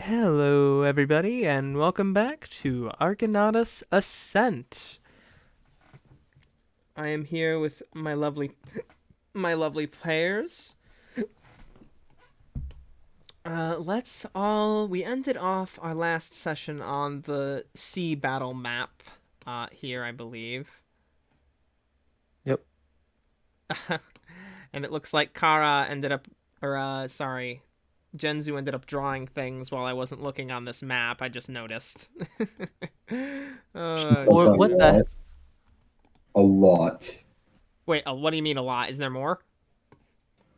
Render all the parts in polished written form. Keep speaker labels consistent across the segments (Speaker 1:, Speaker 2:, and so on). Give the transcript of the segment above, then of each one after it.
Speaker 1: Hello, everybody, and welcome back to Arcanautus Ascent. I am here with my lovely players. We ended off our last session on the sea battle map, here, I believe.
Speaker 2: Yep.
Speaker 1: And it looks like Kara ended up, Genzu ended up drawing things while I wasn't looking on this map. I just noticed. Oh,
Speaker 2: Or
Speaker 3: A
Speaker 2: what
Speaker 1: Genzu.
Speaker 2: the?
Speaker 3: lot. A lot.
Speaker 1: Wait, what do you mean a lot? Is there more?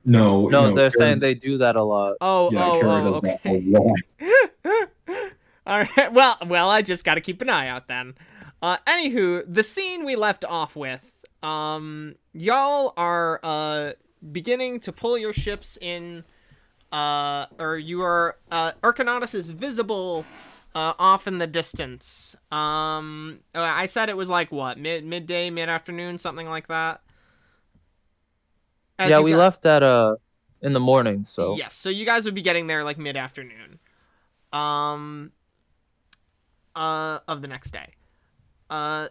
Speaker 3: No,
Speaker 2: No,
Speaker 3: no,
Speaker 2: they're saying
Speaker 3: Kara,
Speaker 2: they do that a lot.
Speaker 1: Oh,
Speaker 3: yeah,
Speaker 1: oh,
Speaker 3: Kara
Speaker 1: oh,
Speaker 3: does that a
Speaker 1: okay.
Speaker 3: lot.
Speaker 1: All right. Well, I just got to keep an eye out then. Anywho, the scene we left off with, y'all are beginning to pull your ships in, or you are Arcanautus is visible off in the distance. I said it was like what, midday, mid afternoon, something like that. As
Speaker 2: Yeah,
Speaker 1: you
Speaker 2: we
Speaker 1: got
Speaker 2: left at in the morning, so
Speaker 1: Yes, so you guys would be getting there like mid afternoon. Um, of the next day. As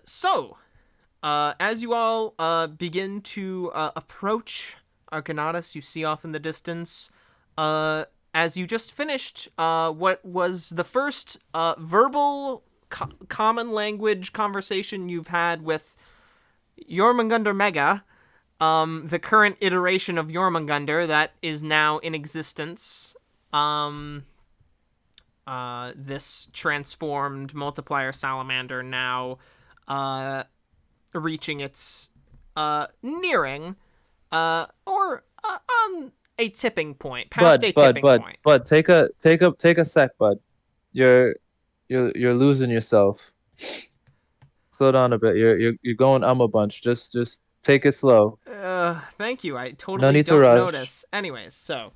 Speaker 1: you all begin to approach Arcanautus, you see off in the distance, as you just finished what was the first verbal common language conversation you've had with Jormungandr Mega, the current iteration of Jormungandr that is now in existence. Um, this transformed multiplier salamander now reaching its nearing or on a tipping point, past a tipping point.
Speaker 2: Bud, take a sec, bud. You're you're losing yourself. Slow down a bit. You're going a bunch. Just take it slow.
Speaker 1: Thank you. I
Speaker 2: No
Speaker 1: totally
Speaker 2: need to
Speaker 1: don't
Speaker 2: rush.
Speaker 1: notice. Anyways, so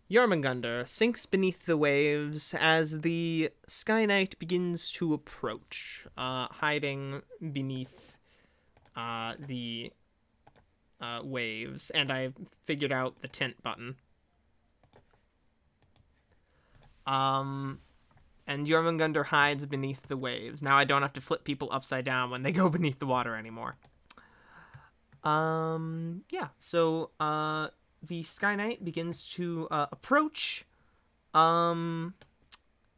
Speaker 1: Jormungandr sinks beneath the waves as the Sky Knight begins to approach, hiding beneath the waves, and I figured out the tint button. And Jormungandr hides beneath the waves. Now I don't have to flip people upside down when they go beneath the water anymore. Yeah, so, the Sky Knight begins to, approach. Um,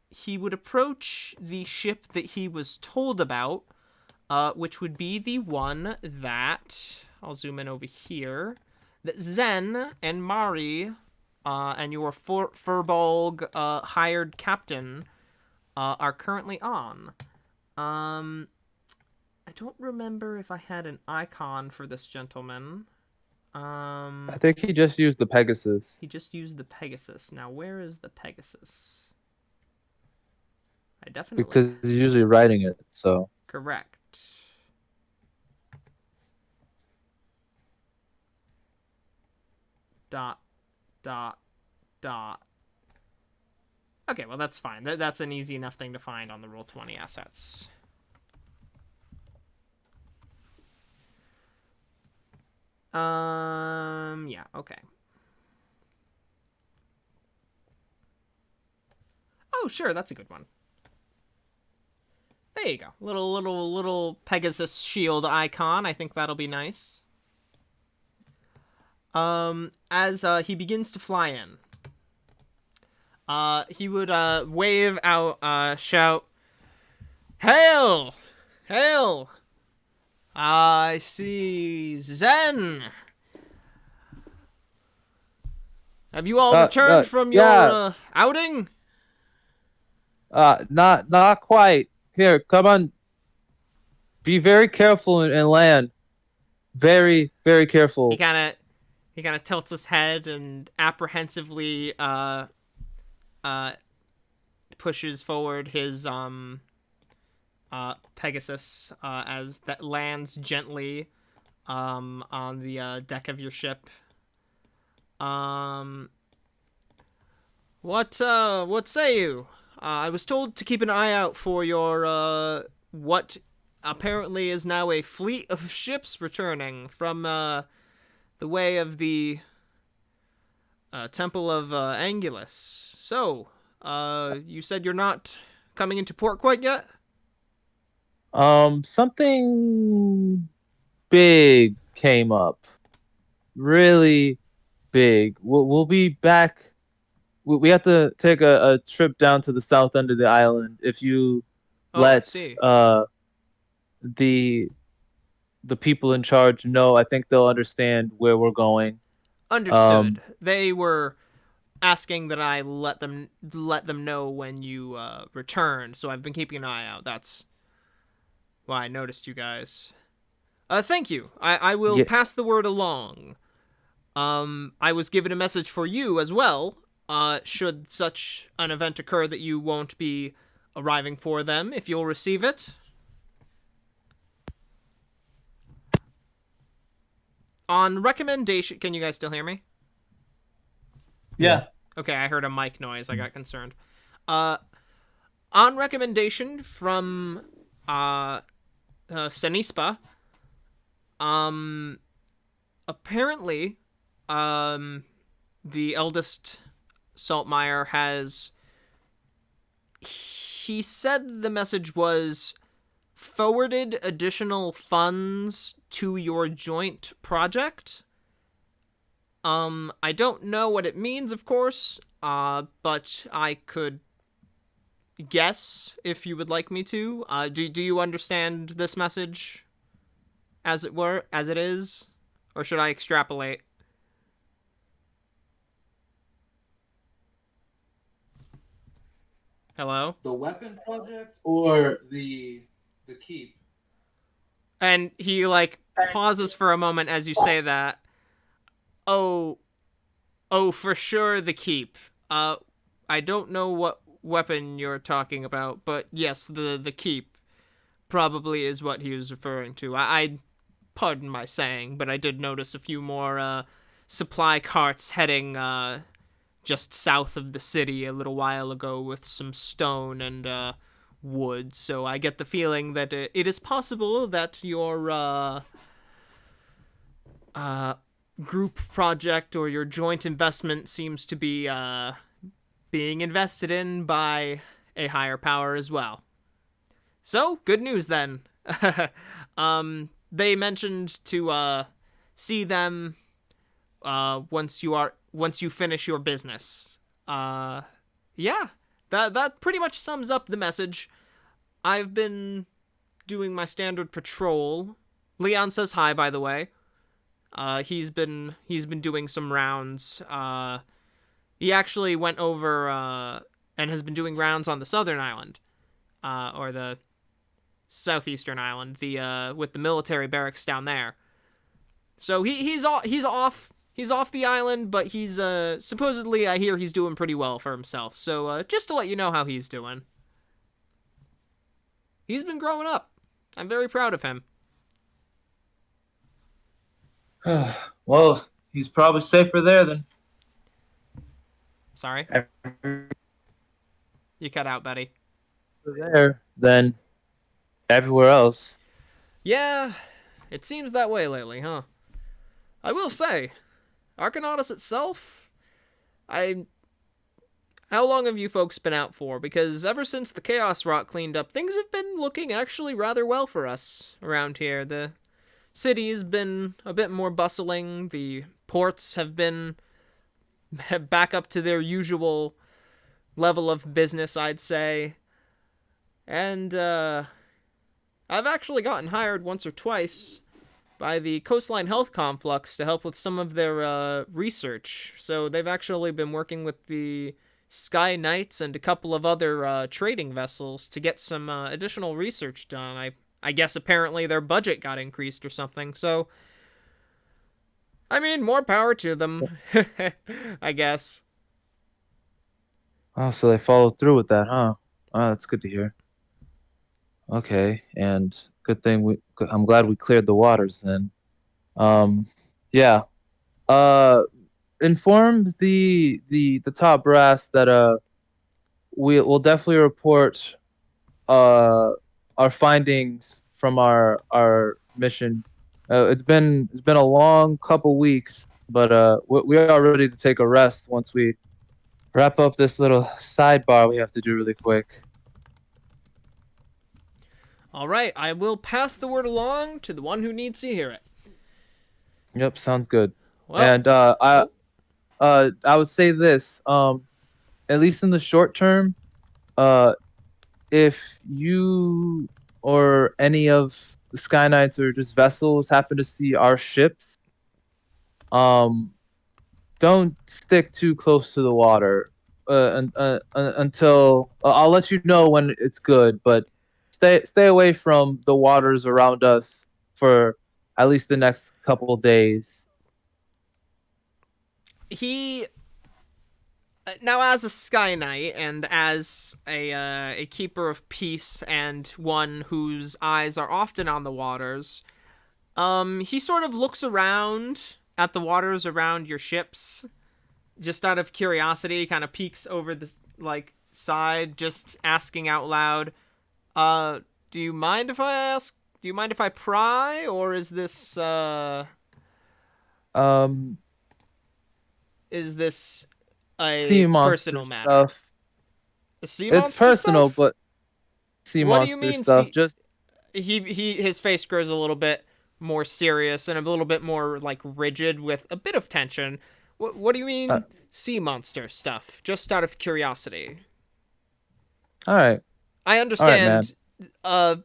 Speaker 1: he would approach the ship that he was told about, which would be the one that, I'll zoom in over here, that Zen and Mari, and your Furbolg, hired captain, are currently on. I don't remember if I had an icon for this gentleman.
Speaker 2: I think he just used the Pegasus.
Speaker 1: He just used the Pegasus. Now, where is the Pegasus? I definitely
Speaker 2: Because he's usually riding it, so
Speaker 1: correct. Dot, dot, dot. Okay, well that's fine. That's an easy enough thing to find on the Roll20 assets. Yeah, okay. Oh, sure, that's a good one. There you go. Little Pegasus shield icon. I think that'll be nice. As he begins to fly in, he would wave out, shout, "Hail! Hail! I see Zen. Have you all returned from your
Speaker 2: yeah,
Speaker 1: outing?"
Speaker 2: not quite. Here, come on. Be very careful and land. Very, very
Speaker 1: He
Speaker 2: careful.
Speaker 1: kind of he kind of tilts his head and apprehensively uh pushes forward his Pegasus as that lands gently on the deck of your ship. Um what say you? I was told to keep an eye out for your what apparently is now a fleet of ships returning from the way of the Temple of Angulus. So, You said you're not coming into port quite yet?
Speaker 2: Something big came up. Really big. We'll be back. We have to take a trip down to the south end of the island. If you
Speaker 1: Oh, I
Speaker 2: let
Speaker 1: see.
Speaker 2: the people in charge know, I think they'll understand where we're going.
Speaker 1: Understood.
Speaker 2: Um,
Speaker 1: They were asking that I let them know when you return, so I've been keeping an eye out. That's why I noticed you guys. Thank you. I will
Speaker 2: yeah,
Speaker 1: pass the word along. I was given a message for you as well. Should such an event occur that you won't be arriving for them, if you'll receive it. On recommendation, can you guys still hear me?
Speaker 2: yeah.
Speaker 1: Okay, I heard a mic noise. I got concerned. Uh, on recommendation from Senispa, apparently, the eldest Saltmeyer has. He said the message was forwarded additional funds to your joint project. I don't know what it means, of course, but I could guess if you would like me to. Do you understand this message as it were, as it is? Or should I extrapolate? Hello?
Speaker 2: The weapon project or the keep?
Speaker 1: And he, like, pauses for a moment as you say that. Oh, for sure the keep. I don't know what weapon you're talking about, but yes, the keep probably is what he was referring to. I pardon my saying, but I did notice a few more supply carts heading just south of the city a little while ago with some stone and wood. So I get the feeling that it is possible that your group project or your joint investment seems to be being invested in by a higher power as well. So, good news then. They mentioned to see them once you finish your business. Yeah, that pretty much sums up the message. I've been doing my standard patrol. Leon says hi, by the way. He's been doing some rounds. He actually went over and has been doing rounds on the southern island, or the southeastern island, the with the military barracks down there. So he's off the island, but he's supposedly, I hear he's doing pretty well for himself. So just to let you know how he's doing. He's been growing up. I'm very proud of him.
Speaker 2: Well, he's probably safer there than
Speaker 1: Sorry, you cut out, buddy.
Speaker 2: there than everywhere else.
Speaker 1: Yeah, it seems that way lately, huh? I will say, Arcanautus itself, how long have you folks been out for? Because ever since the Chaos Rock cleaned up, things have been looking actually rather well for us around here. The city's been a bit more bustling. The ports have been back up to their usual level of business, I'd say. And I've actually gotten hired once or twice by the Coastline Health Complex to help with some of their research. So they've actually been working with the Sky Knights and a couple of other trading vessels to get some additional research done. I guess apparently their budget got increased or something. So, I mean, more power to them, I guess.
Speaker 2: Oh, so they followed through with that, huh? Oh, that's good to hear. Okay, and good thing I'm glad we cleared the waters then. Um, yeah. Uh, inform the top brass that we will definitely report uh our findings from our mission. It's been a long couple weeks, but we are ready to take a rest once we wrap up this little sidebar we have to do really quick.
Speaker 1: All right, I will pass the word along to the one who needs to hear it.
Speaker 2: Yep, sounds good.
Speaker 1: Well,
Speaker 2: And I would say this, at least in the short term, uh, if you or any of the Sky Knights or just vessels happen to see our ships, um, don't stick too close to the water until I'll let you know when it's good. But stay away from the waters around us for at least the next couple of days.
Speaker 1: he now, as a Sky Knight and as a keeper of peace and one whose eyes are often on the waters, he sort of looks around at the waters around your ships, just out of curiosity. Kind of peeks over the side, just asking out loud, "Do you mind if I ask? Do you mind if I pry, or is this
Speaker 2: Um,
Speaker 1: a
Speaker 2: sea monster
Speaker 1: personal matter?
Speaker 2: stuff.
Speaker 1: A sea
Speaker 2: It's
Speaker 1: monster
Speaker 2: personal,
Speaker 1: stuff?
Speaker 2: but sea
Speaker 1: What do you
Speaker 2: monster
Speaker 1: mean?
Speaker 2: stuff. Just
Speaker 1: His face grows a little bit more serious and a little bit more rigid with a bit of tension. What do you
Speaker 2: uh,
Speaker 1: mean sea monster stuff? Just out of curiosity.
Speaker 2: all right,
Speaker 1: I
Speaker 2: all right, man.
Speaker 1: understand a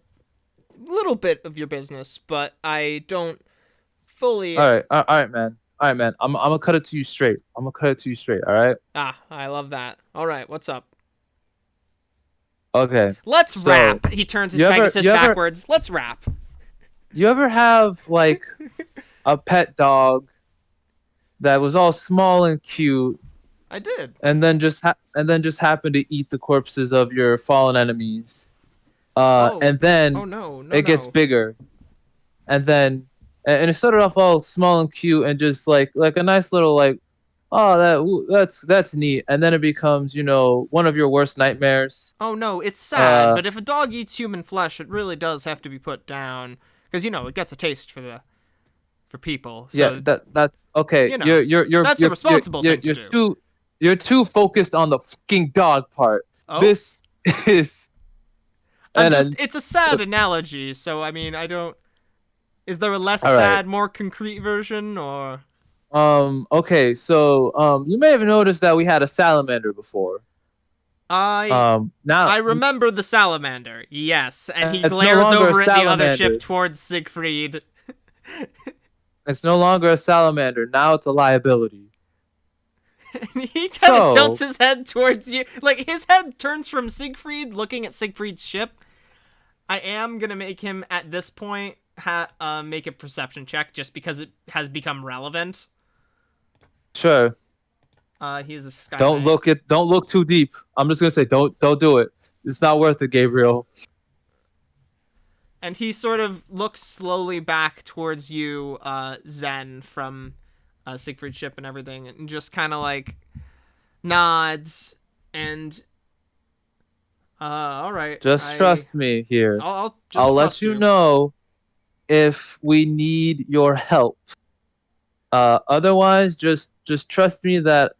Speaker 1: little bit of your business, but I don't fully.
Speaker 2: All right, man. All right, man. I'm gonna cut it to you straight. I'm gonna cut it to you straight. All right.
Speaker 1: I love that. All right, what's up?
Speaker 2: Okay.
Speaker 1: Let's
Speaker 2: So
Speaker 1: rap. He turns his
Speaker 2: you ever
Speaker 1: Pegasus
Speaker 2: you ever
Speaker 1: backwards. Let's rap.
Speaker 2: you ever have like a pet dog that was all small and cute,
Speaker 1: I did.
Speaker 2: and then just happened to eat the corpses of your fallen enemies,
Speaker 1: Oh,
Speaker 2: and then
Speaker 1: oh no, no,
Speaker 2: it gets
Speaker 1: no.
Speaker 2: bigger, and then and it started off all small and cute and just like a nice little oh that's neat, and then it becomes one of your worst nightmares.
Speaker 1: Oh no, it's sad,
Speaker 2: Uh,
Speaker 1: but if a dog eats human flesh, it really does have to be put down because it gets a taste for people.
Speaker 2: yeah,
Speaker 1: So
Speaker 2: that's okay.
Speaker 1: you know that's the responsible thing to do.
Speaker 2: You're too focused on the fucking dog part.
Speaker 1: Oh,
Speaker 2: This is and
Speaker 1: it's a sad analogy. So I mean, I don't. Is there a less
Speaker 2: all right.
Speaker 1: sad, more concrete version, or
Speaker 2: Okay, so you may have noticed that we had a salamander before.
Speaker 1: I
Speaker 2: Now
Speaker 1: I remember the salamander. Yes, and he
Speaker 2: it's no
Speaker 1: glares
Speaker 2: longer a
Speaker 1: over at the other ship
Speaker 2: salamander.
Speaker 1: towards Siegfried.
Speaker 2: It's no longer a salamander. Now it's a liability.
Speaker 1: And he kind of tilts
Speaker 2: So
Speaker 1: his head towards you. Like, his head turns from Siegfried, looking at Siegfried's ship. I am going to make him, at this point, make a perception check, just because it has become relevant.
Speaker 2: sure.
Speaker 1: He is a Sky
Speaker 2: Don't
Speaker 1: Knight.
Speaker 2: don't look too deep. I'm just gonna say don't do it. It's not worth it, Gabriel.
Speaker 1: And he sort of looks slowly back towards you, Zen, from Siegfried's ship and everything, and just kind of nods and all right.
Speaker 2: Just trust me here.
Speaker 1: I'll just
Speaker 2: I'll let
Speaker 1: trust
Speaker 2: you
Speaker 1: you.
Speaker 2: know if we need your help. Otherwise, just trust me that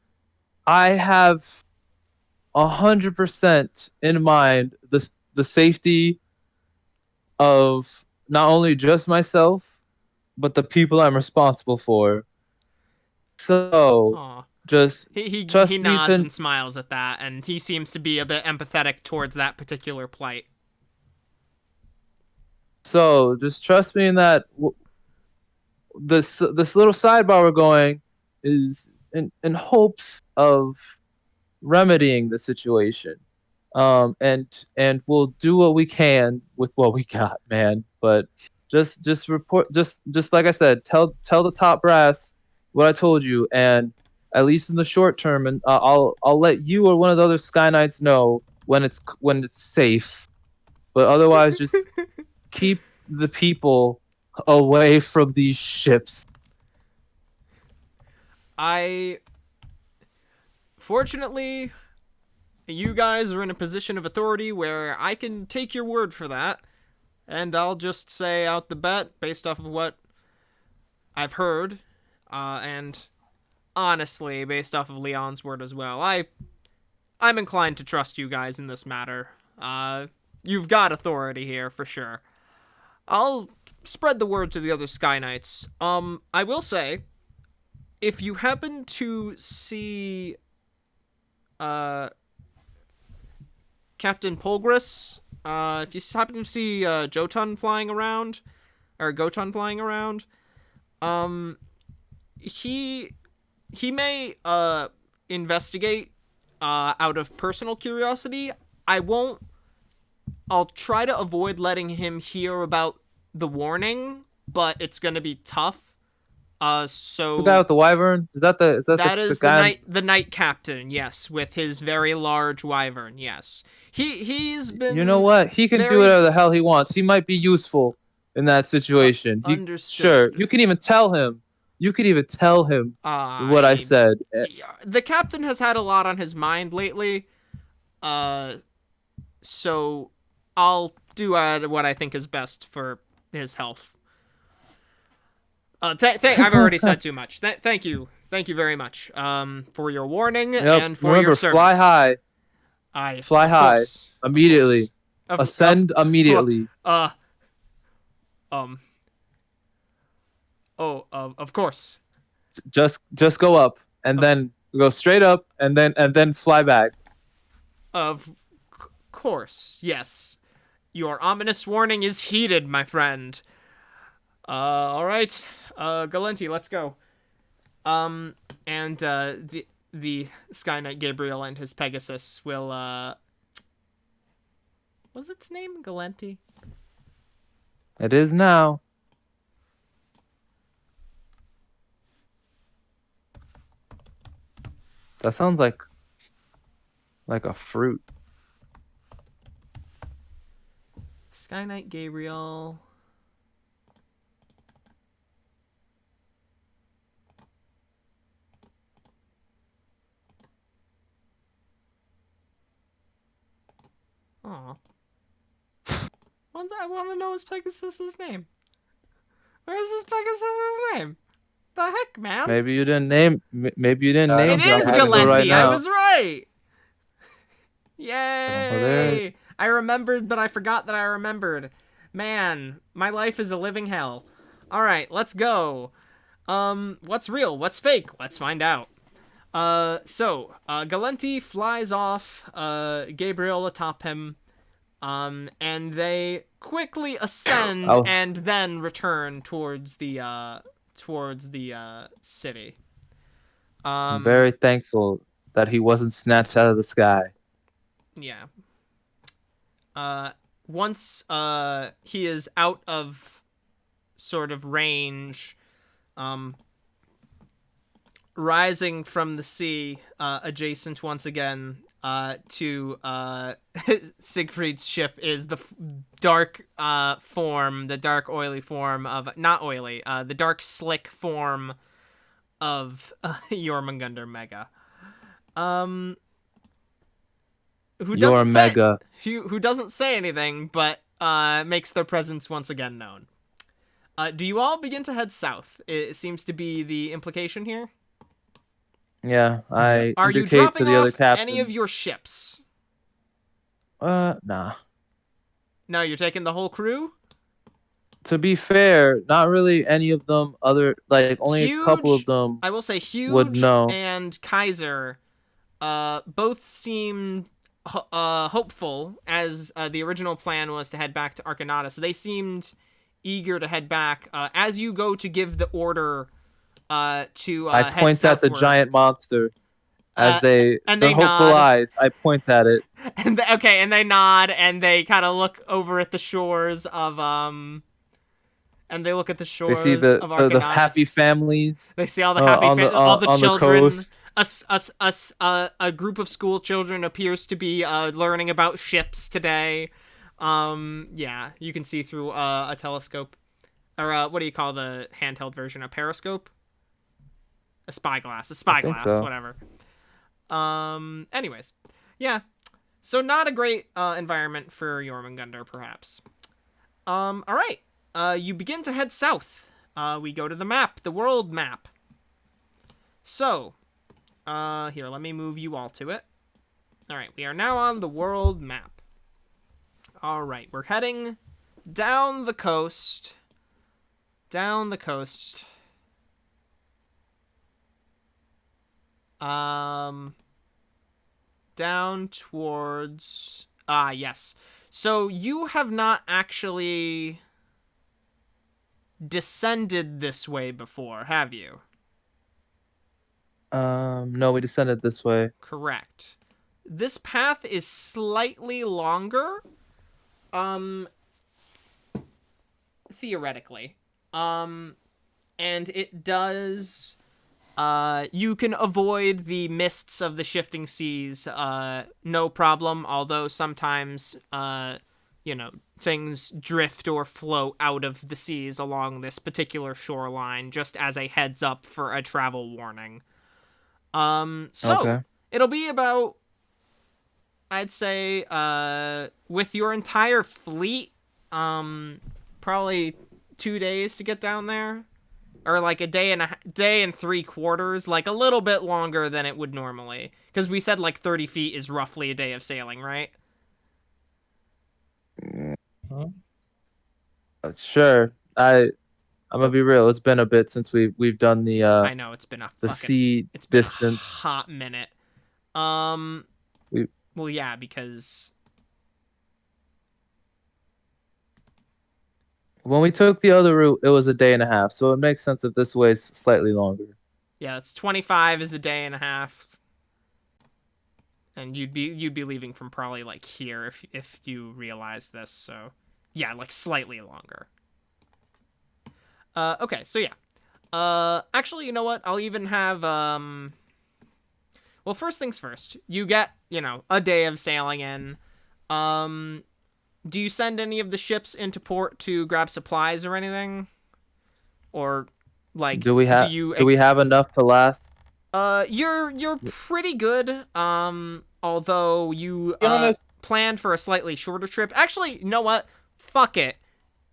Speaker 2: I have 100% in mind the safety of not only just myself, but the people I'm responsible for. So
Speaker 1: Aw.
Speaker 2: just
Speaker 1: He
Speaker 2: trust me
Speaker 1: nods
Speaker 2: to.
Speaker 1: and smiles at that, and he seems to be a bit empathetic towards that particular plight.
Speaker 2: So just trust me in that. This little sidebar we're going is in hopes of remedying the situation. And we'll do what we can with what we got, man. But just report, just like I said, tell the top brass what I told you, and at least in the short term, and I'll let you or one of the other Sky Knights know when it's safe. But otherwise, just keep the people away from these ships.
Speaker 1: Fortunately, you guys are in a position of authority where I can take your word for that, and I'll just say out the bet, based off of what I've heard, and honestly, based off of Leon's word as well, I I'm inclined to trust you guys in this matter. You've got authority here for sure. I'll spread the word to the other Sky Knights. I will say, if you happen to see Captain Polgris, if you happen to see Jotun flying around, or Gotun flying around, he may investigate out of personal curiosity. I'll try to avoid letting him hear about the warning, but it's gonna be tough. So
Speaker 2: The guy with the wyvern? Is that the
Speaker 1: is
Speaker 2: the guy?
Speaker 1: the knight captain, yes, with his very large wyvern, yes. He's been
Speaker 2: You know what? He can do
Speaker 1: very
Speaker 2: whatever the hell he wants. He might be useful in that situation. Sure,
Speaker 1: understood.
Speaker 2: you can even tell him. You could even tell him what I
Speaker 1: I
Speaker 2: said.
Speaker 1: the captain has had a lot on his mind lately. So I'll do what I think is best for his health. I've already said too much. Thank you very much. For your warning and for
Speaker 2: Remember,
Speaker 1: your service.
Speaker 2: fly high. Fly
Speaker 1: Of
Speaker 2: high
Speaker 1: course,
Speaker 2: immediately.
Speaker 1: of course.
Speaker 2: Ascend immediately.
Speaker 1: Of course.
Speaker 2: Just go up and then go straight up and then fly back.
Speaker 1: Of course, yes. Your ominous warning is heeded, my friend. All right. Galenti, let's go. And the Sky Knight Gabriel and his Pegasus will was its name Galenti?
Speaker 2: It is now. That sounds like a fruit.
Speaker 1: Sky Knight Gabriel. Aw. I want to know his Pegasus's name. Where's his Pegasus's name? The heck, man?
Speaker 2: Maybe you didn't name. Maybe you didn't name.
Speaker 1: It is
Speaker 2: Pegasus
Speaker 1: Galenti.
Speaker 2: right now.
Speaker 1: I was right. Yay! I remembered, but I forgot that I remembered. Man, my life is a living hell. All right, let's go. What's real? What's fake? Let's find out. Galenti flies off, Gabriel atop him, and they quickly ascend and then return towards the city.
Speaker 2: I'm very thankful that he wasn't snatched out of the sky.
Speaker 1: Yeah. Once, he is out of sort of range, rising from the sea, adjacent once again to Siegfried's ship is the dark form, the dark oily form of not oily, the dark slick form of Jormungandr Mega. Who doesn't say anything, but makes their presence once again known. Do you all begin to head south? It seems to be the implication here.
Speaker 2: Yeah, I
Speaker 1: Are you
Speaker 2: indicate
Speaker 1: dropping
Speaker 2: to the other
Speaker 1: off
Speaker 2: captain.
Speaker 1: any of your ships?
Speaker 2: Nah.
Speaker 1: No, you're taking the whole crew?
Speaker 2: To be fair, not really any of them. Only a couple of them.
Speaker 1: I will say Huge
Speaker 2: would know.
Speaker 1: and Kaiser both seemed hopeful, as the original plan was to head back to Arcanautus. They seemed eager to head back. As you go to give the order to
Speaker 2: I
Speaker 1: head
Speaker 2: point at the
Speaker 1: southward,
Speaker 2: giant monster as
Speaker 1: and
Speaker 2: their
Speaker 1: they
Speaker 2: hopeful
Speaker 1: nod.
Speaker 2: eyes. I point at it.
Speaker 1: And they nod, and they kind of look over at the shores of and they look at the shores
Speaker 2: They see the
Speaker 1: of Arcanautus.
Speaker 2: happy families.
Speaker 1: They see all the happy all the
Speaker 2: on
Speaker 1: children.
Speaker 2: The coast.
Speaker 1: A group of school children appears to be learning about ships today. Yeah, you can see through a telescope, or what do you call the handheld version? A periscope, a spyglass,
Speaker 2: So.
Speaker 1: whatever. Anyways, yeah. So not a great environment for Jormungandr, perhaps. All right. You begin to head south. We go to the map, the world map. So, here, let me move you all to it. All right, we are now on the world map. All right, we're heading down the coast. Down the coast. Down towards... yes. So you have not actually descended this way before, have you?
Speaker 2: No, we descended this way.
Speaker 1: Correct. This path is slightly longer, theoretically. And it does... you can avoid the mists of the shifting seas, no problem, although sometimes, things drift or float out of the seas along this particular shoreline, just as a heads up for a travel warning.
Speaker 2: Okay.
Speaker 1: It'll be about, I'd say, with your entire fleet, probably 2 days to get down there. Or like a day and 3/4, like a little bit longer than it would normally. Because we said like 30 feet is roughly a day of sailing, right?
Speaker 2: Sure. I'm gonna be real. It's been a bit since we've done
Speaker 1: I know, it's been a
Speaker 2: the
Speaker 1: fucking...
Speaker 2: sea
Speaker 1: It's been
Speaker 2: distance.
Speaker 1: a hot minute.
Speaker 2: We
Speaker 1: Well, yeah, because...
Speaker 2: When we took the other route, it was a day and a half, so it makes sense if this way is slightly longer.
Speaker 1: Yeah, it's 25 is a day and a half. And you'd be leaving from probably like here if you realize this, so yeah, like slightly longer. Okay, so yeah. Actually, you know what? I'll even have well, first things first. You get, a day of sailing in. Do you send any of the ships into port to grab supplies or anything? Or like
Speaker 2: Do we have enough to last?
Speaker 1: You're pretty good. Although you planned for a slightly shorter trip. Actually, you know what? Fuck it.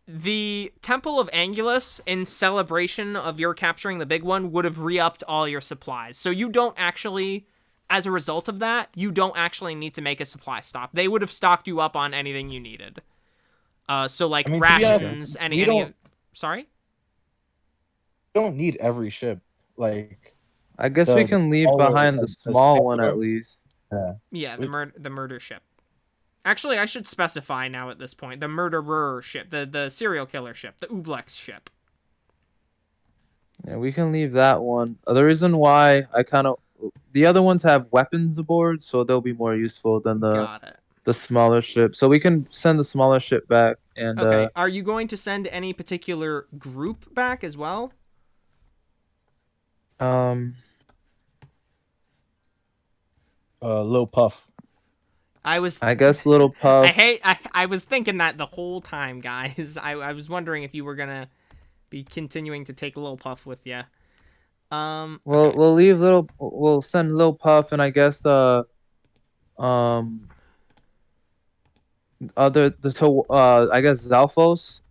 Speaker 1: The Temple of Angulus, in celebration of your capturing the big one, would have re-upped all your supplies. So you don't actually, as a result of that, you don't actually need to make a supply stop. They would have stocked you up on anything you needed. So like rations, sorry?
Speaker 4: Don't need every ship. Like,
Speaker 2: I guess we can leave behind the small one at least.
Speaker 1: Yeah, the murder ship. Actually, I should specify now at this point. The murderer ship. The serial killer ship. The Ublex ship.
Speaker 2: Yeah, we can leave that one. The reason why the other ones have weapons aboard, so they'll be more useful than
Speaker 1: Got it.
Speaker 2: the smaller ship. So we can send the smaller ship back. And
Speaker 1: okay, are you going to send any particular group back as well?
Speaker 4: Lil Puff.
Speaker 2: I guess Little Puff.
Speaker 1: I was thinking that the whole time, guys. I was wondering if you were gonna be continuing to take Lil Puff with you.
Speaker 2: We'll
Speaker 1: okay.
Speaker 2: we'll send Lil Puff, and I guess I guess Zalphos,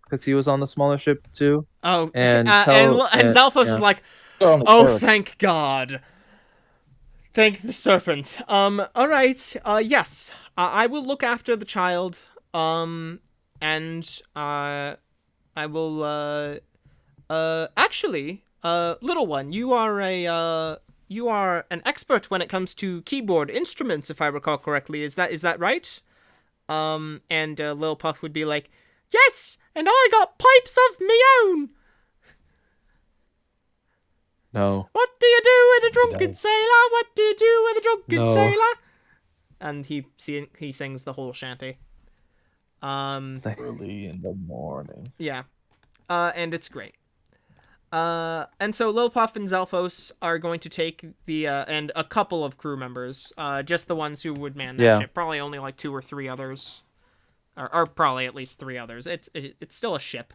Speaker 2: because he was on the smaller ship too.
Speaker 1: Oh,
Speaker 2: and
Speaker 1: Zalphos is like, oh, thank God. Thank the serpent. All right. Yes. I will look after the child. And I will. Actually, little one, you are an expert when it comes to keyboard instruments, if I recall correctly. Is that right? And Lil Puff would be like, yes, and I got pipes of me own.
Speaker 2: No.
Speaker 1: What do you do with a drunken sailor? What do you do with a drunken sailor? And he sings the whole shanty.
Speaker 4: Early in the morning.
Speaker 1: Yeah. And it's great. And so Lil Puff and Zalphos are going to take the and a couple of crew members, just the ones who would man that ship. Probably only like 2 or 3 others, or probably at least 3 others. It's still a ship.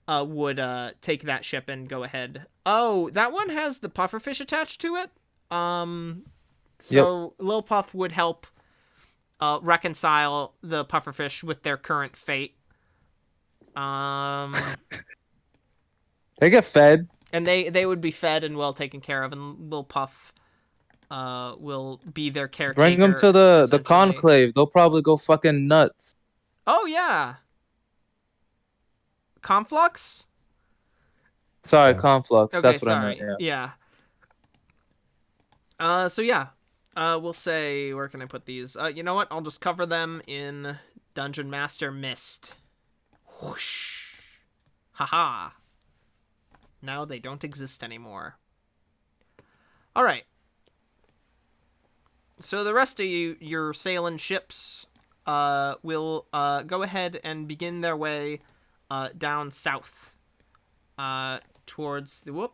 Speaker 1: Would take that ship and go ahead. Oh, that one has the pufferfish attached to it. So Lil Puff would help reconcile the pufferfish with their current fate.
Speaker 2: They get fed.
Speaker 1: And they would be fed and well taken care of, and Lil Puff will be their caretaker.
Speaker 2: Bring them to the
Speaker 1: essentially.
Speaker 2: conclave. They'll probably go fucking nuts.
Speaker 1: Oh yeah. Conflux?
Speaker 2: Sorry,
Speaker 4: Yeah.
Speaker 2: Conflux.
Speaker 1: Okay,
Speaker 2: That's what
Speaker 1: sorry.
Speaker 2: I meant. Yeah.
Speaker 1: So yeah. We'll say, where can I put these? You know what? I'll just cover them in Dungeon Master Mist. Whoosh. Haha. Now they don't exist anymore. Alright. So the rest of your sailing ships, will, go ahead and begin their way, down south. Towards the,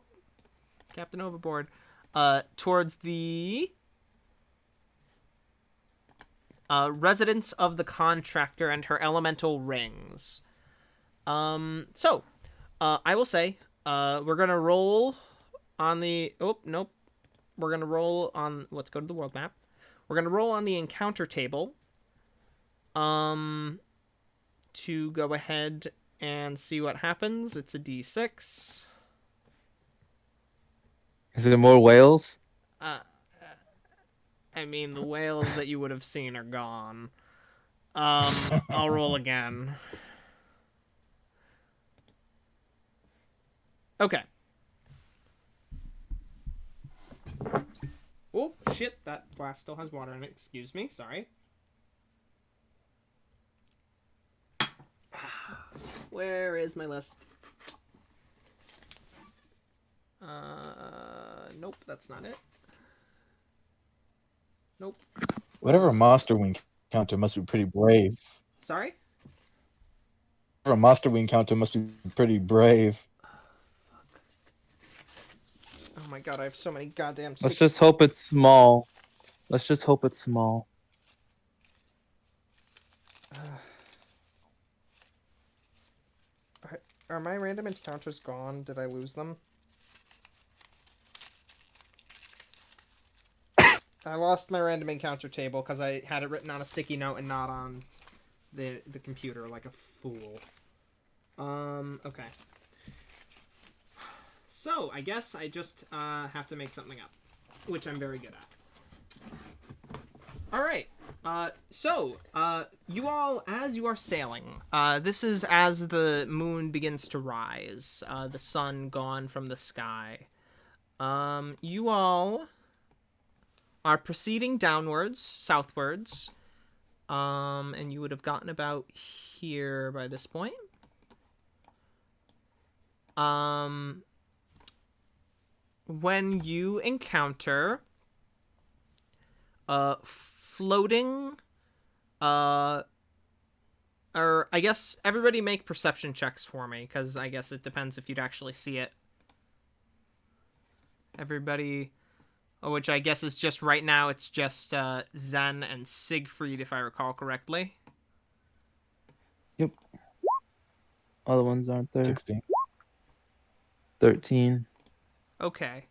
Speaker 1: Captain Overboard. Towards the, residence of the contractor and her elemental rings. So, I will say, we're gonna roll on the, nope. We're gonna roll on, let's go to the world map. We're gonna roll on the encounter table, to go ahead and see what happens. It's a d6.
Speaker 2: Is it more whales?
Speaker 1: I mean, the whales that you would have seen are gone. I'll roll again. Okay. Oh, shit, that glass still has water in it. Excuse me, sorry. Where is my list? Nope, that's not it. Nope.
Speaker 4: Whatever monster we encounter must be pretty brave.
Speaker 1: Sorry?
Speaker 4: Whatever monster we encounter must be pretty brave.
Speaker 1: Oh my god, I have so many goddamn
Speaker 2: Let's just hope it's small. Let's just hope it's small.
Speaker 1: Are my random encounters gone? Did I lose them? I lost my random encounter table because I had it written on a sticky note and not on the computer like a fool. Okay. So, I guess I just have to make something up, which I'm very good at. Alright, so, you all, as you are sailing, this is as the moon begins to rise, the sun gone from the sky. You all are proceeding downwards, southwards, and you would have gotten about here by this point. When you encounter floating, or I guess everybody make perception checks for me, because I guess it depends if you'd actually see it. Everybody, which I guess is just right now, it's just Zen and Siegfried, if I recall correctly.
Speaker 2: Yep. Other ones aren't there.
Speaker 4: 16.
Speaker 2: 13.
Speaker 1: Okay.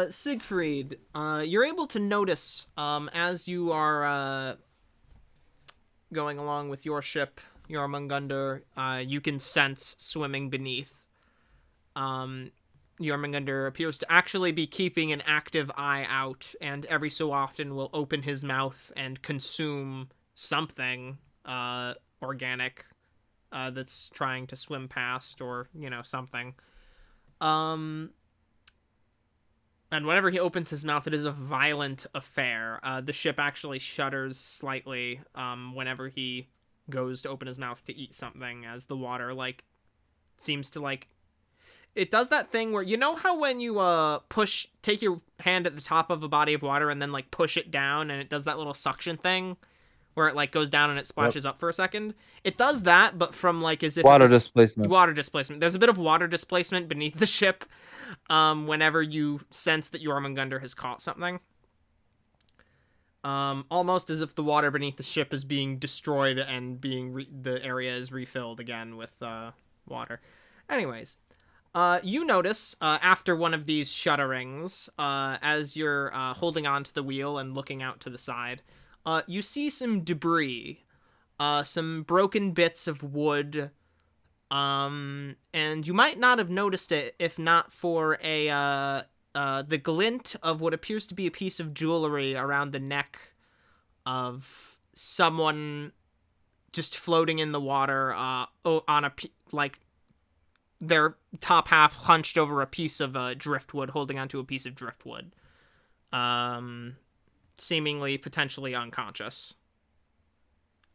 Speaker 1: Siegfried, you're able to notice, as you are, going along with your ship, Jormungandr, you can sense swimming beneath. Jormungandr appears to actually be keeping an active eye out, and every so often will open his mouth and consume something, organic, that's trying to swim past, or, something. And whenever he opens his mouth, it is a violent affair. The ship actually shudders slightly, whenever he goes to open his mouth to eat something, as the water, seems to, it does that thing where, you know how when you, take your hand at the top of a body of water and then, push it down, and it does that little suction thing? Where it, goes down and it splashes up for a second? It does that, but from, as if
Speaker 2: Water displacement.
Speaker 1: Water displacement. There's a bit of water displacement beneath the ship, whenever you sense that Jormungandr has caught something. Almost as if the water beneath the ship is being destroyed and the area is refilled again with, water. Anyways, you notice, after one of these shudderings, as you're, holding on to the wheel and looking out to the side, you see some debris, some broken bits of wood, And you might not have noticed it if not for the glint of what appears to be a piece of jewelry around the neck of someone just floating in the water, on like their top half hunched over a piece of driftwood, holding onto a piece of driftwood, seemingly potentially unconscious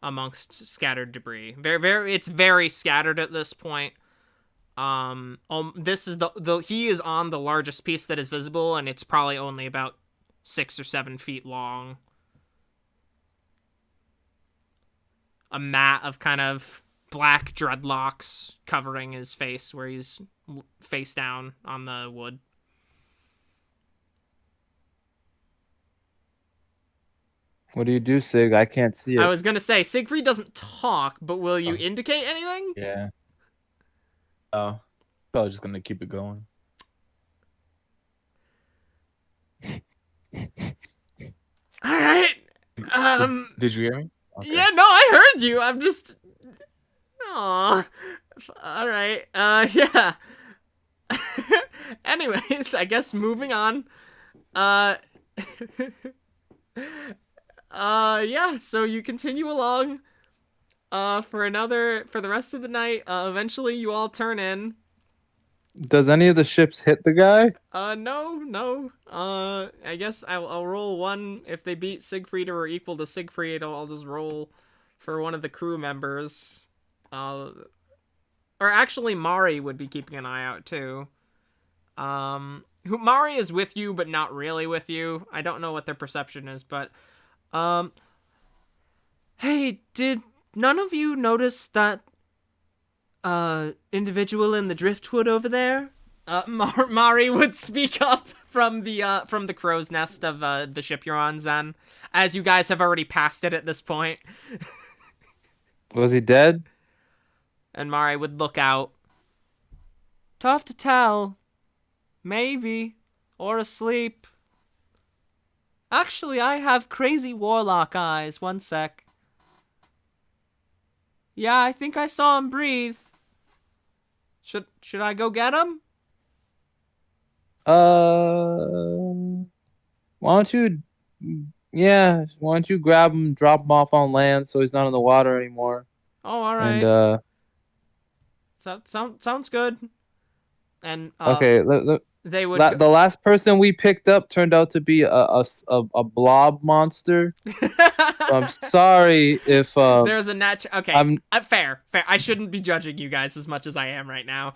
Speaker 1: amongst scattered debris. It's very scattered at this point. This is he is on the largest piece that is visible, and it's probably only about 6 or 7 feet long. A mat of kind of black dreadlocks covering his face, where he's face down on the wood.
Speaker 2: What do you do, Sig? I can't see it.
Speaker 1: I was gonna say, Siegfried doesn't talk, but will you indicate anything?
Speaker 4: Yeah. Oh, probably just gonna keep it going.
Speaker 1: All right.
Speaker 4: Did you hear me? Okay.
Speaker 1: Yeah, no, I heard you. I'm just. Aw. All right. Yeah. Anyways, I guess moving on. Yeah. So you continue along. For the rest of the night. Eventually, you all turn in.
Speaker 2: Does any of the ships hit the guy?
Speaker 1: No. I guess I'll roll one if they beat Siegfried or are equal to Siegfried. I'll just roll for one of the crew members. Or actually, Mari would be keeping an eye out too. Mari is with you, but not really with you. I don't know what their perception is, but hey, did none of you notice that individual in the driftwood over there? Mari would speak up from the crow's nest of the ship you're on, Zen, as you guys have already passed it at this point.
Speaker 2: Was he dead?
Speaker 1: And Mari would look out. Tough to tell. Maybe. Or asleep. Actually, I have crazy warlock eyes. One sec. Yeah, I think I saw him breathe. Should I go get him?
Speaker 2: Why don't you? Yeah, why don't you grab him, drop him off on land so he's not in the water anymore?
Speaker 1: Oh, all right.
Speaker 2: And
Speaker 1: sounds good. And
Speaker 2: okay,
Speaker 1: they would.
Speaker 2: the last person we picked up turned out to be a blob monster. So I'm sorry if
Speaker 1: there's a okay. Fair. I shouldn't be judging you guys as much as I am right now,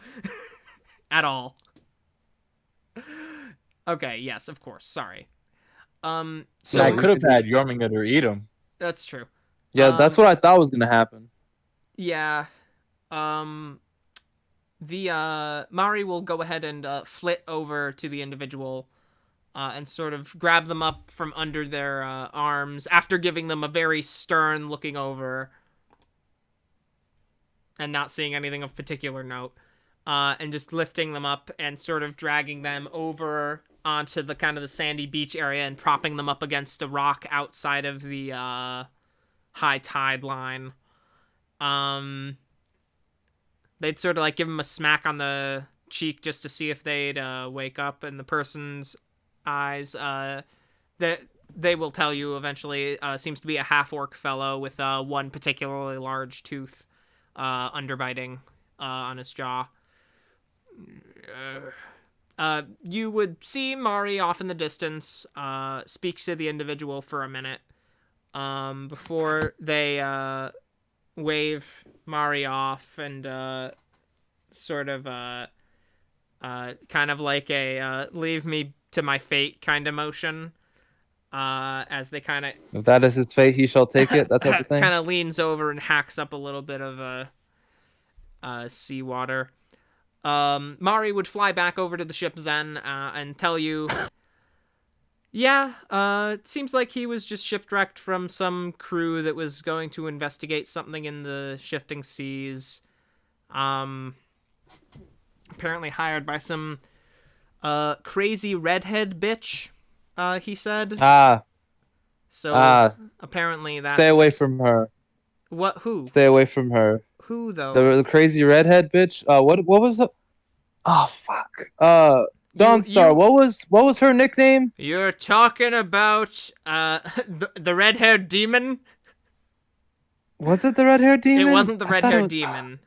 Speaker 1: at all. Okay. Yes, of course. Sorry. So
Speaker 4: I could have had Jormungandr eat him.
Speaker 1: That's true.
Speaker 2: Yeah, that's what I thought was gonna happen.
Speaker 1: Yeah. The Mari will go ahead and flit over to the individual and sort of grab them up from under their arms after giving them a very stern looking over and not seeing anything of particular note, and just lifting them up and sort of dragging them over onto the kind of the sandy beach area and propping them up against a rock outside of the high tide line. They'd sort of like give them a smack on the cheek just to see if they'd wake up, and the person's eyes that they will tell you eventually seems to be a half-orc fellow with one particularly large tooth underbiting on his jaw. You would see Mari off in the distance, speaks to the individual for a minute before they wave Mari off and sort of kind of like a leave me to my fate kind of motion, as they kind of,
Speaker 2: If that is his fate, he shall take it. That type of thing.
Speaker 1: kind of leans over and hacks up a little bit of seawater. Mari would fly back over to the ship, Zen, and tell you, yeah, it seems like he was just shipwrecked from some crew that was going to investigate something in the shifting seas. Apparently hired by some crazy redhead bitch, he said. So apparently that's...
Speaker 2: Stay away from her.
Speaker 1: What? Who?
Speaker 2: Stay away from her.
Speaker 1: Who though?
Speaker 2: The crazy redhead bitch. What was the? Oh fuck. Dawnstar.
Speaker 1: you-
Speaker 2: What was her nickname?
Speaker 1: You're talking about the red-haired demon?
Speaker 2: Was it the red hair demon?
Speaker 1: It wasn't the
Speaker 2: I thought it
Speaker 1: red-haired
Speaker 2: was.
Speaker 1: demon.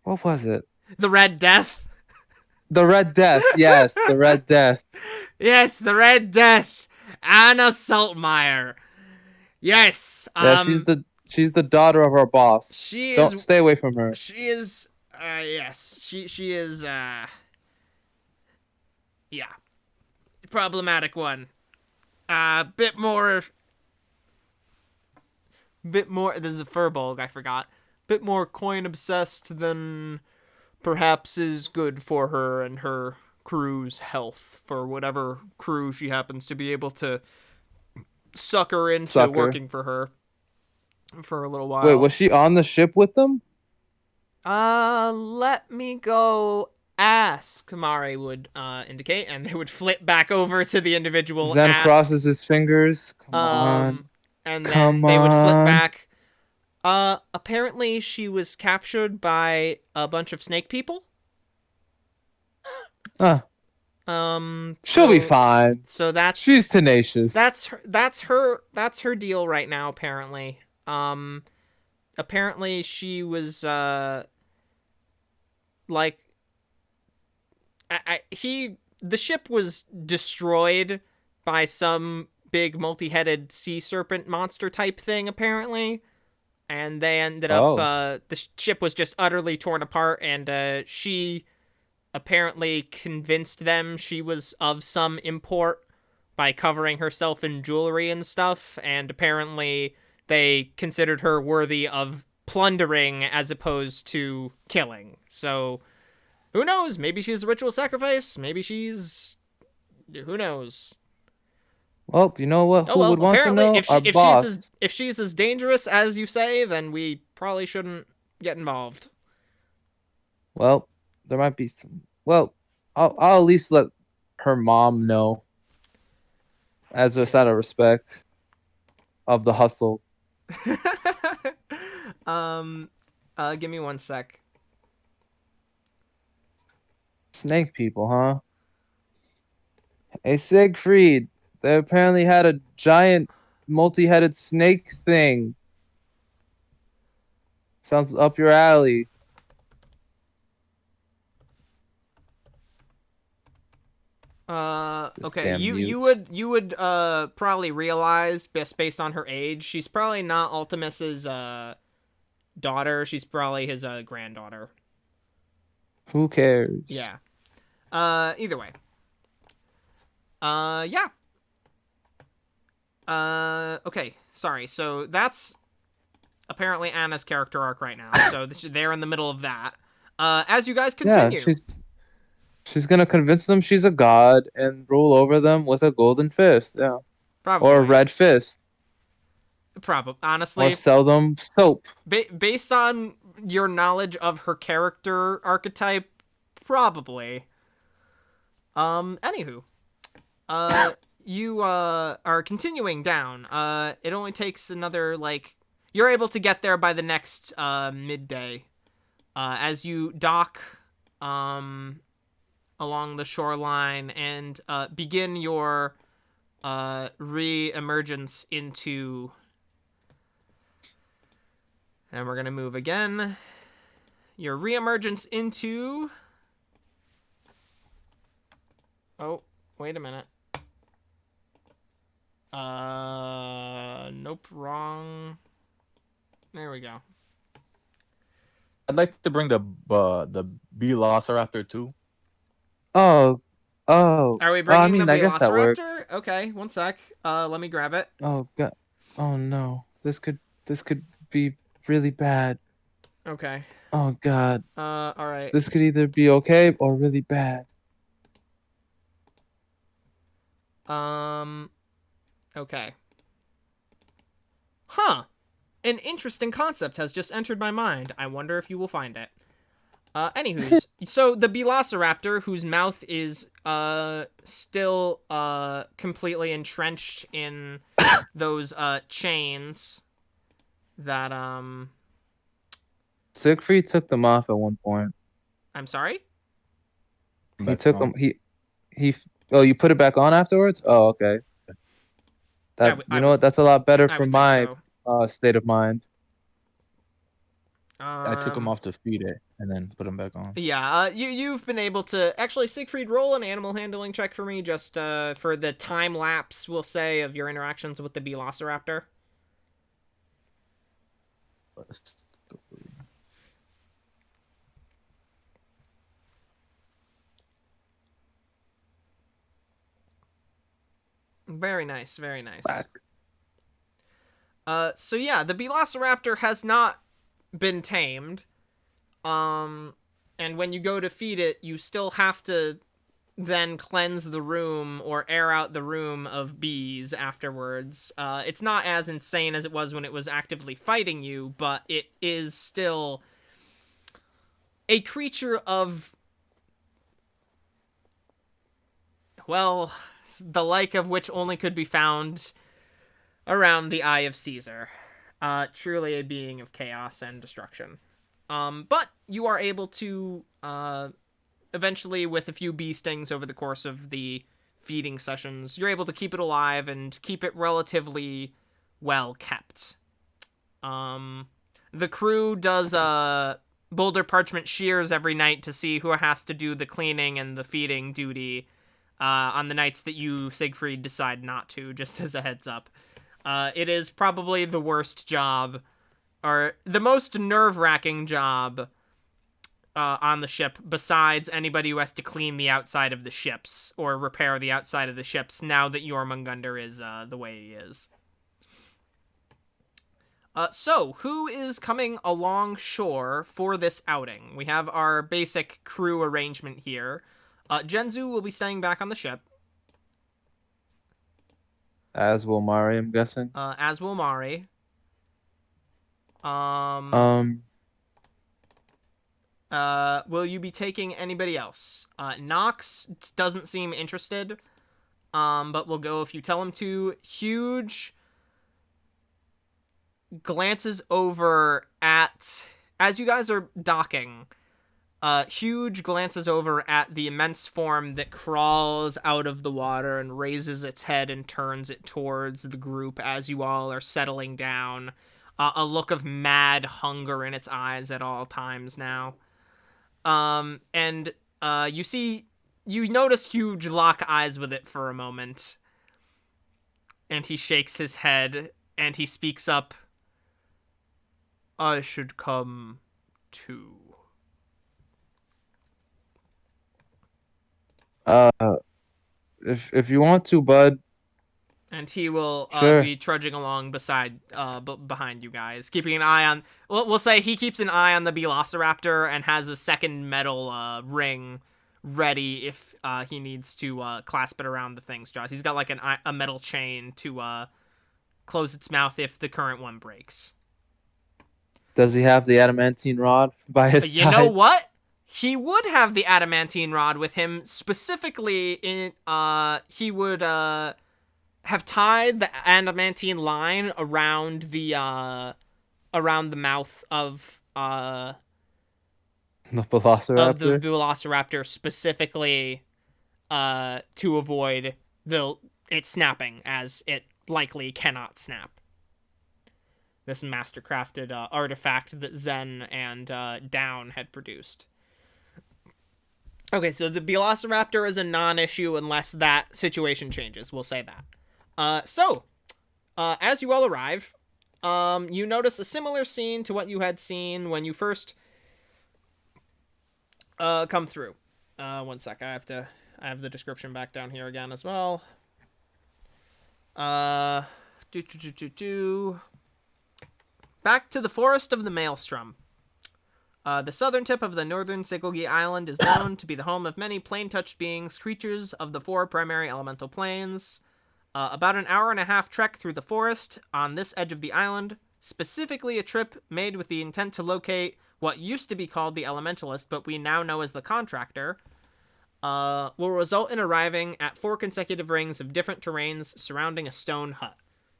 Speaker 2: What was it?
Speaker 1: The Red Death?
Speaker 2: The Red Death. Yes, the Red Death.
Speaker 1: Yes, the Red Death. Anna Saltmeyer. Yes.
Speaker 2: Yeah, she's the daughter of our boss.
Speaker 1: She
Speaker 2: Don't
Speaker 1: is
Speaker 2: stay away from her.
Speaker 1: She is yes. She is yeah. Problematic one. Bit more this is a furbolg, I forgot. Bit more coin obsessed than perhaps is good for her and her crew's health, for whatever crew she happens to be able to sucker into working for her for a little while.
Speaker 2: Wait, was she on the ship with them?
Speaker 1: Let me go ask, Mari would indicate, and they would flip back over to the individual.
Speaker 2: Zen
Speaker 1: ask.
Speaker 2: crosses his fingers. Come on.
Speaker 1: And
Speaker 2: Come
Speaker 1: then they would flip
Speaker 2: on.
Speaker 1: back. Apparently she was captured by a bunch of snake people.
Speaker 2: She'll be fine.
Speaker 1: So that's
Speaker 2: she's tenacious.
Speaker 1: That's her deal right now, apparently. Apparently she was like the ship was destroyed by some big multi-headed sea serpent monster type thing, apparently. And they ended up the ship was just utterly torn apart, and she apparently convinced them she was of some import by covering herself in jewelry and stuff, and apparently they considered her worthy of plundering as opposed to killing. So who knows? Maybe she's a ritual sacrifice. Maybe she's... who knows?
Speaker 2: Well, you know what? Who would want to know? Our boss.
Speaker 1: If she's as dangerous as you say, then we probably shouldn't get involved.
Speaker 2: Well, there might be some. Well, I'll at least let her mom know, as a sign of respect of the hustle.
Speaker 1: Give me one sec.
Speaker 2: Snake people, huh? Hey, Siegfried. They apparently had a giant multi-headed snake thing. Sounds up your alley.
Speaker 1: Okay, you would probably realize, based on her age, she's probably not Ultimus's daughter. She's probably his granddaughter.
Speaker 2: Who cares?
Speaker 1: Yeah. Either way. Yeah. Okay, sorry. So that's apparently Anna's character arc right now. So they're in the middle of that. As you guys continue.
Speaker 2: Yeah, she's gonna convince them she's a god and rule over them with a golden fist. Yeah.
Speaker 1: Probably.
Speaker 2: Or a red fist.
Speaker 1: Probably. Honestly.
Speaker 2: Or sell them soap.
Speaker 1: Based on your knowledge of her character archetype, probably. Anywho. You are continuing down. It only takes another, you're able to get there by the next midday. As you dock along the shoreline and begin your re-emergence into... And we're going to move again. Your re-emergence into... Oh, wait a minute. Nope, wrong. There we go.
Speaker 4: I'd like to bring the Velociraptor too.
Speaker 2: Oh.
Speaker 1: Are we bringing the
Speaker 2: I guess that works.
Speaker 1: Velociraptor? Okay, one sec. Let me grab it.
Speaker 2: Oh god. Oh no. This could be really bad.
Speaker 1: Okay.
Speaker 2: Oh god.
Speaker 1: All right.
Speaker 2: This could either be okay or really bad.
Speaker 1: Okay. Huh. An interesting concept has just entered my mind. I wonder if you will find it. Anywho's, so the Velociraptor, whose mouth is still completely entrenched in those chains that
Speaker 2: Siegfried took them off at one point.
Speaker 1: I'm sorry?
Speaker 2: He
Speaker 4: Back
Speaker 2: took
Speaker 4: on.
Speaker 2: them. He. Oh, you put it back on afterwards? Oh, okay. That
Speaker 1: I
Speaker 2: you know what? That's a lot better
Speaker 1: I
Speaker 2: for
Speaker 1: would think
Speaker 2: my
Speaker 1: so.
Speaker 2: state of mind.
Speaker 4: I took him off to feed it and then put him back on.
Speaker 1: Yeah, you've been able to actually Siegfried roll an animal handling check for me, just for the time lapse, we'll say, of your interactions with the Velociraptor. Very nice, very nice.
Speaker 2: Back.
Speaker 1: So yeah, the Velociraptor has not been tamed. And when you go to feed it, you still have to then cleanse the room or air out the room of bees afterwards. It's not as insane as it was when it was actively fighting you, but it is still a creature of, well, the like of which only could be found around the Eye of Caesar. Truly a being of chaos and destruction. But you are able to, eventually, with a few bee stings over the course of the feeding sessions, you're able to keep it alive and keep it relatively well kept. The crew does boulder parchment shears every night to see who has to do the cleaning and the feeding duty on the nights that you, Siegfried, decide not to, just as a heads up. It is probably the worst job, or the most nerve-wracking job on the ship, besides anybody who has to clean the outside of the ships or repair the outside of the ships now that Jormungandr is the way he is. So, who is coming along shore for this outing? We have our basic crew arrangement here. Genzu will be staying back on the ship.
Speaker 2: As will Mari, I'm guessing.
Speaker 1: As will Mari. Will you be taking anybody else? Nox doesn't seem interested, but will go if you tell him to. Huge glances over at, as you guys are docking, Huge glances over at the immense form that crawls out of the water and raises its head and turns it towards the group as you all are settling down. A look of mad hunger in its eyes at all times now. And you notice Huge lock eyes with it for a moment. And he shakes his head and he speaks up. I should come too.
Speaker 2: If you want to, bud.
Speaker 1: And he will
Speaker 2: Sure.
Speaker 1: be trudging along behind you guys, keeping an eye on. We'll say he keeps an eye on the Velociraptor and has a second metal ring ready if he needs to clasp it around the thing's jaws. He's got like a metal chain to close its mouth if the current one breaks.
Speaker 2: Does he have the adamantine rod by his
Speaker 1: You
Speaker 2: side?
Speaker 1: know what? He would have the adamantine rod with him. Specifically, he would have tied the adamantine line around the mouth of
Speaker 2: The Velociraptor?
Speaker 1: of the Velociraptor, specifically to avoid it snapping, as it likely cannot snap. This mastercrafted artifact that Zen and Down had produced. Okay, so the Velociraptor is a non-issue unless that situation changes. We'll say that. So, as you all arrive, you notice a similar scene to what you had seen when you first come through. One sec, I have the description back down here again as well. Back to the Forest of the Maelstrom. The southern tip of the northern Sigilgea Island is known to be the home of many plane-touched beings, creatures of the 4 primary elemental planes. About an hour and a half trek through the forest on this edge of the island, specifically a trip made with the intent to locate what used to be called the Elementalist, but we now know as the Contractor, will result in arriving at 4 consecutive rings of different terrains surrounding a stone hut.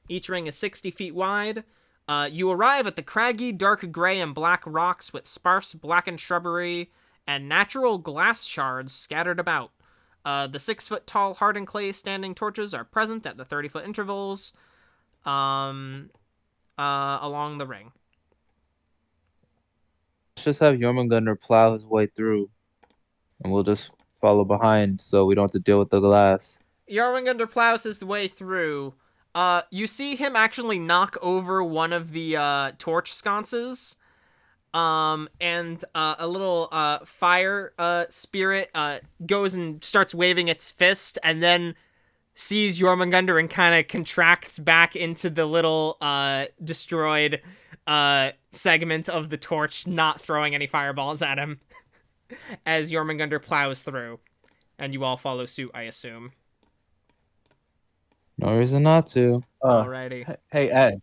Speaker 1: Each ring is 60 feet wide, You arrive at the craggy, dark gray and black rocks with sparse blackened shrubbery and natural glass shards scattered about. The 6-foot-tall hardened clay standing torches are present at the 30-foot intervals along the ring.
Speaker 2: Let's just have Jormungandr plow his way through, and we'll just follow behind so we don't have to deal with the glass.
Speaker 1: Jormungandr plows his way through. You see him actually knock over one of the torch sconces. And a little fire spirit goes and starts waving its fist, and then sees Jormungandr and kind of contracts back into the little destroyed segment of the torch, not throwing any fireballs at him, as Jormungandr plows through. And you all follow suit, I assume.
Speaker 2: No reason not to.
Speaker 1: Alrighty.
Speaker 4: Hey, Ed.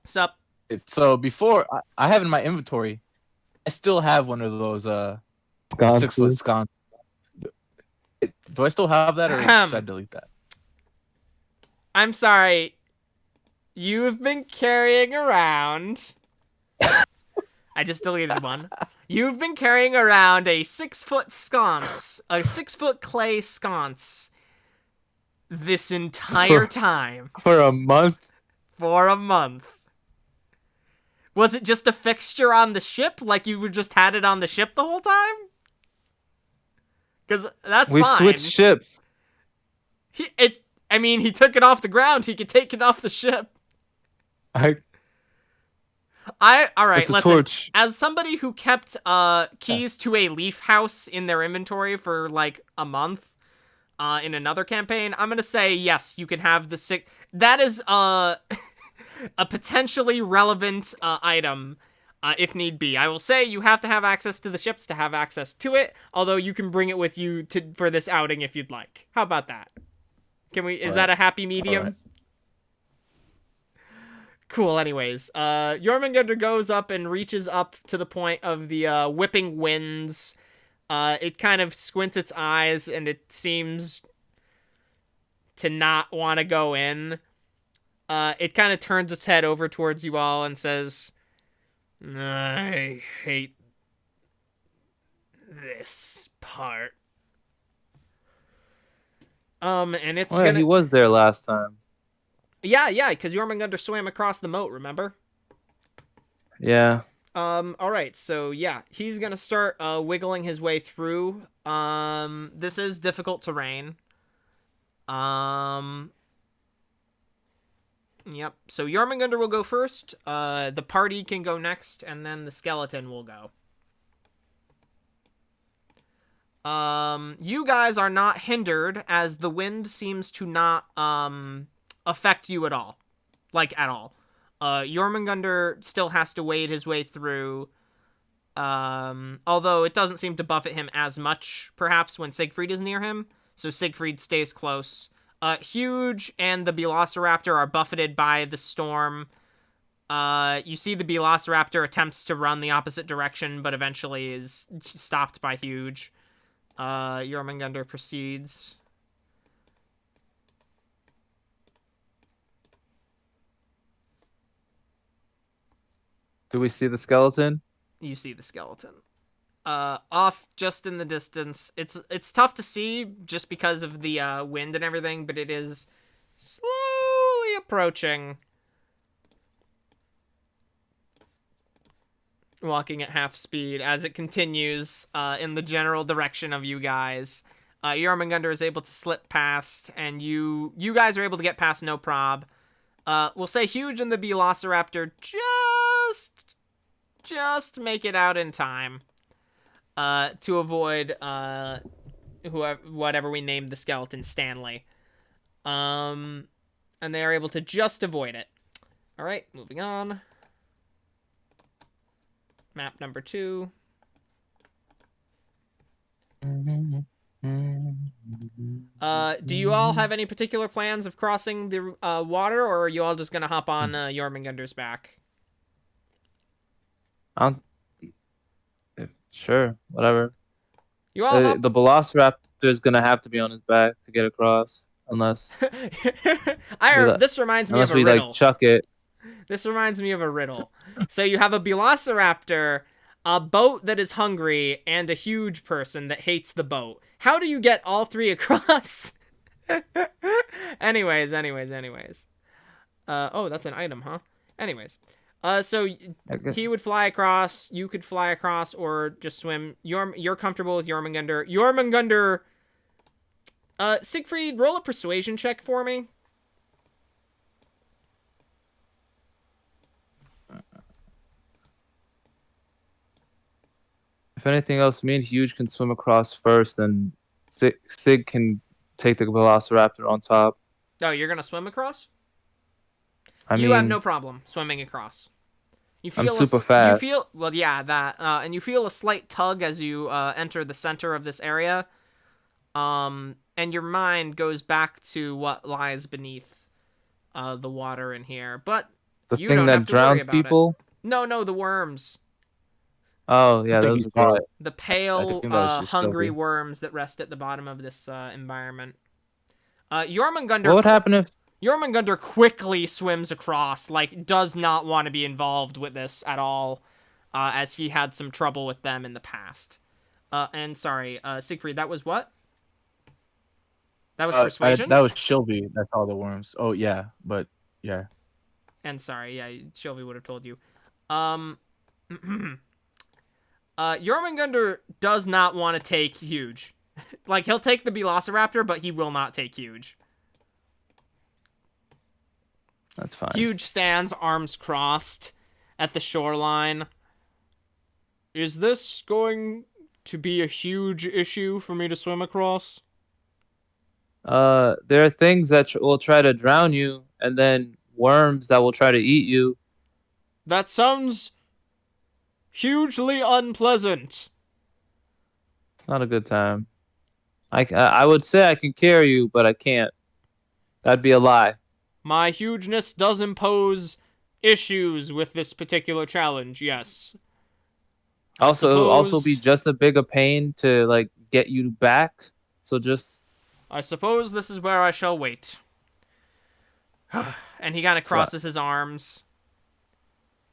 Speaker 1: Sup?
Speaker 4: So before, I have in my inventory, I still have one of those 6-foot sconces. Do I still have that, or should I delete that?
Speaker 1: I'm sorry. You've been carrying around... I just deleted one. You've been carrying around a 6-foot sconce, a 6-foot clay sconce, this entire time.
Speaker 2: For a month?
Speaker 1: For a month. Was it just a fixture on the ship, like you just had it on the ship the whole time? Because that's
Speaker 2: We
Speaker 1: fine.
Speaker 2: switched ships.
Speaker 1: He took it off the ground. He could take it off the ship. All right,
Speaker 2: It's a
Speaker 1: listen.
Speaker 2: torch.
Speaker 1: As somebody who kept keys to a leaf house in their inventory for like a month in another campaign, I'm gonna say yes, you can have the six. That is a potentially relevant item if need be. I will say you have to have access to the ships to have access to it. Although you can bring it with you for this outing if you'd like. How about that? Can we? Is that a happy medium?
Speaker 4: Right.
Speaker 1: Cool, anyways. Jormungandr goes up and reaches up to the point of the whipping winds. It kind of squints its eyes, and it seems to not want to go in. It kind of turns its head over towards you all and says, I hate this part. And it's
Speaker 2: He was there last time.
Speaker 1: Yeah, because Jormungandr swam across the moat, remember?
Speaker 2: Yeah.
Speaker 1: Alright, so yeah, he's gonna start wiggling his way through. This is difficult terrain. Yep, so Jormungandr will go first, the party can go next, and then the skeleton will go. You guys are not hindered, as the wind seems to not, affect you at all. Like, at all. Jormungandr still has to wade his way through, although it doesn't seem to buffet him as much, perhaps, when Siegfried is near him, so Siegfried stays close. Huge and the Velociraptor are buffeted by the storm. You see the Velociraptor attempts to run the opposite direction, but eventually is stopped by Huge. Jormungandr proceeds.
Speaker 2: Do we see the skeleton?
Speaker 1: You see the skeleton. Off just in the distance. It's tough to see just because of the wind and everything, but it is slowly approaching. Walking at half speed as it continues in the general direction of you guys. Jormungandr is able to slip past, and you guys are able to get past no prob. We'll say Huge and the Velociraptor just make it out in time to avoid whatever we named the skeleton, Stanley. And they are able to just avoid it. All right, moving on. Map number 2. Do you all have any particular plans of crossing the water, or are you all just gonna hop on Jormungandr's back?
Speaker 2: Sure, whatever.
Speaker 1: You all
Speaker 2: The Velociraptor is gonna have to be on his back to get across, unless
Speaker 1: this reminds me of
Speaker 2: unless
Speaker 1: a
Speaker 2: we
Speaker 1: riddle.
Speaker 2: like chuck it.
Speaker 1: This reminds me of a riddle. So you have a velociraptor, a boat that is hungry, and a huge person that hates the boat. How do you get all three across? anyways. Oh, that's an item, huh? Anyways. So he would fly across, you could fly across, or just swim. You're comfortable with Jormungandr. Jormungandr... Siegfried, roll a persuasion check for me.
Speaker 2: If anything else, me and Huge can swim across first, and Sig can take the Velociraptor on top.
Speaker 1: Oh, you're gonna swim across?
Speaker 2: You
Speaker 1: have no problem swimming across. You feel
Speaker 2: I'm super fast.
Speaker 1: You feel well, yeah, that, and you feel a slight tug as you enter the center of this area. And your mind goes back to what lies beneath the water in here, but
Speaker 2: the
Speaker 1: you
Speaker 2: thing
Speaker 1: don't
Speaker 2: that
Speaker 1: have to worry
Speaker 2: drowns
Speaker 1: about
Speaker 2: people.
Speaker 1: it. No, the worms.
Speaker 2: Oh yeah, those are good.
Speaker 1: The pale,
Speaker 4: just
Speaker 1: hungry
Speaker 4: Sylvie.
Speaker 1: worms that rest at the bottom of this environment. Jormungandr.
Speaker 2: What would happen if?
Speaker 1: Jormungandr quickly swims across, like, does not want to be involved with this at all, as he had some trouble with them in the past. And sorry, Siegfried, that was what? That was persuasion?
Speaker 4: That was Sylvie. That's all the worms. Oh, yeah. But, yeah.
Speaker 1: And sorry, yeah, Sylvie would have told you. Jormungandr does not want to take Huge. Like, he'll take the Velociraptor, but he will not take Huge.
Speaker 2: That's fine.
Speaker 1: Huge stands, arms crossed, at the shoreline. Is this going to be a huge issue for me to swim across?
Speaker 2: There are things that will try to drown you, and then worms that will try to eat you.
Speaker 1: That sounds hugely unpleasant.
Speaker 2: It's not a good time. I would say I can carry you, but I can't. That'd be a lie.
Speaker 1: My hugeness does impose issues with this particular challenge, yes.
Speaker 2: Also, it'll also be just a big a pain to, like, get you back. So just...
Speaker 1: I suppose this is where I shall wait. And he kind of crosses his arms.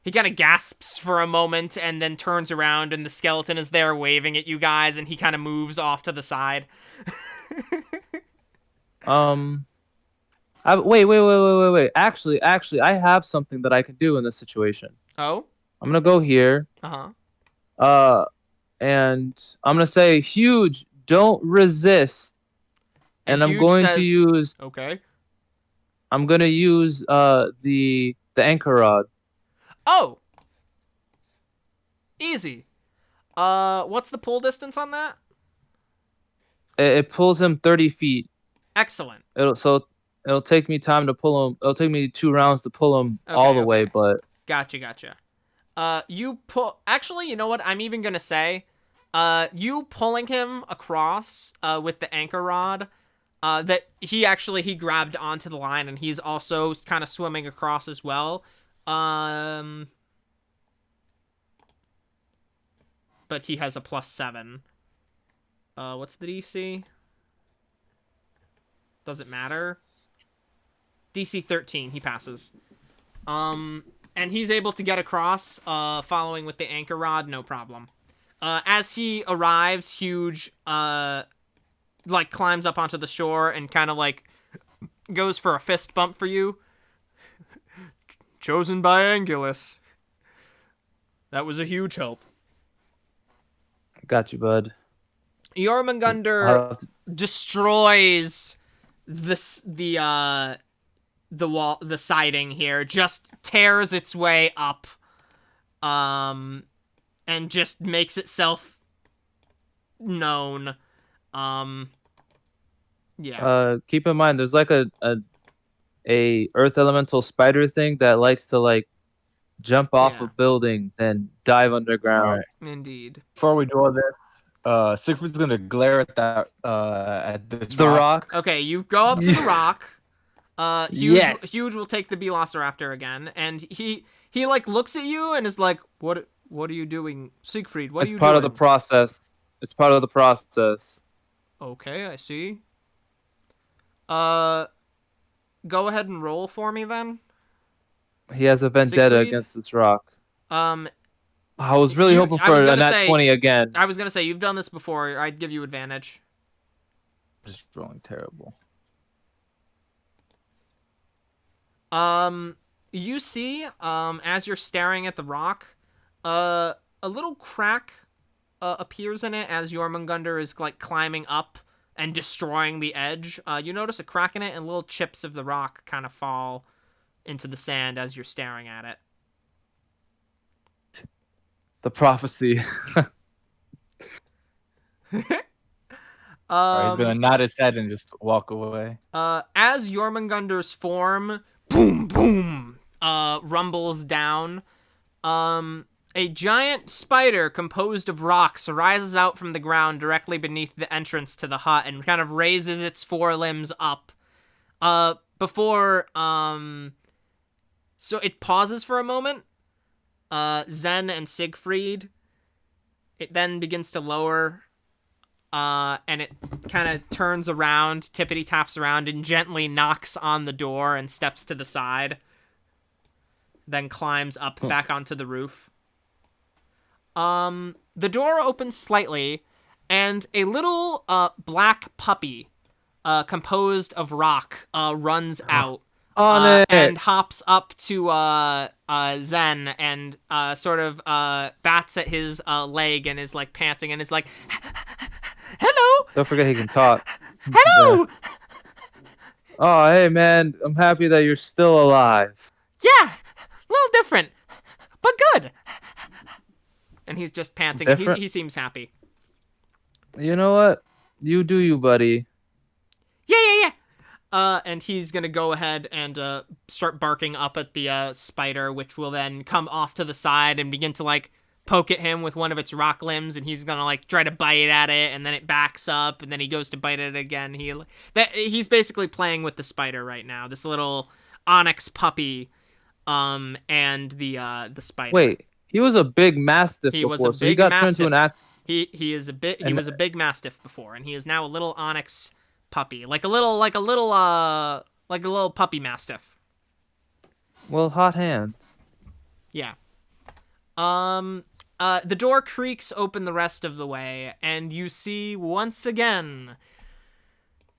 Speaker 1: He kind of gasps for a moment and then turns around and the skeleton is there waving at you guys and he kind of moves off to the side.
Speaker 2: Wait. Actually, I have something that I can do in this situation.
Speaker 1: Oh?
Speaker 2: I'm gonna go here. And I'm gonna say, Huge, don't resist. And I'm going to use.
Speaker 1: Okay.
Speaker 2: I'm gonna use the anchor rod.
Speaker 1: Oh. Easy. What's the pull distance on that?
Speaker 2: It pulls him 30 feet.
Speaker 1: Excellent.
Speaker 2: It'll take me time to pull him. It'll take me 2 rounds to pull him all the way, but...
Speaker 1: Gotcha. You pull... Actually, you know what? I'm even gonna say, you pulling him across, with the anchor rod, that he grabbed onto the line and he's also kind of swimming across as well. But he has a +7. What's the DC? Does it matter? DC 13, he passes. And he's able to get across, following with the anchor rod, no problem. As he arrives, Huge, like, climbs up onto the shore and kind of, like, goes for a fist bump for you. Chosen by Angulus. That was a huge help.
Speaker 2: Got you, bud.
Speaker 1: Jormungandr destroys the wall, the siding here, just tears its way up, and just makes itself known. Yeah.
Speaker 2: Keep in mind, there's like a earth elemental spider thing that likes to, like, jump off of buildings and dive underground.
Speaker 4: Right.
Speaker 1: Indeed.
Speaker 4: Before we do all this, Siegfried's gonna glare at that at this
Speaker 2: rock.
Speaker 1: Okay, you go up to the rock. Huge will take the Velociraptor again, and he like looks at you and is like, What are you doing, Siegfried? What are you doing?
Speaker 2: It's part of the process. It's part of the process.
Speaker 1: Okay, I see. Go ahead and roll for me then.
Speaker 2: He has a vendetta
Speaker 1: Siegfried?
Speaker 2: against this rock.
Speaker 1: Um,
Speaker 2: I was really hoping
Speaker 1: I was
Speaker 2: for a
Speaker 1: gonna
Speaker 2: nat
Speaker 1: say-
Speaker 2: 20 again.
Speaker 1: I was gonna say you've done this before. I'd give you advantage.
Speaker 4: Just rolling terrible.
Speaker 1: You see, as you're staring at the rock, a little crack appears in it as Jormungandr is like climbing up and destroying the edge. You notice a crack in it, and little chips of the rock kind of fall into the sand as you're staring at it.
Speaker 2: The prophecy.
Speaker 4: Alright, he's gonna nod his head and just walk away.
Speaker 1: As Jormungandr's form, boom, boom, rumbles down, a giant spider composed of rocks rises out from the ground directly beneath the entrance to the hut and kind of raises its forelimbs up. So it pauses for a moment. Zen and Siegfried. It then begins to lower. And it kind of turns around, tippity taps around, and gently knocks on the door and steps to the side. Then climbs up back onto the roof. The door opens slightly, and a little black puppy, composed of rock, runs out. And hops up to Zen and sort of bats at his leg and is like panting and is like, "Hello!
Speaker 2: Don't forget he can talk.
Speaker 1: Hello!
Speaker 2: Yeah. Oh, hey, man. I'm happy that you're still alive.
Speaker 1: Yeah, a little different, but good." And he's just panting. And he seems happy.
Speaker 2: You know what? You do you, buddy.
Speaker 1: Yeah. And he's gonna go ahead and start barking up at the spider, which will then come off to the side and begin to like poke at him with one of its rock limbs, and he's gonna like try to bite at it, and then it backs up, and then he goes to bite at it again. He's basically playing with the spider right now. This little onyx puppy, and the spider.
Speaker 2: Wait, he was a big mastiff
Speaker 1: He
Speaker 2: before,
Speaker 1: was a
Speaker 2: so he
Speaker 1: big
Speaker 2: got
Speaker 1: mastiff.
Speaker 2: turned into an
Speaker 1: He was a big mastiff before, and he is now a little onyx puppy, like a little puppy mastiff.
Speaker 2: Well, hot hands.
Speaker 1: Yeah. The door creaks open the rest of the way, and you see once again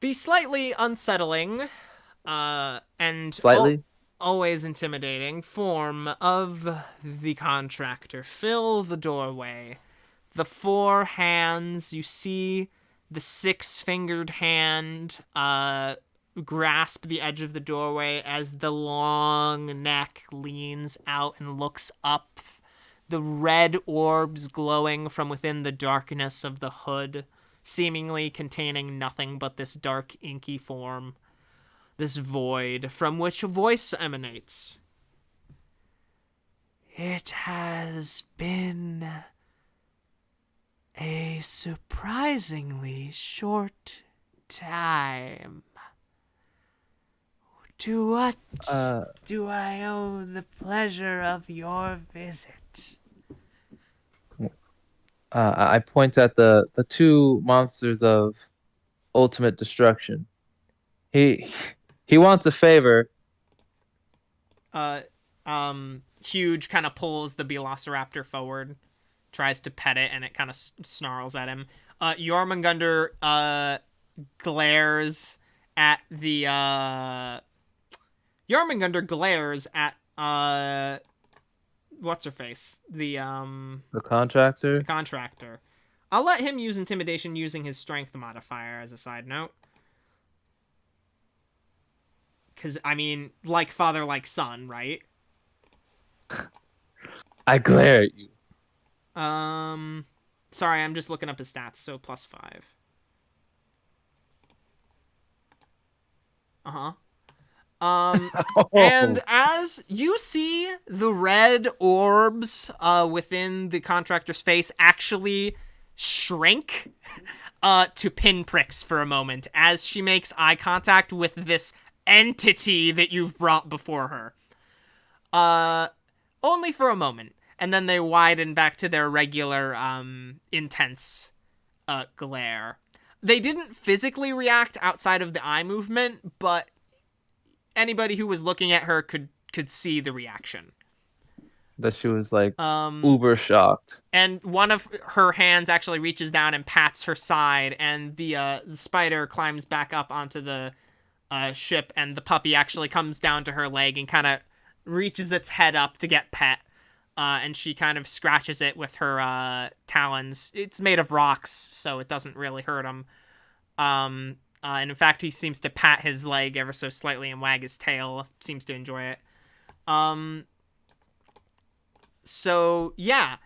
Speaker 1: the slightly unsettling, and
Speaker 2: Slightly?
Speaker 1: always intimidating form of the contractor fill the doorway. The 4 hands, you see the 6-fingered hand grasp the edge of the doorway as the long neck leans out and looks up. The red orbs glowing from within the darkness of the hood, seemingly containing nothing but this dark, inky form. This void from which a voice emanates. "It has been a surprisingly short time. To what do I owe the pleasure of your visit?"
Speaker 2: I point at the 2 monsters of ultimate destruction. He wants a favor.
Speaker 1: Huge kind of pulls the Velociraptor forward, tries to pet it, and it kind of snarls at him. Jormungandr glares at the Jormungandr glares at what's her face? The
Speaker 2: contractor.
Speaker 1: The contractor. I'll let him use intimidation using his strength modifier as a side note. Cause I mean, like father, like son, right?
Speaker 2: I glare at you.
Speaker 1: Sorry, I'm just looking up his stats, so +5. And as you see the red orbs within the contractor's face actually shrink to pinpricks for a moment as she makes eye contact with this entity that you've brought before her. Only for a moment. And then they widen back to their regular, intense glare. They didn't physically react outside of the eye movement, but anybody who was looking at her could could see the reaction.
Speaker 2: That she was like uber shocked.
Speaker 1: And one of her hands actually reaches down and pats her side, and the spider climbs back up onto the ship, and the puppy actually comes down to her leg and kind of reaches its head up to get pet. And she kind of scratches it with her talons. It's made of rocks, so it doesn't really hurt him. And in fact, he seems to pat his leg ever so slightly and wag his tail. Seems to enjoy it. So, yeah.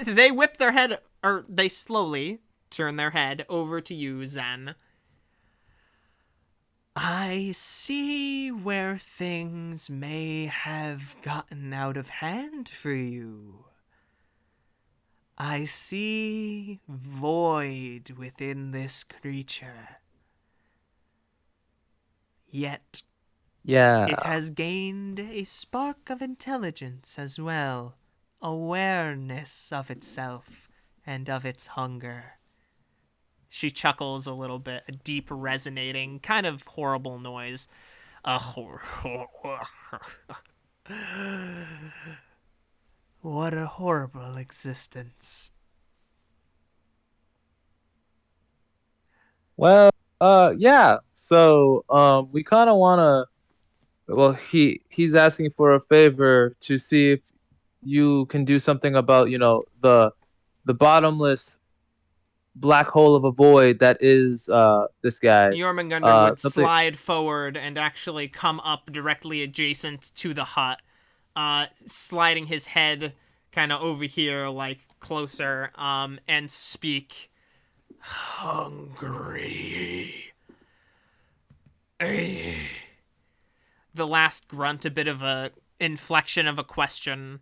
Speaker 1: They whip their head, or they slowly turn their head over to you, Zen. I see where things may have gotten out of hand for you. I see void within this creature. Yet, it has gained a spark of intelligence as well. Awareness of itself and of its hunger. She chuckles a little bit, a deep, resonating, kind of horrible noise. What a horrible existence.
Speaker 2: Well, yeah. So, we kind of want to. Well, he's asking for a favor to see if you can do something about, the bottomless black hole of a void that is this guy.
Speaker 1: Jormungandr would slide forward and actually come up directly adjacent to the hut, sliding his head kind of over here, like closer, and speak. Hungry. The last grunt, a bit of a inflection of a question.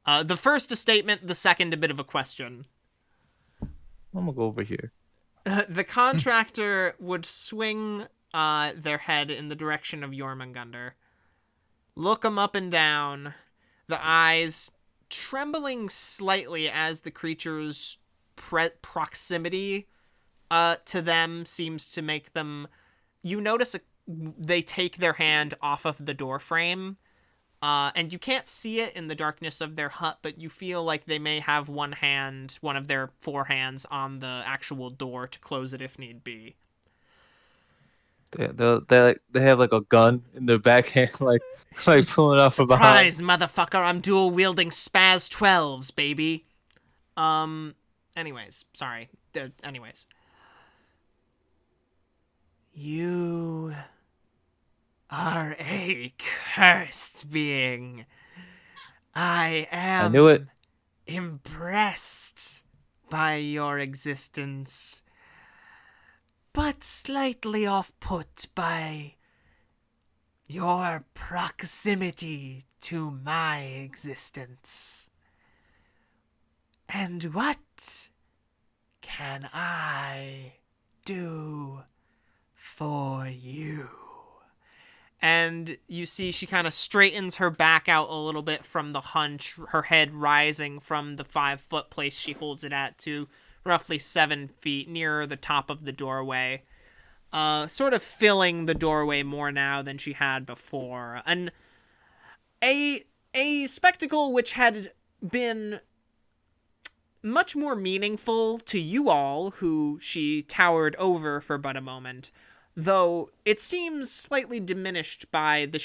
Speaker 1: The first a statement, the second a bit of a question.
Speaker 2: I'm gonna go over here.
Speaker 1: The contractor would swing their head in the direction of Jormungandr. Look him up and down, the eyes trembling slightly as the creature's proximity to them seems to make them... You notice they take their hand off of the door frame, and you can't see it in the darkness of their hut, but you feel like they may have one of their 4 hands on the actual door to close it if need be.
Speaker 2: They have like a gun in their backhand, like pulling off from behind.
Speaker 1: Surprise, motherfucker! I'm dual wielding spaz 12s, baby. Anyways, sorry. Anyways, you are a cursed being. I
Speaker 2: knew it.
Speaker 1: Impressed by your existence, but slightly off-put by your proximity to my existence. And what can I do for you? And you see she kind of straightens her back out a little bit from the hunch, her head rising from the 5-foot place she holds it at to roughly 7 feet, nearer the top of the doorway. Sort of filling the doorway more now than she had before. And a spectacle which had been much more meaningful to you all, who she towered over for but a moment, though it seems slightly diminished by the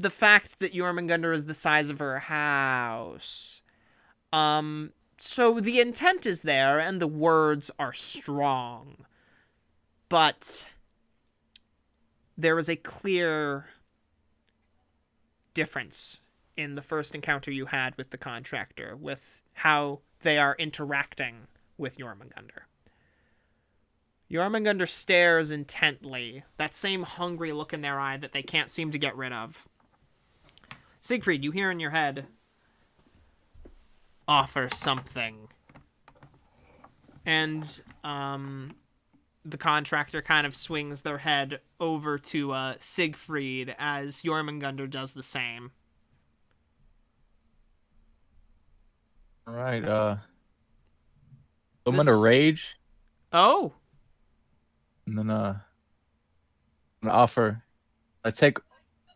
Speaker 1: fact that Jormungandr is the size of her house. So the intent is there, and the words are strong. But there is a clear difference in the first encounter you had with the contractor, with how they are interacting with Jormungandr. Jormungandr stares intently, that same hungry look in their eye that they can't seem to get rid of. Siegfried, you hear in your head, offer something. And, the contractor kind of swings their head over to Siegfried as Jormungandr does the same.
Speaker 4: Alright, I'm gonna rage.
Speaker 1: Oh!
Speaker 4: And then, I'm gonna offer. I take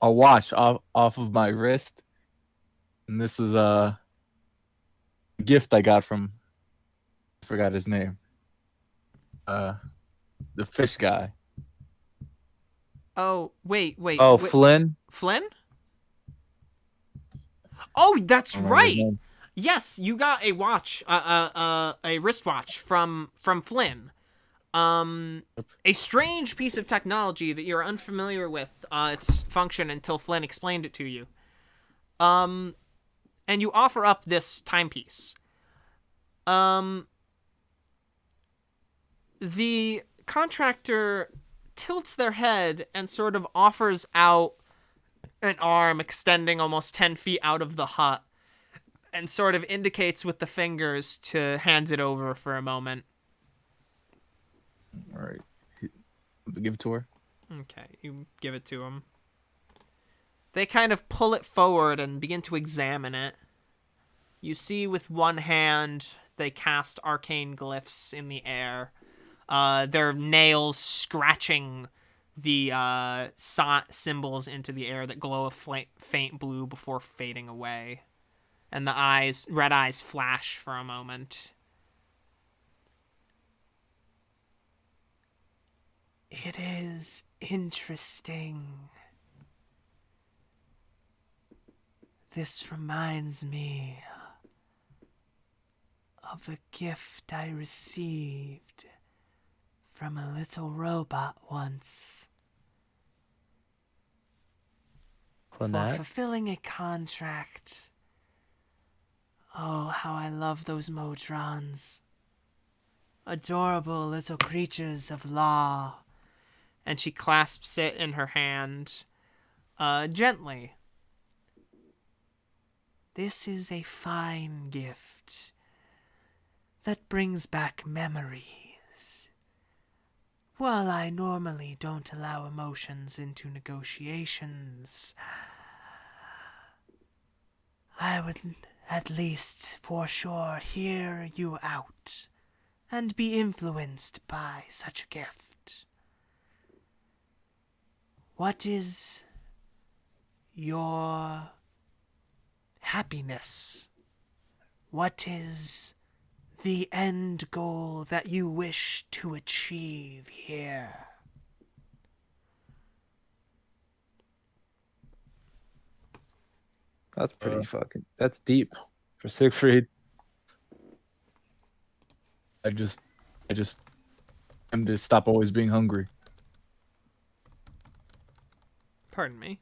Speaker 4: a watch off of my wrist, and this is a gift I got from, I forgot his name. The fish guy.
Speaker 1: Oh, wait.
Speaker 2: Oh, Flynn.
Speaker 1: Flynn? Oh, that's
Speaker 4: I don't remember his
Speaker 1: right.
Speaker 4: name.
Speaker 1: Yes, you got a watch, a wristwatch from Flynn. A strange piece of technology that you're unfamiliar with its function until Flynn explained it to you. And you offer up this timepiece. The contractor tilts their head and sort of offers out an arm extending almost 10 feet out of the hut and sort of indicates with the fingers to hand it over for a moment.
Speaker 4: All right, give it to her.
Speaker 1: Okay, you give it to him. They kind of pull it forward and begin to examine it. You see with one hand they cast arcane glyphs in the air. Their nails scratching the symbols into the air that glow a faint blue before fading away. And the red eyes flash for a moment. It is interesting. This reminds me of a gift I received from a little robot once. For
Speaker 2: Lynette?
Speaker 1: fulfilling a contract. Oh, how I love those Modrons. Adorable little creatures of law. And she clasps it in her hand, gently. This is a fine gift that brings back memories. While I normally don't allow emotions into negotiations, I would at least for sure hear you out and be influenced by such a gift. What is your happiness? What is the end goal that you wish to achieve here?
Speaker 2: That's pretty that's deep for Siegfried.
Speaker 4: I just am to stop always being hungry.
Speaker 1: Pardon me.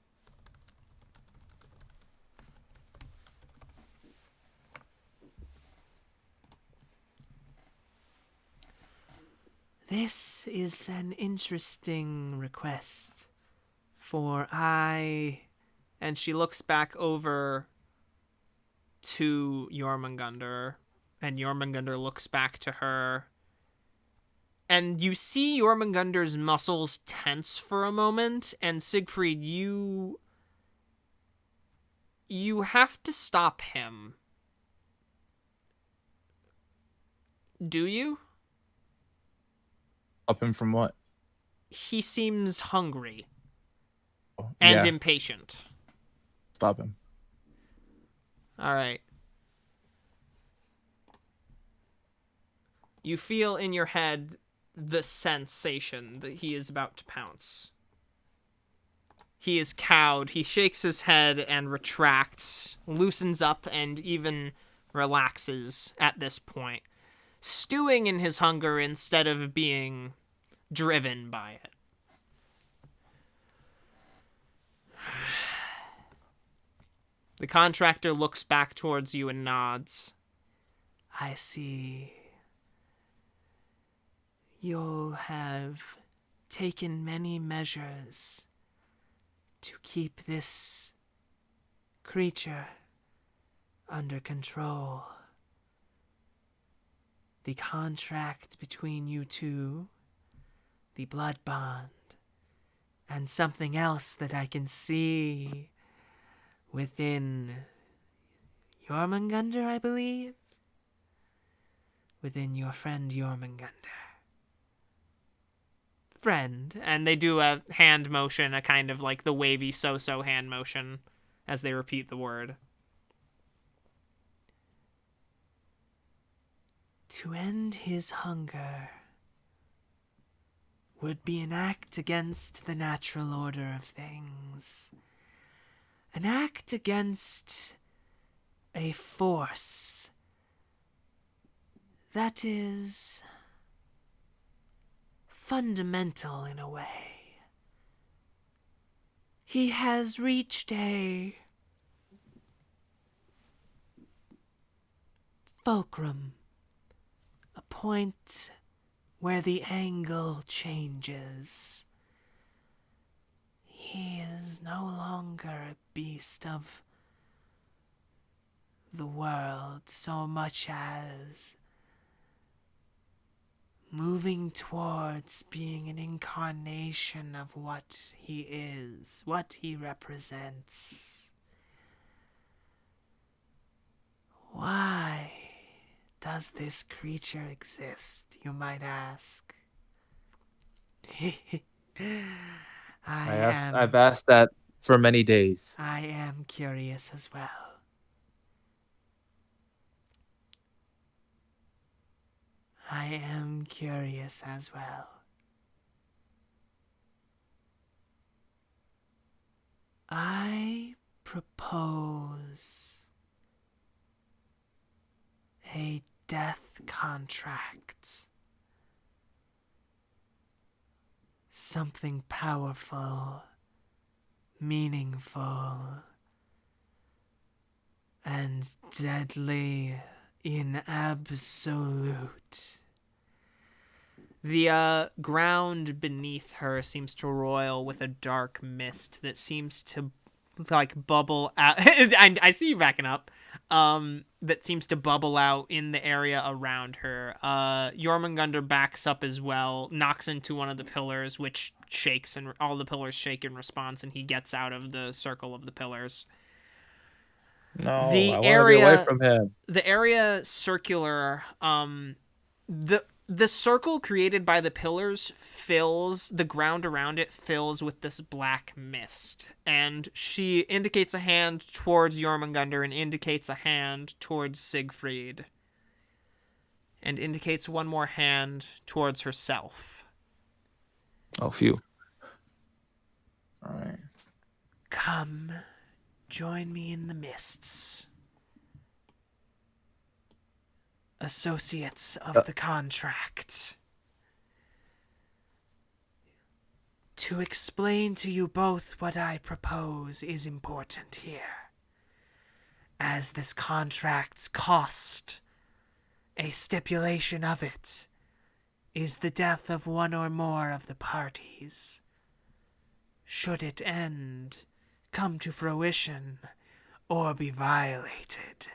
Speaker 1: This is an interesting request, for and she looks back over to Jormungandr, and Jormungandr looks back to her, and you see Jormungandr's muscles tense for a moment, and Siegfried, you have to stop him. Do you?
Speaker 4: Stop him from what?
Speaker 1: He seems hungry
Speaker 4: Oh,
Speaker 1: and
Speaker 4: yeah,
Speaker 1: impatient.
Speaker 4: stop him.
Speaker 1: All right. You feel in your head the sensation that he is about to pounce. He is cowed. He shakes his head and retracts, loosens up, and even relaxes at this point, stewing in his hunger instead of being driven by it. The contractor looks back towards you and nods. I see. You have taken many measures to keep this creature under control. The contract between you two, the blood bond, and something else that I can see within Jormungandr, I believe? Within your friend Jormungandr. friend. And they do a hand motion, a kind of like the wavy so-so hand motion as they repeat the word. To end his hunger would be an act against the natural order of things. An act against a force that is fundamental in a way. He has reached a fulcrum, a point where the angle changes. He is no longer a beast of the world so much as moving towards being an incarnation of what he is, what he represents. Why does this creature exist, you might ask?
Speaker 2: I've asked that for many days.
Speaker 1: I am curious as well. I am curious as well. I propose a death contract. Something powerful, meaningful, and deadly in absolute. The ground beneath her seems to roil with a dark mist that seems to like bubble out. And I see you backing up. That seems to bubble out in the area around her. Jormungandr backs up as well, knocks into one of the pillars, which shakes, and all the pillars shake in response, and he gets out of the circle of the pillars.
Speaker 2: No, I want to be away from him.
Speaker 1: The area circular, the circle created by the pillars fills, the ground around it fills with this black mist. And she indicates a hand towards Jormungandr and indicates a hand towards Siegfried. And indicates one more hand towards herself.
Speaker 2: Oh, phew.
Speaker 4: All right.
Speaker 1: Come, join me in the mists. Associates of the contract. To explain to you both what I propose is important here, as this contract's cost, a stipulation of it, is the death of one or more of the parties. Should it end, come to fruition, or be violated,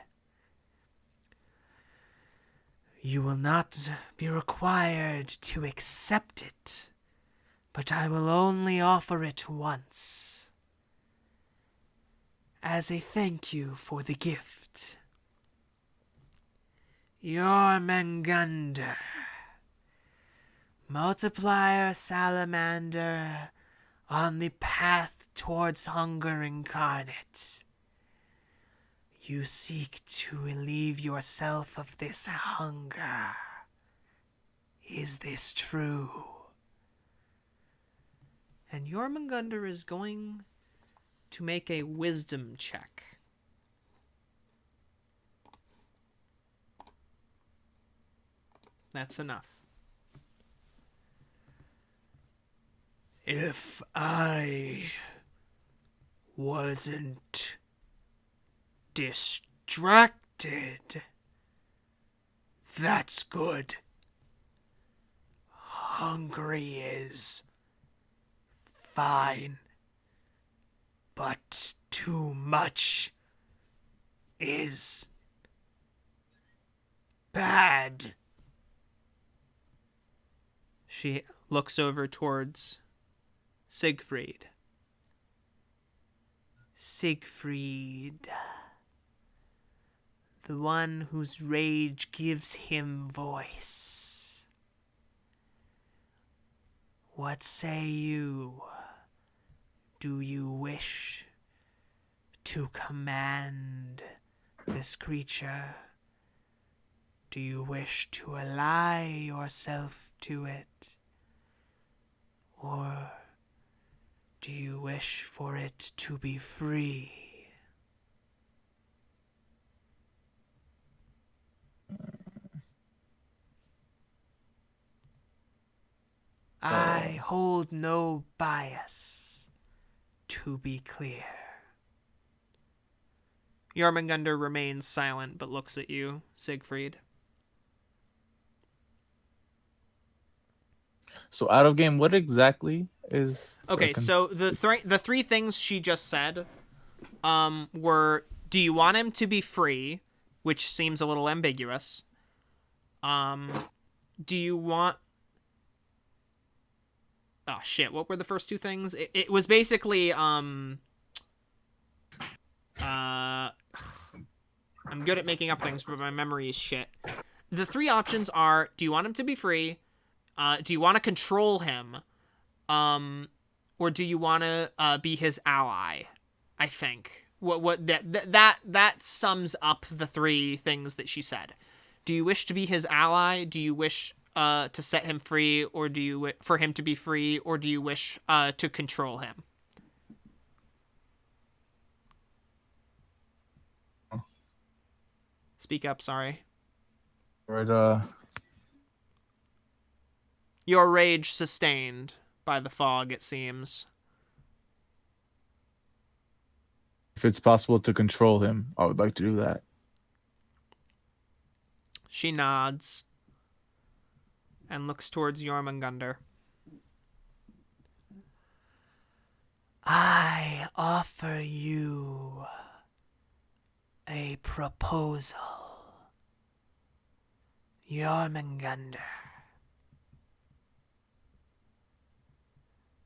Speaker 1: you will not be required to accept it, but I will only offer it once, as a thank you for the gift. Jormungandr, multiplier salamander on the path towards hunger incarnate. You seek to relieve yourself of this hunger. Is this true? And Jormungandr is going to make a wisdom check. That's enough. If I wasn't distracted, that's good. Hungry is fine, but too much is bad. She looks over towards Siegfried. Siegfried, the one whose rage gives him voice. What say you? Do you wish to command this creature? Do you wish to ally yourself to it? Or do you wish for it to be free? I hold no bias, to be clear. Jormungandr remains silent but looks at you, Siegfried.
Speaker 4: So out of game, what exactly is...
Speaker 1: Okay, so the three things she just said were, do you want him to be free, which seems a little ambiguous. Do you want... Oh, shit, what were the first two things? It was basically, I'm good at making up things, but my memory is shit. The three options are, do you want him to be free? Do you want to control him? Or do you want to be his ally? I think. That sums up the three things that she said. Do you wish to be his ally? Do you wish to set him free, or do you for him to be free, or do you wish to control him? Speak up, sorry.
Speaker 4: Right,
Speaker 1: Your rage sustained by the fog, it seems.
Speaker 4: if it's possible to control him, I would like to do that.
Speaker 1: She nods and looks towards Jormungandr. I offer you a proposal, Jormungandr.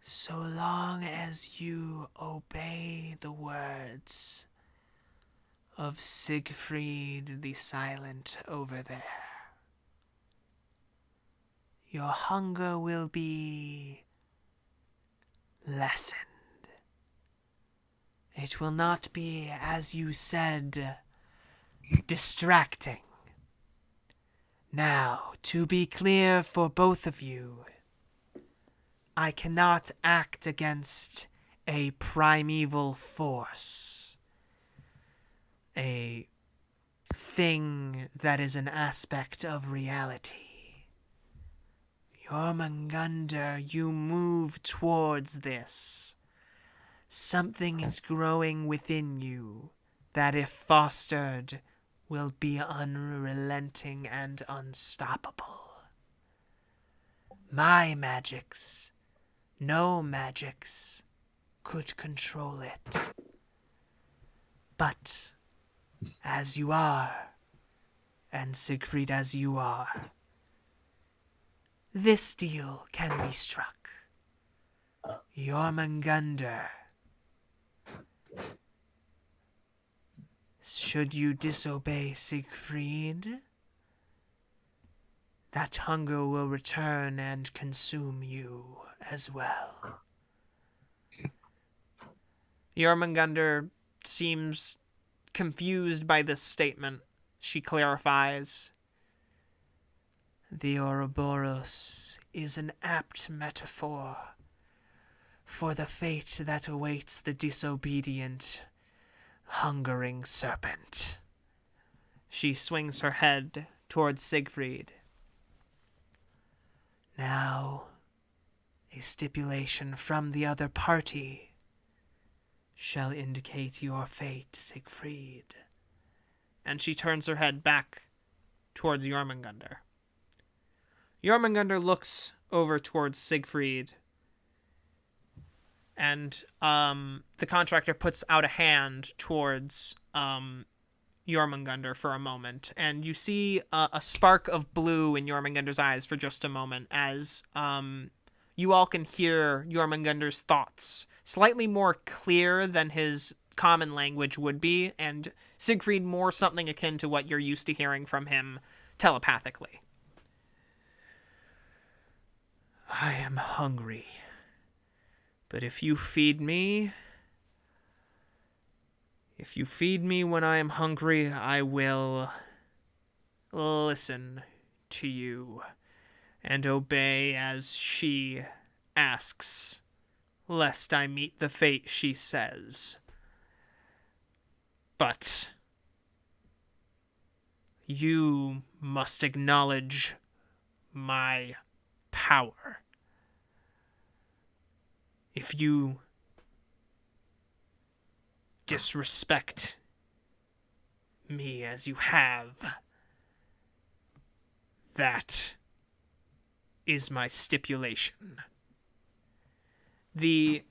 Speaker 1: So long as you obey the words of Siegfried the Silent over there, your hunger will be lessened. It will not be, as you said, distracting. Now, to be clear for both of you, I cannot act against a primeval force, a thing that is an aspect of reality. Jormungandr, you move towards this. Something is growing within you that, if fostered, will be unrelenting and unstoppable. My magics, no magics, could control it. But, as you are, and Siegfried as you are, this deal can be struck. Jormungandr, should you disobey Siegfried, that hunger will return and consume you as well. Jormungandr seems confused by this statement. She clarifies. The Ouroboros is an apt metaphor for the fate that awaits the disobedient, hungering serpent. She swings her head towards Siegfried. Now, a stipulation from the other party shall indicate your fate, Siegfried. And she turns her head back towards Jormungandr. Jormungandr looks over towards Siegfried, and the contractor puts out a hand towards Jormungandr for a moment, and you see a spark of blue in Jormungandr's eyes for just a moment as you all can hear Jormungandr's thoughts, slightly more clear than his common language would be, and Siegfried more something akin to what you're used to hearing from him telepathically. I am hungry. But if you feed me when I am hungry, I will listen to you and obey as she asks, lest I meet the fate she says. But you must acknowledge my power. If you disrespect me as you have, that is my stipulation. The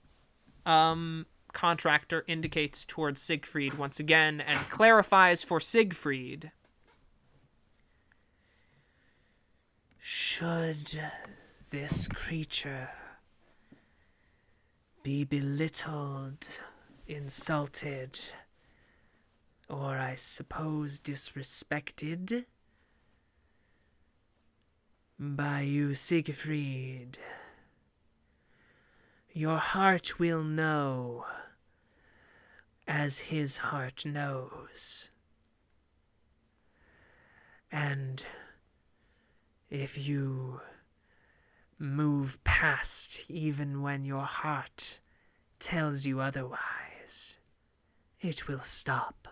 Speaker 1: contractor indicates towards Siegfried once again and clarifies for Siegfried. Should this creature be belittled, insulted, or I suppose disrespected by you, Siegfried, your heart will know as his heart knows. And if you move past even when your heart tells you otherwise, it will stop.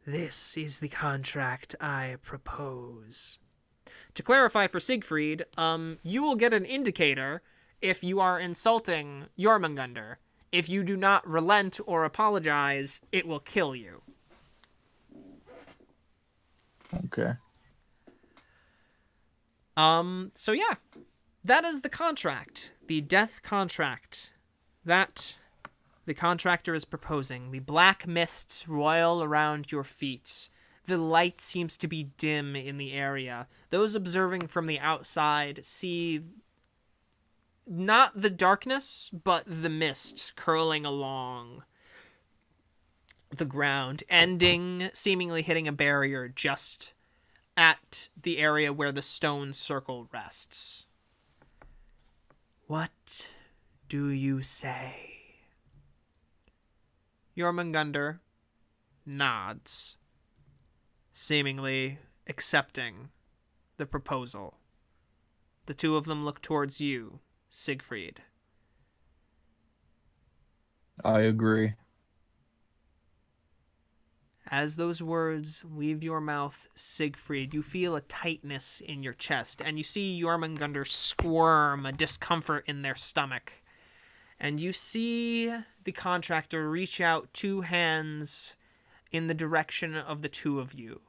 Speaker 1: This is the contract I propose. To clarify for Siegfried, you will get an indicator if you are insulting Jormungandr. If you do not relent or apologize, it will kill you.
Speaker 4: Okay.
Speaker 1: So yeah, that is the contract. The death contract that the contractor is proposing. The black mists roil around your feet. The light seems to be dim in the area. Those observing from the outside see not the darkness, but the mist curling along the ground, ending, seemingly hitting a barrier just at the area where the stone circle rests. What do you say? Jormungandr nods, seemingly accepting the proposal. The two of them look towards you, Siegfried.
Speaker 4: I agree.
Speaker 1: As those words leave your mouth, Siegfried, you feel a tightness in your chest, and you see Jormungandr squirm, a discomfort in their stomach. And you see the contractor reach out two hands in the direction of the two of you.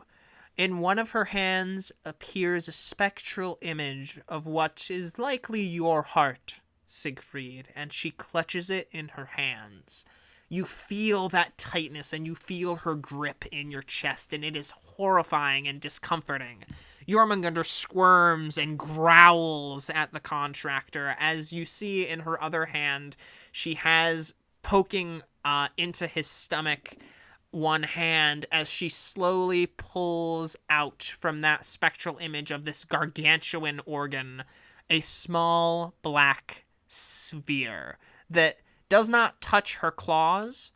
Speaker 1: In one of her hands appears a spectral image of what is likely your heart, Siegfried, and she clutches it in her hands. You feel that tightness and you feel her grip in your chest, and it is horrifying and discomforting. Jormungandr squirms and growls at the contractor. As you see in her other hand, she has poking into his stomach one hand as she slowly pulls out from that spectral image of this gargantuan organ a small black sphere that does not touch her claws,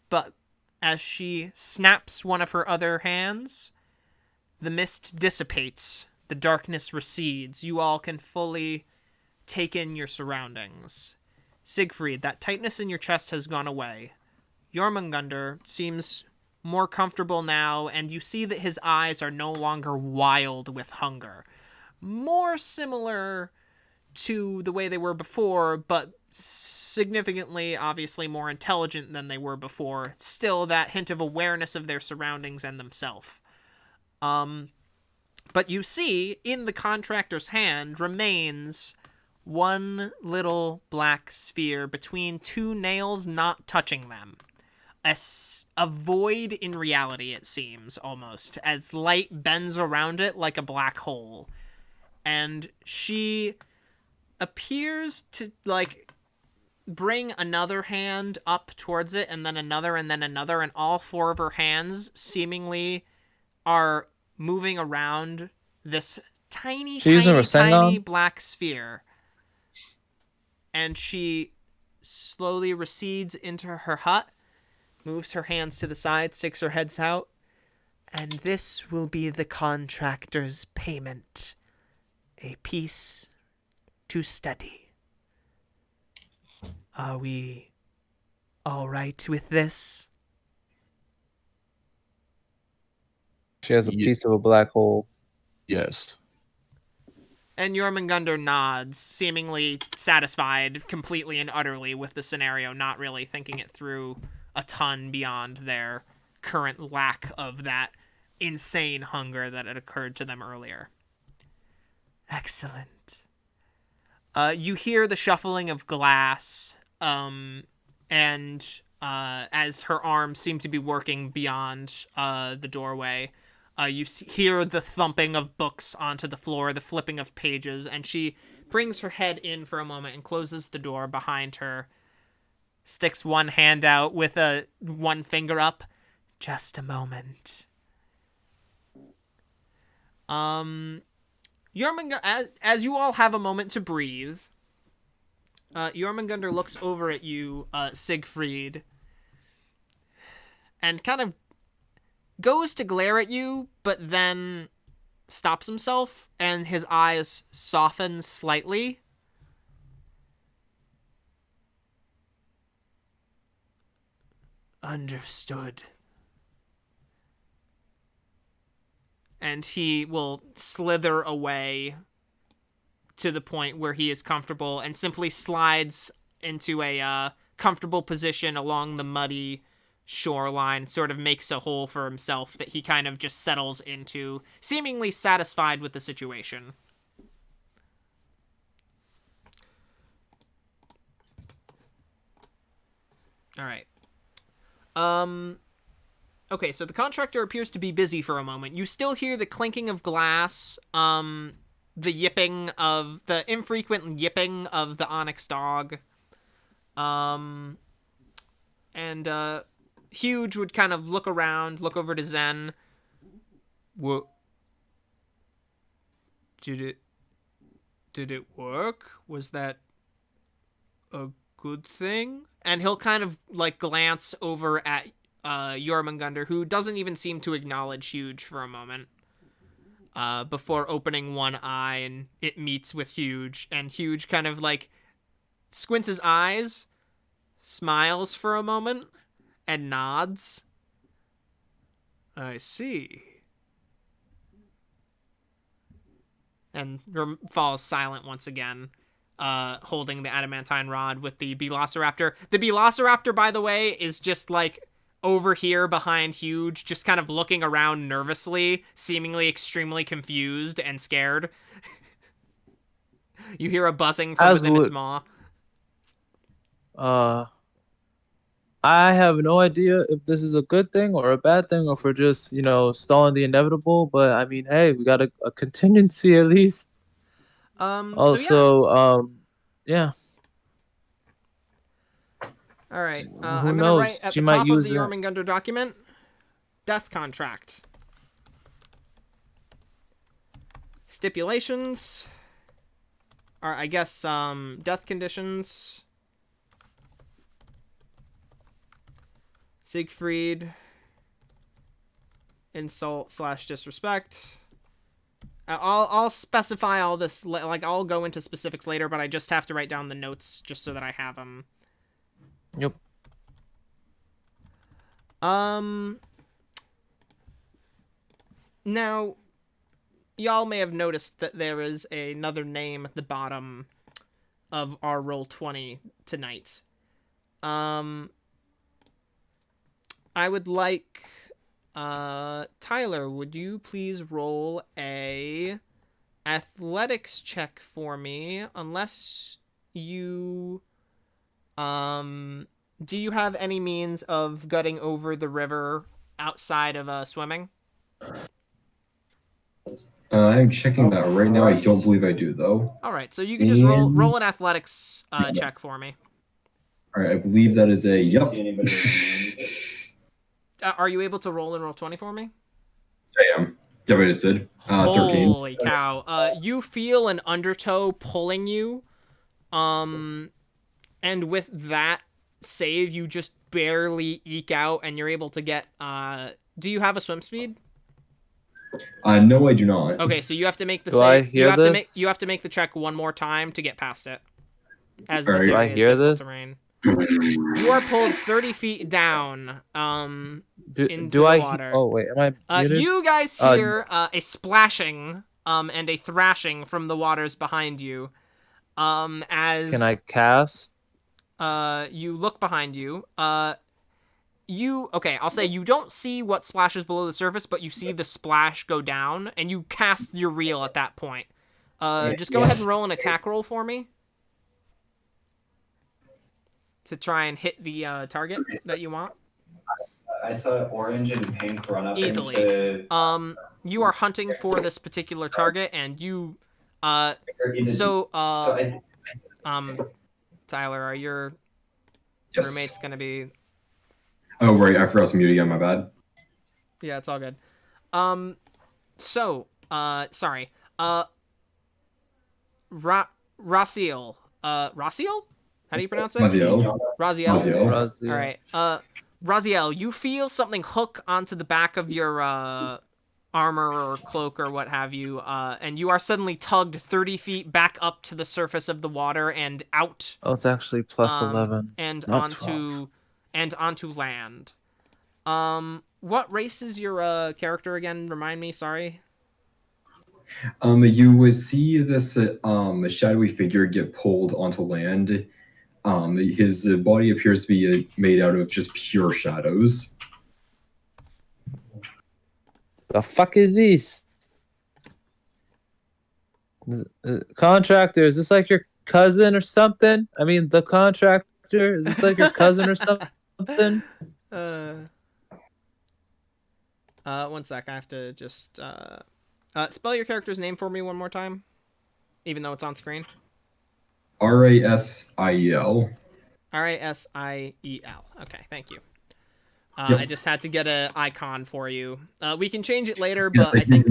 Speaker 1: but as she snaps one of her other hands, the mist dissipates, the darkness recedes. You all can fully take in your surroundings. Siegfried, that tightness in your chest has gone away. Jormungandr seems more comfortable now, and you see that his eyes are no longer wild with hunger. More similar to the way they were before, but significantly, obviously, more intelligent than they were before. Still, that hint of awareness of their surroundings and themselves. But you see, in the contractor's hand remains one little black sphere between two nails not touching them. A void in reality, it seems, almost, as light bends around it like a black hole. And she appears to, bring another hand up towards it, and then another, and all four of her hands seemingly are moving around this tiny,
Speaker 2: She's using
Speaker 1: tiny, tiny
Speaker 2: Rasengan?
Speaker 1: black sphere. And she slowly recedes into her hut, moves her hands to the side, sticks her heads out. And this will be the contractor's payment. A piece to study. Are we all right with this?
Speaker 2: She has a piece of a black hole.
Speaker 4: Yes.
Speaker 1: And Jormungandr nods, seemingly satisfied completely and utterly with the scenario, not really thinking it through a ton beyond their current lack of that insane hunger that had occurred to them earlier. Excellent. You hear the shuffling of glass, and as her arms seem to be working beyond the doorway, you hear the thumping of books onto the floor, the flipping of pages, and she brings her head in for a moment and closes the door behind her, sticks one hand out with one finger up. Just a moment. Jormungandr, as you all have a moment to breathe, Jormungandr looks over at you, Siegfried, and kind of goes to glare at you, but then stops himself, and his eyes soften slightly. Understood. And he will slither away to the point where he is comfortable and simply slides into a comfortable position along the muddy shoreline, sort of makes a hole for himself that he kind of just settles into, seemingly satisfied with the situation. All right. Okay, so the contractor appears to be busy for a moment. You still hear the clinking of glass, the infrequent yipping of the onyx dog. And Huge would kind of look around, look over to Zen. What? Did it work? Was that a good thing? And he'll kind of like glance over at Jormungandr, who doesn't even seem to acknowledge Huge for a moment, before opening one eye, and it meets with Huge, and Huge kind of like squints his eyes, smiles for a moment, and nods. I see. And falls silent once again, holding the adamantine rod with the Velociraptor. The Velociraptor, by the way, is just like over here behind Huge, just kind of looking around nervously, seemingly extremely confused and scared. You hear a buzzing from within its maw.
Speaker 2: I have no idea if this is a good thing or a bad thing, or if we're just, stalling the inevitable. But I mean, hey, we got a contingency at least.
Speaker 1: Also,
Speaker 2: yeah.
Speaker 1: All right.
Speaker 2: Who
Speaker 1: I'm going to
Speaker 2: knows?
Speaker 1: write at
Speaker 2: She
Speaker 1: the
Speaker 2: might
Speaker 1: top of
Speaker 2: use
Speaker 1: the
Speaker 2: that.
Speaker 1: Jormungandr document, death contract. Stipulations. Or I guess, death conditions. Siegfried. Insult/disrespect. I'll specify all this, like, I'll go into specifics later, but I just have to write down the notes just so that I have them.
Speaker 2: Yep.
Speaker 1: Now, y'all may have noticed that there is another name at the bottom of our Roll20 tonight. I would like, Tyler, would you please roll a athletics check for me, unless you, do you have any means of getting over the river outside of swimming?
Speaker 3: I'm checking that right now. I don't believe I do, though.
Speaker 1: All right, so you can just roll an athletics check for me.
Speaker 3: All right, I believe that is a yep.
Speaker 1: Are you able to roll in Roll20 for me?
Speaker 3: I am. Yeah, I just did. 13.
Speaker 1: Holy cow. You feel an undertow pulling you. And with that save, you just barely eke out, and you're able to get, do you have a swim speed?
Speaker 3: No, I do not.
Speaker 1: Okay, so you have to make the
Speaker 2: Do I
Speaker 1: save.
Speaker 2: hear
Speaker 1: You have to make the check one more time to get past it. As
Speaker 3: Alright.
Speaker 1: this
Speaker 3: Do
Speaker 2: I
Speaker 1: area is
Speaker 2: hear
Speaker 1: difficult
Speaker 2: this?
Speaker 1: terrain. You are pulled 30 feet down, into
Speaker 2: Do
Speaker 1: the
Speaker 2: I?
Speaker 1: water.
Speaker 2: Oh wait, am I muted?
Speaker 1: You guys hear a splashing, and a thrashing from the waters behind you. As
Speaker 2: Can I cast?
Speaker 1: you look behind you. Okay, I'll say you don't see what splashes below the surface, but you see the splash go down, and you cast your reel at that point. Just go ahead and roll an attack roll for me. To try and hit the target that you want.
Speaker 5: I saw orange and pink run up
Speaker 1: Easily.
Speaker 5: into...
Speaker 1: You are hunting for this particular target, and you... Tyler, are your
Speaker 3: Yes.
Speaker 1: roommates gonna be...
Speaker 3: Oh, right. I forgot to mute again. My bad.
Speaker 1: Yeah, it's all good. Sorry. Rasiel. Rasiel? How do you pronounce it?
Speaker 3: Rasiel.
Speaker 1: Rasiel. All right. Rasiel, you feel something hook onto the back of your armor or cloak or what have you, and you are suddenly tugged 30 feet back up to the surface of the water and out.
Speaker 2: Oh, it's actually plus 11.
Speaker 1: And
Speaker 2: not
Speaker 1: onto land. What race is your character again? Remind me. Sorry.
Speaker 3: You would see this shadowy figure get pulled onto land. His body appears to be made out of just pure shadows.
Speaker 2: The fuck is this? Contractor, is this like your cousin or something? I mean, the contractor, is this like your cousin or something?
Speaker 1: One sec. I have to just spell your character's name for me one more time, even though it's on screen.
Speaker 3: Rasiel.
Speaker 1: Rasiel. Okay, thank you.
Speaker 3: Yep.
Speaker 1: I just had to get an icon for you. We can change it later,
Speaker 3: Yes,
Speaker 1: but I think...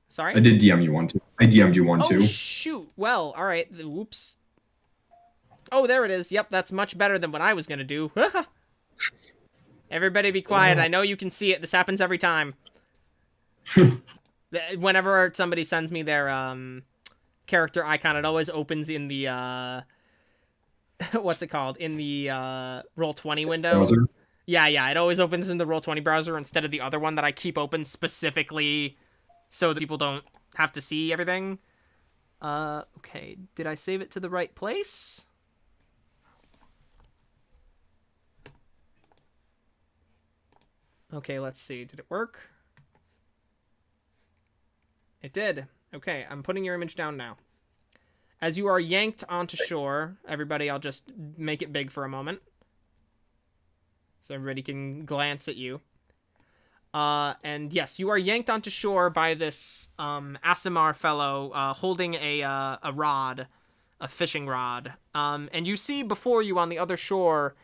Speaker 1: Sorry?
Speaker 3: I did DM you one too. I DM'd you one
Speaker 1: Oh,
Speaker 3: too.
Speaker 1: shoot. Well, all right. Whoops. Oh, there it is. Yep, that's much better than what I was going to do. Everybody be quiet. I know you can see it. This happens every time. Whenever somebody sends me their character icon, it always opens in the... what's it called? In the Roll20 window.
Speaker 3: Browser?
Speaker 1: Yeah, it always opens in the Roll20 browser instead of the other one that I keep open specifically so that people don't have to see everything. Okay, did I save it to the right place? Okay, let's see. Did it work? It did. Okay, I'm putting your image down now. As you are yanked onto shore, everybody, I'll just make it big for a moment so everybody can glance at you. And yes, you are yanked onto shore by this Aasimar fellow holding a rod, a fishing rod. And you see before you on the other shore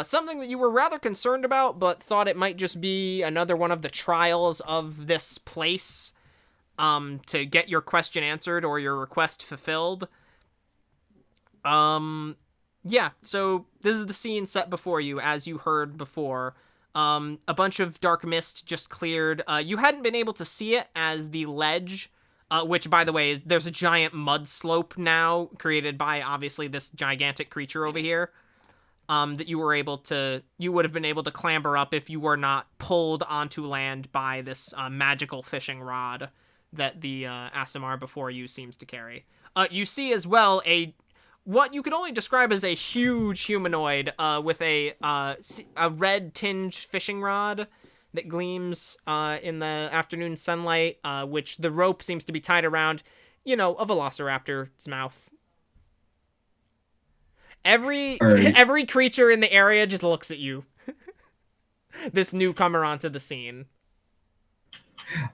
Speaker 1: something that you were rather concerned about, but thought it might just be another one of the trials of this place to get your question answered or your request fulfilled. Yeah, so this is the scene set before you, as you heard before. A bunch of dark mist just cleared. You hadn't been able to see it as the ledge, which, by the way, there's a giant mud slope now created by, obviously, this gigantic creature over here, that you would have been able to clamber up if you were not pulled onto land by this magical fishing rod that the Aasimar before you seems to carry. You see as well what you could only describe as a huge humanoid with a red tinged fishing rod that gleams in the afternoon sunlight, which the rope seems to be tied around, a velociraptor's mouth. Every creature in the area just looks at you. This newcomer onto the scene.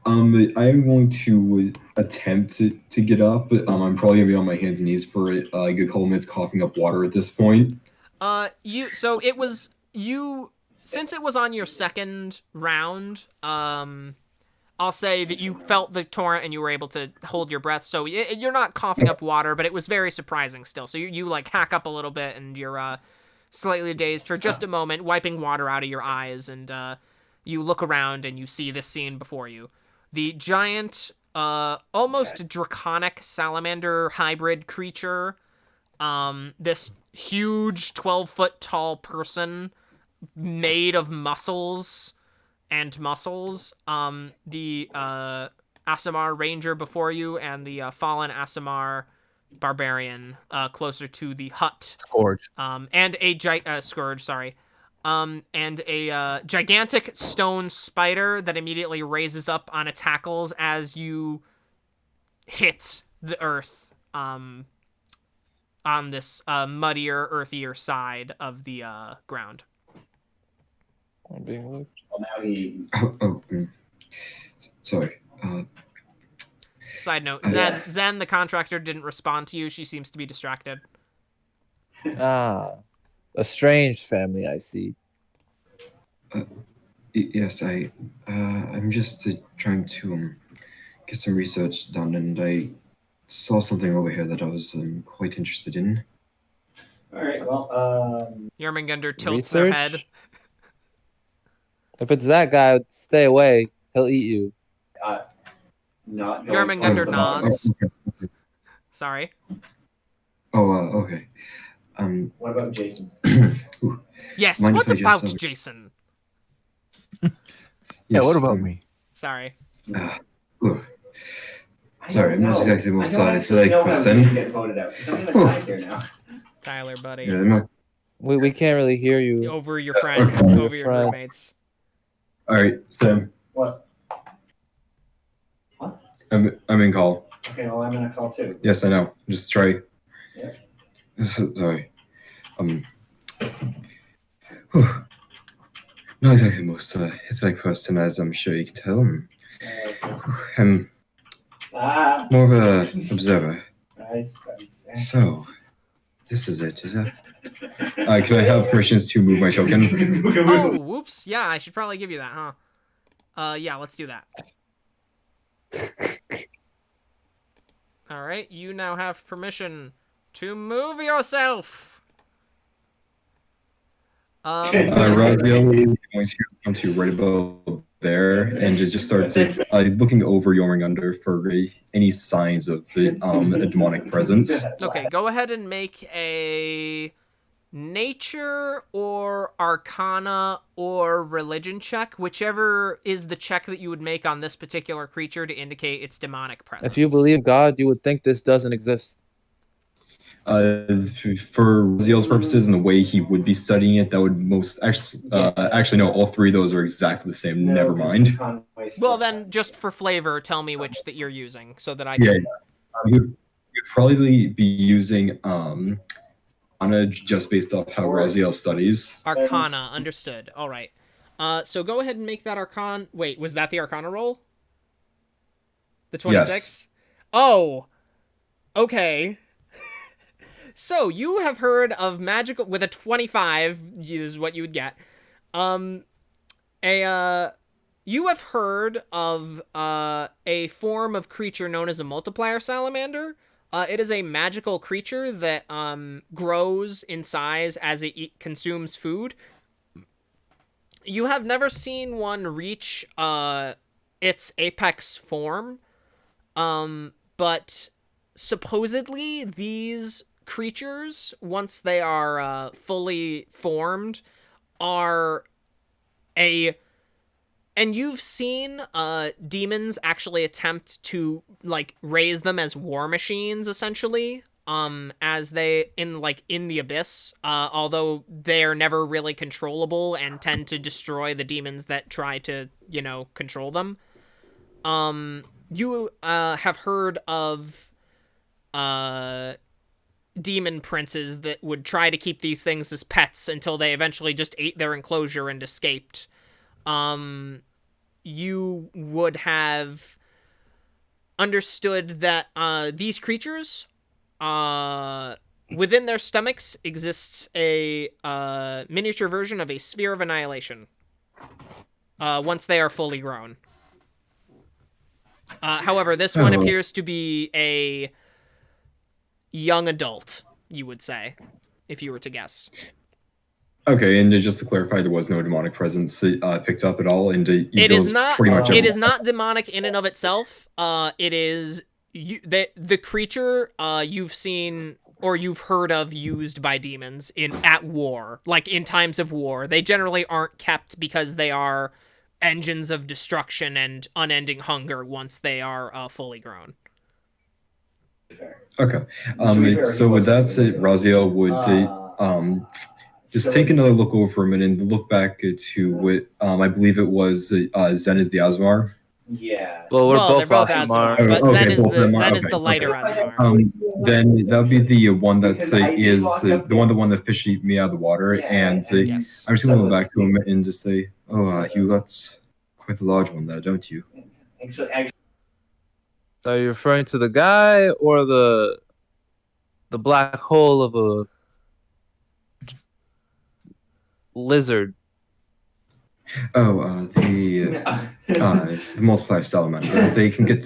Speaker 3: I'm going to attempt to get up, but I'm probably gonna be on my hands and knees for a good couple minutes, coughing up water at this point.
Speaker 1: Since it was on your second round, I'll say that you felt the torrent and you were able to hold your breath. So you're not coughing up water, but it was very surprising still. So you like hack up a little bit and you're slightly dazed for just a moment, wiping water out of your eyes, and you look around and you see this scene before you. The giant, almost draconic salamander hybrid creature, this huge 12-foot tall person made of muscles, the Aasimar ranger before you, and the fallen Aasimar barbarian closer to the hut.
Speaker 4: Scourge.
Speaker 1: And a scourge, sorry. And a gigantic stone spider that immediately raises up on its hackles as you hit the earth on this muddier, earthier side of the ground.
Speaker 2: I'm being looped.
Speaker 5: Well, now he.
Speaker 3: Sorry.
Speaker 1: Side note,
Speaker 5: Yeah.
Speaker 1: Zen, the contractor, didn't respond to you. She seems to be distracted.
Speaker 2: Ah, a strange family, I see.
Speaker 3: Yes, I'm just trying to get some research done, and I saw something over here that I was quite interested in.
Speaker 5: All right. Well.
Speaker 1: Jormungandr tilts their head.
Speaker 2: Research? If it's that guy, stay away. He'll eat you.
Speaker 5: Not going
Speaker 1: Jormungandr
Speaker 5: towards the
Speaker 1: nods.
Speaker 3: Okay.
Speaker 1: Sorry.
Speaker 3: Okay.
Speaker 5: What about Jason?
Speaker 1: Yes,
Speaker 3: Mind
Speaker 1: what
Speaker 3: if I
Speaker 1: about
Speaker 3: just,
Speaker 1: Jason?
Speaker 4: Yeah, what about me?
Speaker 1: Sorry.
Speaker 3: Ooh. Sorry, I'm not exactly the most athletic
Speaker 5: know
Speaker 3: person.
Speaker 5: how get voted out. 'Cause I'm gonna die here now.
Speaker 1: Tyler, buddy.
Speaker 3: Yeah, I'm not.
Speaker 2: We can't really hear you.
Speaker 1: Over your friends,
Speaker 3: Okay.
Speaker 1: over your
Speaker 2: Friend.
Speaker 1: roommates.
Speaker 3: All right, Sam.
Speaker 5: What?
Speaker 3: I'm in call.
Speaker 5: Okay. Well, I'm gonna call too.
Speaker 3: Yes, I know. Just try.
Speaker 5: Yeah.
Speaker 3: Sorry. Whew. Not exactly the most athletic person, as I'm sure you can tell. I'm more of a observer.
Speaker 5: Nice.
Speaker 3: So, this is it, is that? Can I have permissions to move my token?
Speaker 1: Oh, whoops. Yeah, I should probably give you that, huh? Yeah, let's do that. All right, you now have permission to move yourself.
Speaker 3: Rasiel is going to come to right above there and just starts looking over Jormungandr for any signs of a demonic presence.
Speaker 1: Okay, go ahead and make a nature or arcana or religion check, whichever is the check that you would make on this particular creature to indicate its demonic presence.
Speaker 2: If you believe God, you would think this doesn't exist.
Speaker 3: For Rasiel's purposes and the way he would be studying it, that would actually no, all three of those are exactly the same.
Speaker 5: No,
Speaker 3: Never mind.
Speaker 1: Well, then, just for flavor, tell me which that you're using so that I can...
Speaker 3: Yeah, you'd probably be using Arcana just based off how Rasiel studies.
Speaker 1: Arcana, understood. All right. So go ahead and make that Arcana... Wait, was that the Arcana roll? The 26?
Speaker 3: Yes.
Speaker 1: Oh! Okay. So, you have heard of magical... With a 25 is what you would get. You have heard of a form of creature known as a multiplier salamander. It is a magical creature that grows in size as it consumes food. You have never seen one reach its apex form, but supposedly these creatures, once they are fully formed, are and you've seen demons actually attempt to like raise them as war machines, essentially, as they in the abyss, although they're never really controllable and tend to destroy the demons that try to control them. You have heard of demon princes that would try to keep these things as pets until they eventually just ate their enclosure and escaped. You would have understood that these creatures, within their stomachs exists a miniature version of a sphere of annihilation once they are fully grown. However, this one appears to be a young adult, you would say, if you were to guess.
Speaker 3: Okay, and just to clarify, there was no demonic presence picked up at all, and
Speaker 1: it is not.
Speaker 3: pretty much
Speaker 1: It is not demonic in and of itself. It is the creature you've seen or you've heard of used by demons at war, like in times of war. They generally aren't kept because they are engines of destruction and unending hunger once they are fully grown.
Speaker 3: Okay. So with that said, Rasiel would just take another look over for a minute and look back to what I believe it was Zen is the Asmar.
Speaker 5: Yeah.
Speaker 2: Well,
Speaker 1: they're both Asmar, but Zen is the lighter Asmar.
Speaker 3: Then that would be the one that is the one that fished me out of the water, and
Speaker 1: yes.
Speaker 3: I'm just gonna go back to him and just say, "Oh, you got quite a large one there, don't you?"
Speaker 2: Are you referring to the guy or the black hole of a lizard?
Speaker 3: Oh, the multiplier salamander. They can get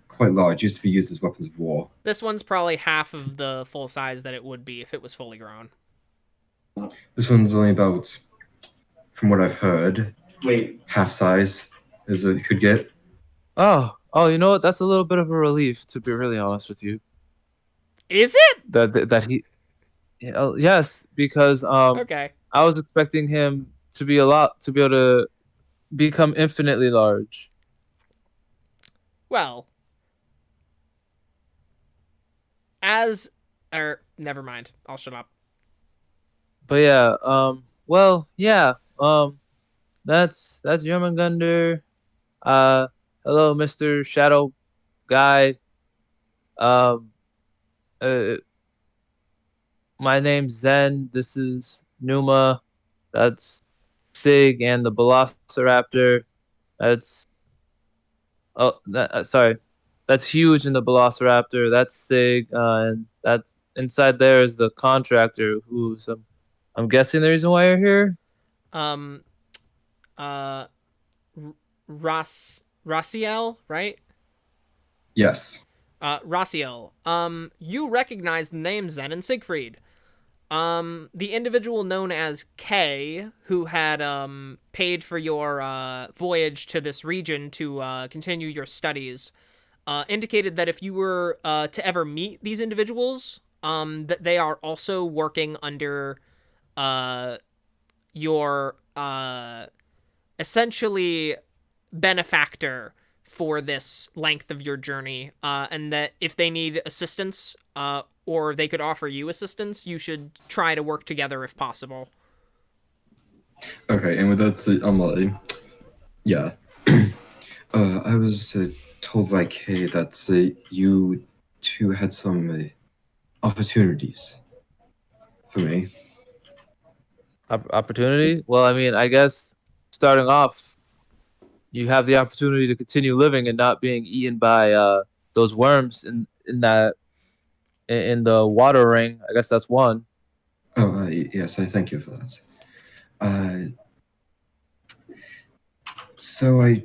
Speaker 3: quite large. Used to be used as weapons of war.
Speaker 1: This one's probably half of the full size that it would be if it was fully grown.
Speaker 3: This one's only about, from what I've heard, half size as it could get.
Speaker 2: Oh, you know what? That's a little bit of a relief, to be really honest with you.
Speaker 1: Is it?
Speaker 2: That he, yes, because
Speaker 1: okay.
Speaker 2: I was expecting him to be able to become infinitely large.
Speaker 1: Well, never mind. I'll shut up.
Speaker 2: But yeah, well, yeah, that's Jormungandr. Hello, Mr. Shadow Guy. My name's Zen. This is Numa. That's Sig and the Velociraptor. That's sorry. That's Huge in the Velociraptor. That's Sig, and that's inside there is the contractor who's I'm guessing the reason why you're here.
Speaker 1: Rasiel, right?
Speaker 3: Yes.
Speaker 1: Rasiel. You recognize the names Zen and Siegfried. The individual known as K, who had paid for your voyage to this region to continue your studies, indicated that if you were to ever meet these individuals, that they are also working under your essentially benefactor for this length of your journey, and that if they need assistance or they could offer you assistance, you should try to work together if possible.
Speaker 3: Okay, and with that said, yeah. I was told by Kay that you two had some opportunities for me.
Speaker 2: Opportunity? Well, I mean, I guess starting off, you have the opportunity to continue living and not being eaten by those worms in the water ring. I guess that's one.
Speaker 3: Oh, yes, I thank you for that. So I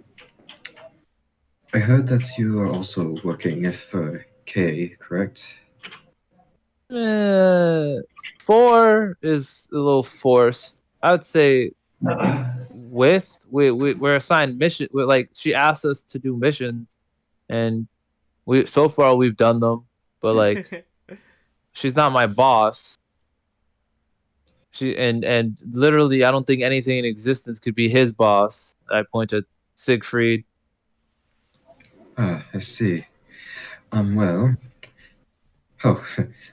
Speaker 3: heard that you are also working for K, correct?
Speaker 2: 4 is a little forced. I would say we're assigned mission. She asked us to do missions, and so far we've done them. But like, she's not my boss. She and literally, I don't think anything in existence could be his boss. I point at Siegfried.
Speaker 3: Ah, I see. Well. Oh,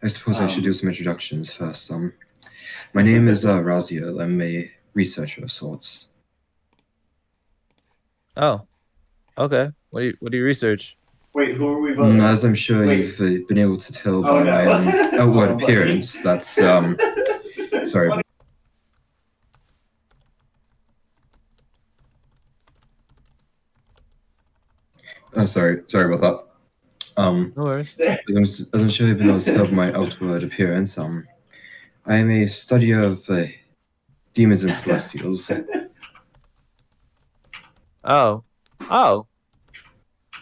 Speaker 3: I suppose I should do some introductions first. My name is Rasiel. I'm a researcher of sorts.
Speaker 2: Oh, okay. What do you research?
Speaker 5: Wait, who are we voting?
Speaker 3: As I'm sure you've been able to tell by my outward appearance, that's sorry. Sorry about that.
Speaker 2: No worries.
Speaker 3: As I'm sure you've been able to tell by my outward appearance, I am a studier of demons and celestials.
Speaker 2: Oh.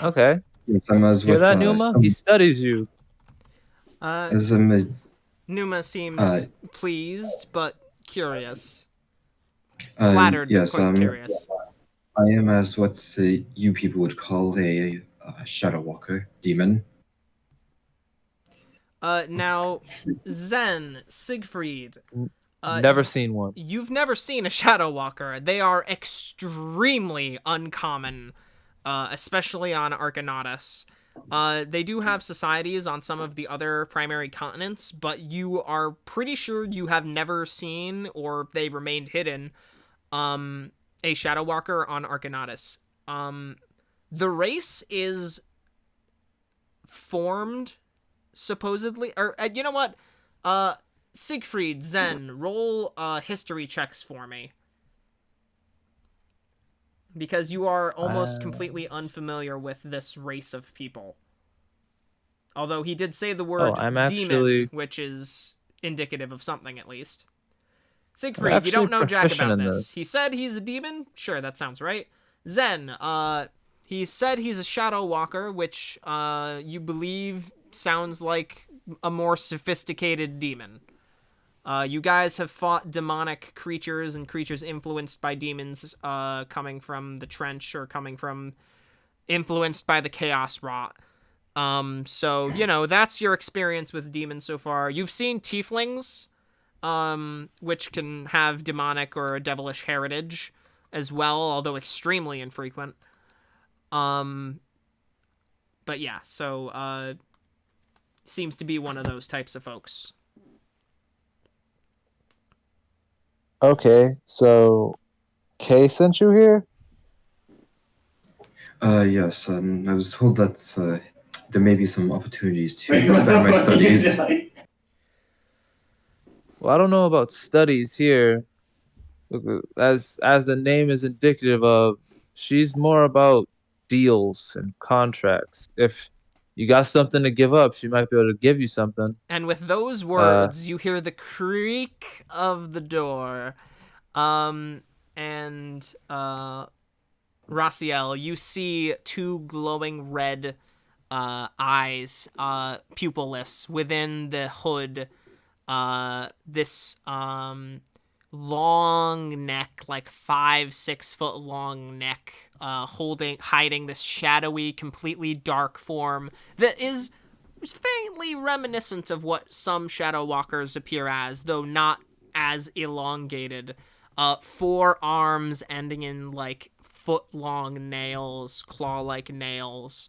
Speaker 2: Okay.
Speaker 3: Yes, I'm as
Speaker 2: Hear
Speaker 3: what
Speaker 2: that, Numa? He studies you.
Speaker 3: as a
Speaker 1: Numa seems pleased, but curious. Flattered, but
Speaker 3: yes,
Speaker 1: quite curious.
Speaker 3: I am as what you people would call a shadow walker demon.
Speaker 1: Now, Zen, Siegfried,
Speaker 2: Never seen one.
Speaker 1: you've never seen a Shadow Walker. They are extremely uncommon, especially on Arcanautus. They do have societies on some of the other primary continents, but you are pretty sure you have never seen, or they remained hidden, a Shadow Walker on Arcanautus. The race is formed, supposedly, or you know what? Siegfried, Zen, roll history checks for me. Because you are almost completely unfamiliar with this race of people. Although he did say the word demon, which is indicative of something at least. Siegfried, you don't know jack about this. He said he's a demon? Sure, that sounds right. Zen, he said he's a shadow walker, which you believe sounds like a more sophisticated demon. You guys have fought demonic creatures and creatures influenced by demons coming from the trench or coming from influenced by the chaos rot. So, you know, that's your experience with demons so far. You've seen tieflings, which can have demonic or devilish heritage as well, although extremely infrequent. But yeah, so seems to be one of those types of folks.
Speaker 2: Okay, so Kay sent you here?
Speaker 3: Yes, I was told that there may be some opportunities to expand my studies.
Speaker 2: Well, I don't know about studies here. As the name is indicative of, she's more about deals and contracts. If you got something to give up, she might be able to give you something.
Speaker 1: And with those words, you hear the creak of the door. And Rasiel, you see two glowing red eyes, pupilless, within the hood. This long neck, like 5-6 foot long neck, hiding this shadowy, completely dark form that is faintly reminiscent of what some shadow walkers appear as, though not as elongated. 4 arms ending in like foot-long nails, claw-like nails,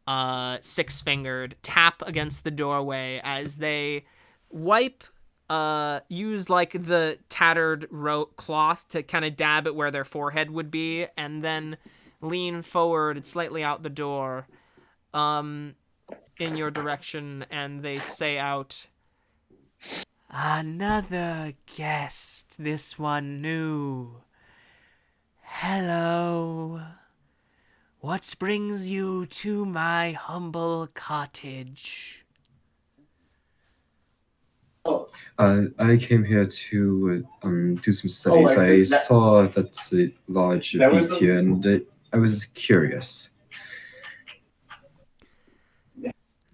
Speaker 1: 6-fingered, tap against the doorway as they wipe, use like the tattered cloth to kind of dab it where their forehead would be, and then lean forward and slightly out the door, in your direction, and they say out, "Another guest, this one new. Hello. What brings you to my humble cottage?"
Speaker 3: I came here to do some studies. I saw that's a large beast here, and I was curious.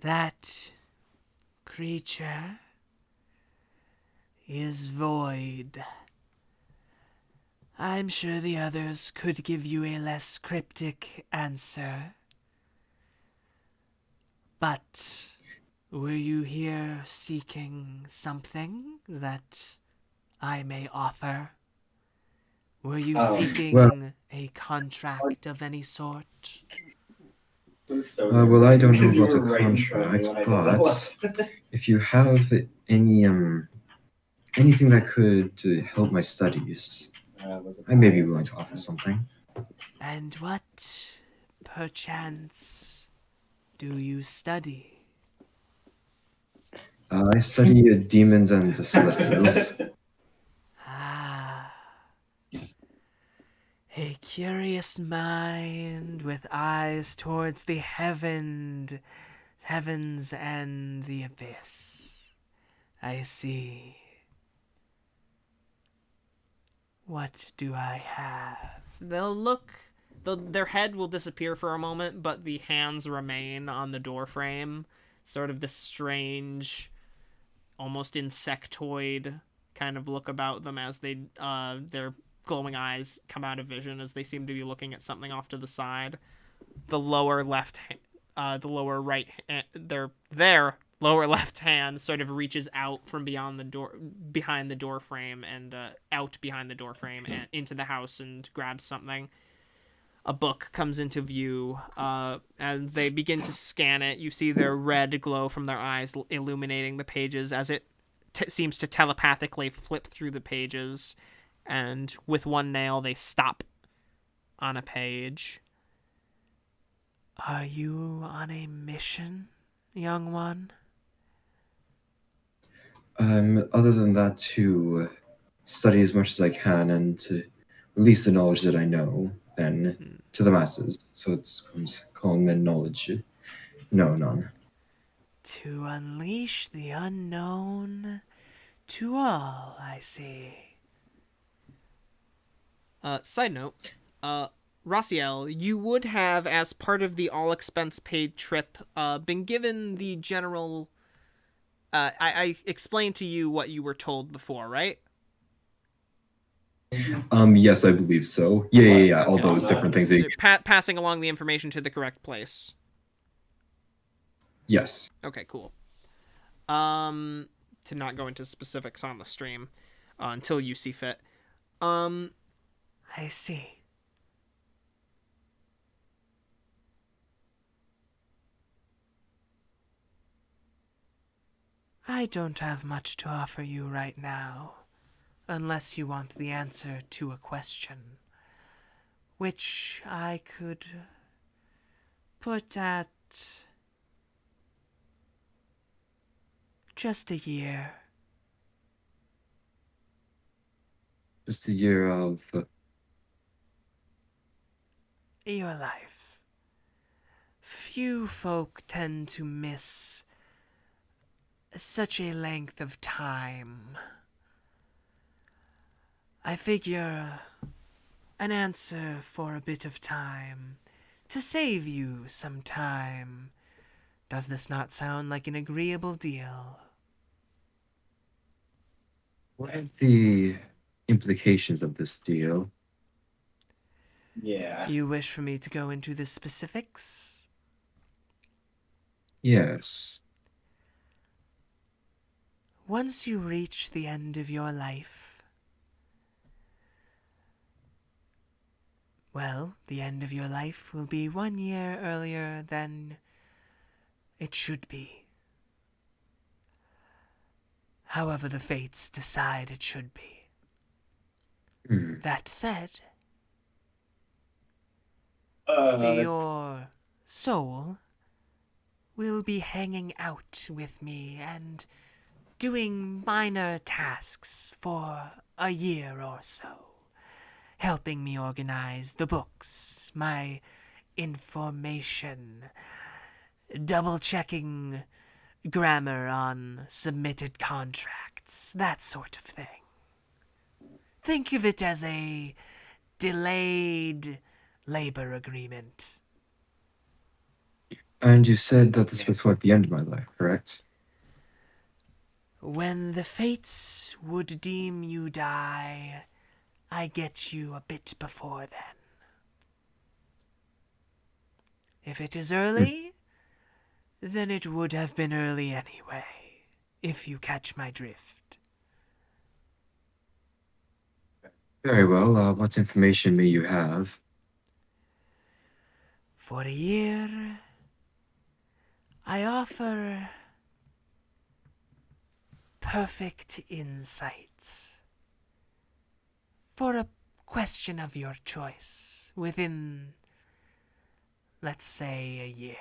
Speaker 1: That creature is void. I'm sure the others could give you a less cryptic answer. But were you here seeking something that I may offer? Were you seeking a contract of any sort?
Speaker 3: Well, I don't know about a contract, but if you have any anything that could help my studies, I may be willing to offer something.
Speaker 1: And what, perchance, do you study?
Speaker 3: I study demons and celestials.
Speaker 1: Ah, a curious mind with eyes towards the heavens and the abyss. I see. What do I have? They'll look their head will disappear for a moment, but the hands remain on the door frame. Sort of this strange, almost insectoid kind of look about them as their glowing eyes come out of vision as they seem to be looking at something off to the side. The lower left, the lower right, their lower left hand sort of reaches out from behind the door frame and out behind the door frame and into the house and grabs something. A book comes into view. As they begin to scan it, you see their red glow from their eyes illuminating the pages as it seems to telepathically flip through the pages. And with one nail, they stop on a page. Are you on a mission, young one?
Speaker 3: Other than that, to study as much as I can and to release the knowledge that I know, then to the masses. So it's calling men knowledge. No, none.
Speaker 1: To unleash the unknown to all, I see. Side note, Rasiel, you would have, as part of the all-expense-paid trip, been given the general... I explained to you what you were told before, right?
Speaker 3: Yes, I believe so. Yeah. All those different things.
Speaker 1: So passing along the information to the correct place.
Speaker 3: Yes.
Speaker 1: Okay, cool. To not go into specifics on the stream until you see fit. I see. I don't have much to offer you right now, unless you want the answer to a question, which I could put at just a year.
Speaker 3: Just a year of...
Speaker 1: your life. Few folk tend to miss such a length of time. I figure an answer for a bit of time to save you some time. Does this not sound like an agreeable deal?
Speaker 3: What are the implications of this deal?
Speaker 5: Yeah.
Speaker 1: You wish for me to go into the specifics?
Speaker 3: Yes.
Speaker 1: Once you reach the end of your life, well, the end of your life will be 1 year earlier than it should be. However the fates decide it should be. That said, your soul will be hanging out with me and doing minor tasks for a year or so, helping me organize the books, my information, double-checking grammar on submitted contracts, that sort of thing. Think of it as a delayed labor agreement.
Speaker 3: And you said that this was toward the end of my life, correct?
Speaker 1: When the fates would deem you die, I get you a bit before then. If it is early, then it would have been early anyway, if you catch my drift.
Speaker 3: Very well. What information may you have?
Speaker 1: For a year, I offer perfect insight for a question of your choice within, let's say, a year.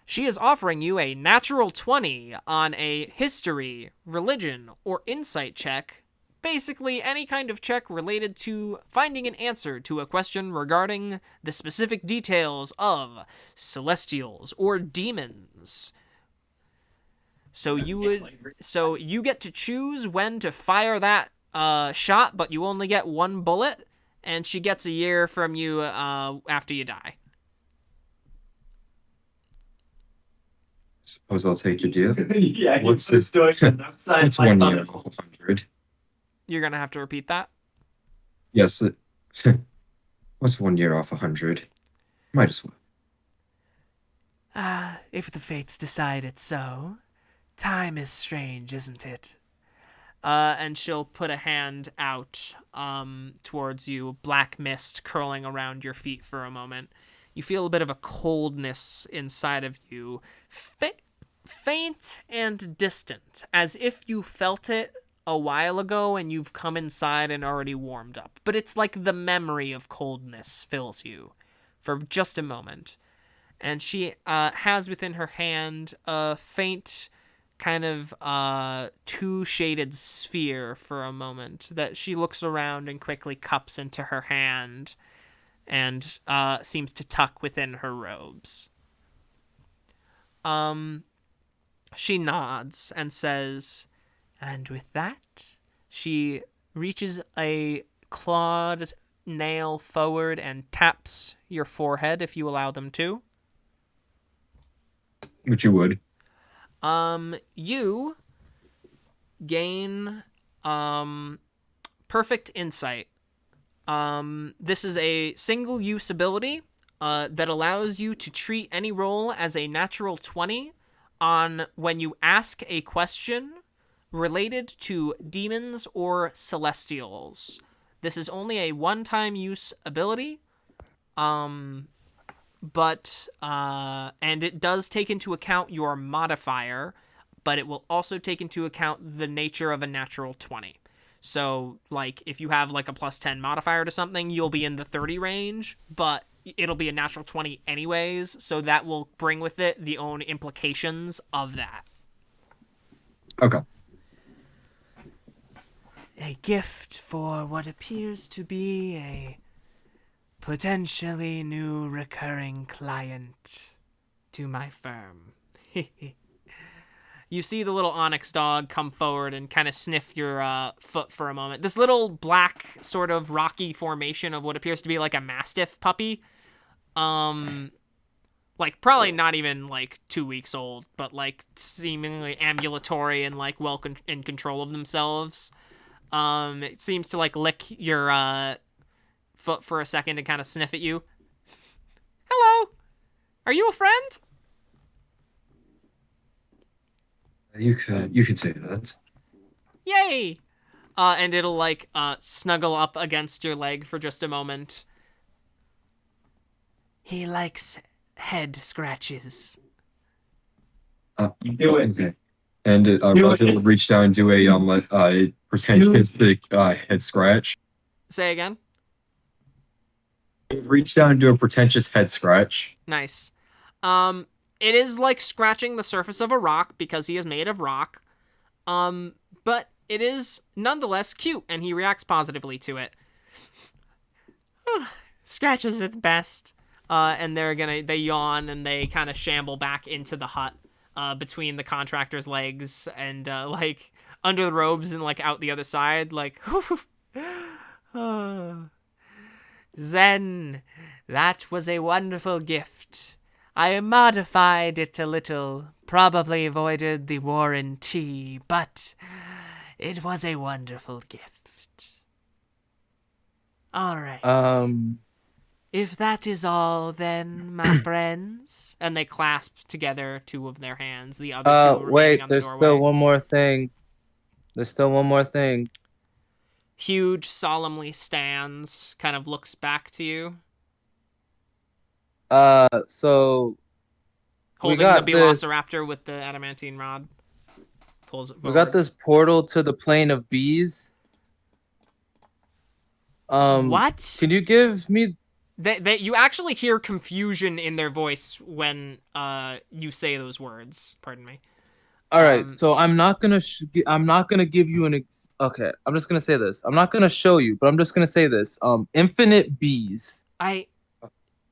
Speaker 1: She is offering you a natural 20 on a history, religion, or insight check. Basically, any kind of check related to finding an answer to a question regarding the specific details of celestials or demons. So you get to choose when to fire that shot, but you only get one bullet, and she gets a year from you after you die.
Speaker 3: Suppose I'll take your deal.
Speaker 5: Yeah,
Speaker 3: What's
Speaker 5: what's doing outside
Speaker 3: What's
Speaker 5: my
Speaker 3: 1 year
Speaker 5: house.
Speaker 3: off 100?
Speaker 1: You're gonna have to repeat that.
Speaker 3: Yes. What's 1 year off 100? Might as well.
Speaker 1: If the fates decide it so. Time is strange, isn't it? And she'll put a hand out towards you, black mist curling around your feet for a moment. You feel a bit of a coldness inside of you, faint and distant, as if you felt it a while ago and you've come inside and already warmed up. But it's like the memory of coldness fills you for just a moment. And she has within her hand a faint kind of two-shaded sphere for a moment that she looks around and quickly cups into her hand and seems to tuck within her robes. She nods and says, and with that, she reaches a clawed nail forward and taps your forehead if you allow them to.
Speaker 3: Which you would.
Speaker 1: You gain perfect insight. This is a single-use ability that allows you to treat any roll as a natural 20 on when you ask a question related to demons or celestials. This is only a one-time use ability. But and it does take into account your modifier, but it will also take into account the nature of a natural 20. So, like, if you have, like, a plus 10 modifier to something, you'll be in the 30 range, but it'll be a natural 20 anyways, so that will bring with it the own implications of that.
Speaker 3: Okay.
Speaker 1: A gift for what appears to be a potentially new recurring client to my firm. You see the little onyx dog come forward and kind of sniff your foot for a moment. This little black sort of rocky formation of what appears to be like a mastiff puppy. Like probably not even like 2 weeks old, but like seemingly ambulatory and like well in control of themselves. It seems to like lick your foot for a second and kind of sniff at you. Hello, are you a friend?
Speaker 3: You could say that.
Speaker 1: Yay! And it'll like snuggle up against your leg for just a moment. He likes head scratches.
Speaker 5: Do it.
Speaker 3: Okay. And Rasiel will reach down and do a pretentious head scratch.
Speaker 1: Say again.
Speaker 3: Reach down and do a pretentious head scratch.
Speaker 1: Nice. It is like scratching the surface of a rock because he is made of rock. But it is nonetheless cute, and he reacts positively to it. Scratches are the best. And they yawn and they kind of shamble back into the hut between the contractor's legs and like under the robes and like out the other side. Like, Zen, that was a wonderful gift. I modified it a little, probably voided the warranty, but it was a wonderful gift. All right. If that is all, then, my friends, and they clasp together two of their hands. The other two
Speaker 2: wait,
Speaker 1: on the
Speaker 2: there's
Speaker 1: doorway.
Speaker 2: still one more thing. There's still one more thing.
Speaker 1: Huge solemnly stands, kind of looks back to you.
Speaker 2: So
Speaker 1: Holding the Velociraptor with the adamantine rod. Pulls it forward.
Speaker 2: We got this portal to the plane of bees.
Speaker 1: What?
Speaker 2: Can you give me...
Speaker 1: You actually hear confusion in their voice when you say those words. Pardon me.
Speaker 2: All right, so I'm not gonna give you okay, I'm just gonna say this. I'm not gonna show you, but I'm just gonna say this. Infinite bees.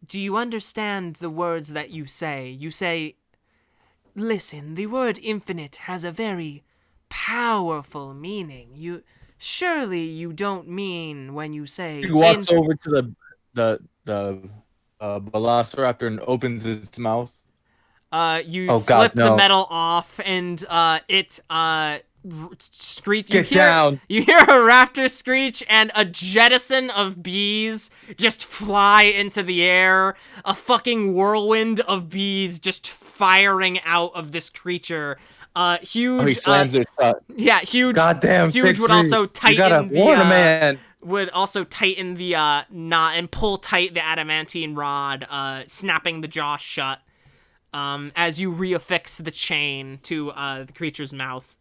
Speaker 1: Do you understand the words that you say? You say, listen, the word infinite has a very powerful meaning. Surely you don't mean when you say
Speaker 4: He walks over to the Velociraptor and opens its mouth.
Speaker 1: You
Speaker 2: Oh,
Speaker 1: slip
Speaker 2: God, no.
Speaker 1: the metal off, and it screech.
Speaker 2: Get down.
Speaker 1: You hear a raptor screech, and a jettison of bees just fly into the air. A fucking whirlwind of bees just firing out of this creature. Huge.
Speaker 4: He slams it shut.
Speaker 1: Yeah, huge.
Speaker 2: Goddamn,
Speaker 1: Huge would also
Speaker 2: You gotta
Speaker 1: tighten
Speaker 2: warn a
Speaker 1: the.
Speaker 2: man.
Speaker 1: Would also tighten the knot and pull tight the adamantine rod, snapping the jaw shut. As you reaffix the chain to the creature's mouth.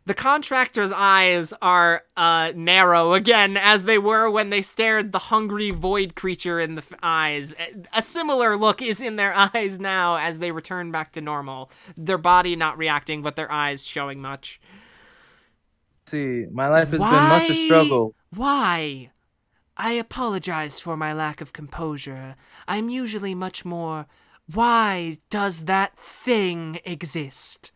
Speaker 1: The contractor's eyes are narrow again, as they were when they stared the hungry void creature in the eyes. A similar look is in their eyes now as they return back to normal. Their body not reacting, but their eyes showing much.
Speaker 2: See, my life has been much a struggle.
Speaker 1: Why? I apologize for my lack of composure. I'm usually much more... Why does that thing exist?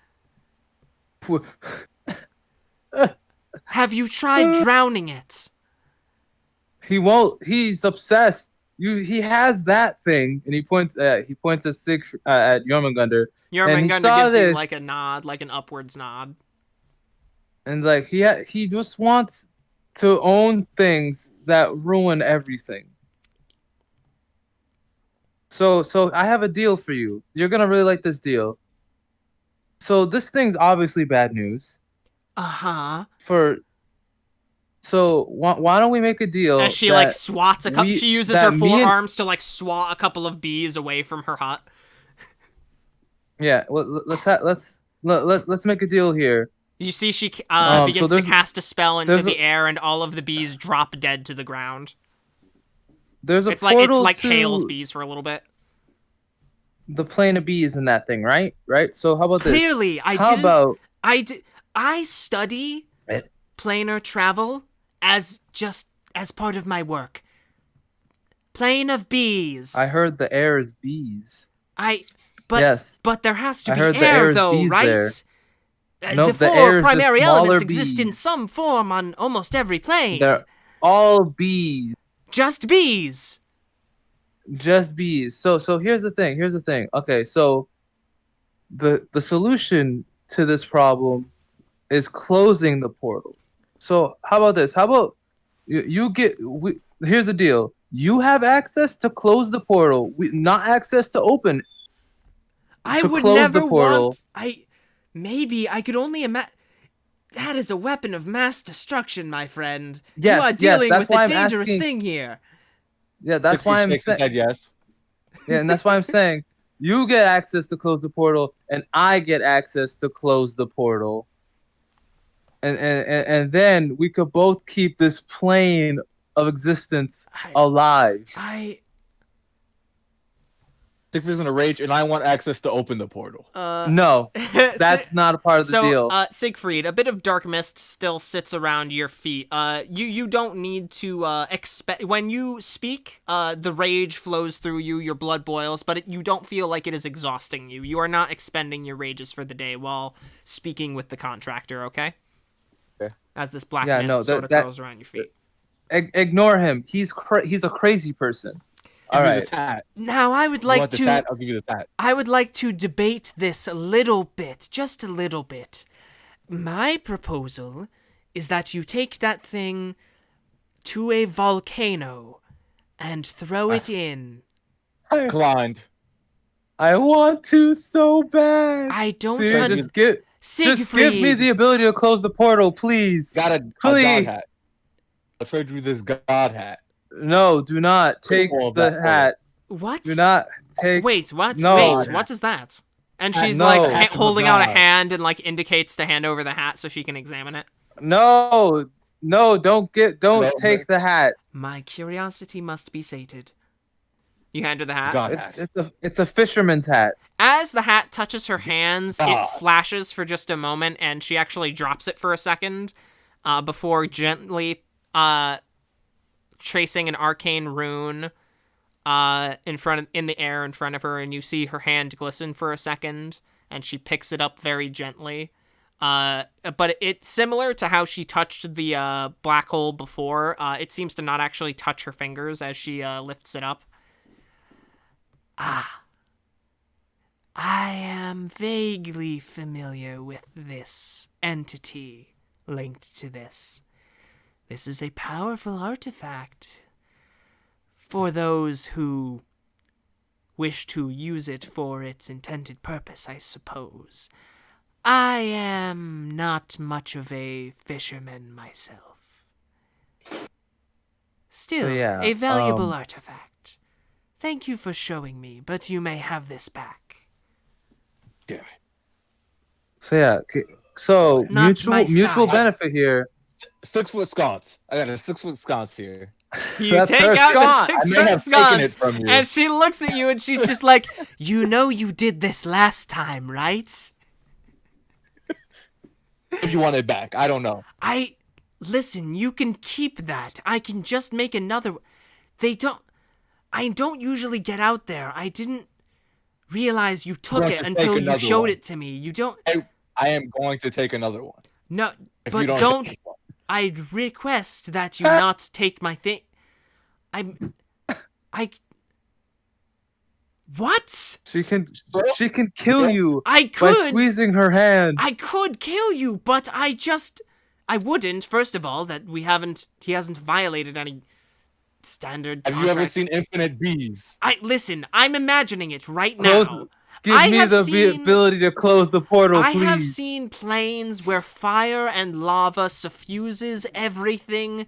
Speaker 1: Have you tried drowning it?
Speaker 2: He won't. He's obsessed. He has that thing, and he points at Siegfried, at Jormungandr.
Speaker 1: Jormungandr gives you like a nod, like an upwards nod.
Speaker 2: And like he just wants to own things that ruin everything. So I have a deal for you. You're gonna really like this deal. So this thing's obviously bad news. So why don't we make a deal?
Speaker 1: As she like swats a couple, she uses her forearms to like swat a couple of bees away from her hut.
Speaker 2: Yeah, let's make a deal here.
Speaker 1: You see, she begins to cast a spell into the air, and all of the bees drop dead to the ground.
Speaker 2: It's
Speaker 1: like hails bees for a little bit.
Speaker 2: The plane of bees in that thing, right? So how about this?
Speaker 1: Clearly, I study planar travel as part of my work. Plane of bees.
Speaker 2: I heard the air is bees.
Speaker 1: Yes. But there has to be
Speaker 2: air
Speaker 1: though, right?
Speaker 2: No,
Speaker 1: the four primary elements exist in some form on almost every plane.
Speaker 2: They're all bees.
Speaker 1: Just bees.
Speaker 2: Just bees. So here's the thing. Okay, so the solution to this problem is closing the portal. So how about this? How about here's the deal. You have access to close the portal, not access to open.
Speaker 1: I would never want. Maybe I could only imagine. That is a weapon of mass destruction, my friend.
Speaker 2: Yes,
Speaker 1: you are dealing with a
Speaker 2: I'm
Speaker 1: dangerous
Speaker 2: asking,
Speaker 1: thing here.
Speaker 2: Yeah, that's why I'm saying
Speaker 4: yes.
Speaker 2: Yeah, and that's why I'm saying you get access to close the portal, and I get access to close the portal. And then we could both keep this plane of existence alive.
Speaker 4: Siegfried's gonna rage, and I want access to open the portal.
Speaker 2: No, that's not a part of the deal.
Speaker 1: Siegfried, a bit of dark mist still sits around your feet. You don't need to expect when you speak. The rage flows through you, your blood boils, but you don't feel like it is exhausting you. You are not expending your rages for the day while speaking with the contractor. Okay. As this black mist sort of curls around your feet.
Speaker 2: Ignore him. He's a crazy person.
Speaker 4: All right.
Speaker 1: Now I would like to.
Speaker 4: I'll give you this hat.
Speaker 1: I would like to debate this a little bit, just a little bit. My proposal is that you take that thing to a volcano and throw it in.
Speaker 4: Inclined.
Speaker 2: I want to so bad.
Speaker 1: I don't.
Speaker 2: Just give me the ability to close the portal, please.
Speaker 4: Please. God hat. I'll trade you this god hat.
Speaker 2: No, do not take the hat.
Speaker 1: What?
Speaker 2: Do not take.
Speaker 1: Wait, what?
Speaker 2: No.
Speaker 1: Wait, what is that? And she's holding out a hand and indicates to hand over the hat so she can examine it.
Speaker 2: No, don't take the hat.
Speaker 1: My curiosity must be sated. You hand her the hat.
Speaker 2: It's a fisherman's hat.
Speaker 1: As the hat touches her hands, it flashes for just a moment, and she actually drops it for a second, before gently tracing an arcane rune in the air in front of her, and you see her hand glisten for a second, and she picks it up very gently. But it's similar to how she touched the black hole before. It seems to not actually touch her fingers as she lifts it up. Ah. I am vaguely familiar with this entity linked to this. This is a powerful artifact for those who wish to use it for its intended purpose, I suppose. I am not much of a fisherman myself. Still, a valuable artifact. Thank you for showing me, but you may have this back.
Speaker 4: Damn it.
Speaker 2: So
Speaker 1: Not my
Speaker 2: mutual
Speaker 1: side.
Speaker 2: benefit here.
Speaker 4: 6 foot sconce. I got a 6 foot sconce here.
Speaker 1: You
Speaker 2: That's
Speaker 1: take
Speaker 2: her
Speaker 1: out
Speaker 2: sconce.
Speaker 1: the
Speaker 4: I may have
Speaker 1: 6
Speaker 4: taken
Speaker 1: sconce,
Speaker 4: it from you.
Speaker 1: and she looks at you and she's just like, you know you did this last time, right?
Speaker 4: If you want it back, I don't know.
Speaker 1: Listen, you can keep that. I can just make another. I don't usually get out there. I didn't realize you took
Speaker 4: going
Speaker 1: it
Speaker 4: to
Speaker 1: until
Speaker 4: take
Speaker 1: you
Speaker 4: another
Speaker 1: showed
Speaker 4: one.
Speaker 1: it to me. You don't.
Speaker 4: I am going to take another one.
Speaker 1: No,
Speaker 4: If
Speaker 1: but
Speaker 4: you don't.
Speaker 1: don't. I'd request that you not take my thing. What?
Speaker 2: She can kill you
Speaker 1: I
Speaker 2: by
Speaker 1: could.
Speaker 2: squeezing her hand.
Speaker 1: I could kill you, but I wouldn't. First of all, that he hasn't violated any standard
Speaker 4: Have you ever
Speaker 1: contract.
Speaker 4: seen Infinite Bees?
Speaker 1: Listen, I'm imagining it right now.
Speaker 2: Give me the ability to close the portal, please.
Speaker 1: I have seen planes where fire and lava suffuses everything.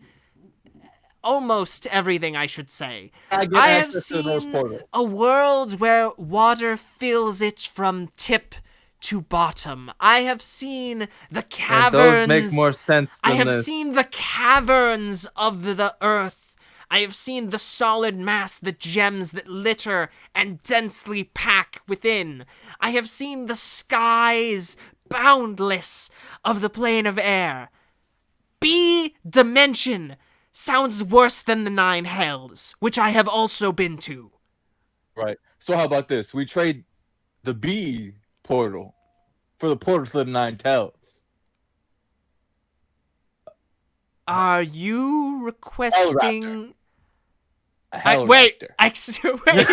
Speaker 1: Almost everything, I should say.
Speaker 4: I get
Speaker 1: have
Speaker 4: access to those
Speaker 1: seen
Speaker 4: portals.
Speaker 1: a world where water fills it from tip to bottom. I have seen the caverns.
Speaker 2: And those make more sense than
Speaker 1: I have
Speaker 2: this.
Speaker 1: seen the caverns of the earth. I have seen the solid mass, the gems that litter and densely pack within. I have seen the skies boundless of the plane of air. B dimension sounds worse than the 9 hells, which I have also been to.
Speaker 4: Right. So how about this? We trade the B portal for the portal to the 9 tells.
Speaker 1: Are you requesting...
Speaker 4: A hell
Speaker 1: wait,
Speaker 4: raptor.
Speaker 1: wait.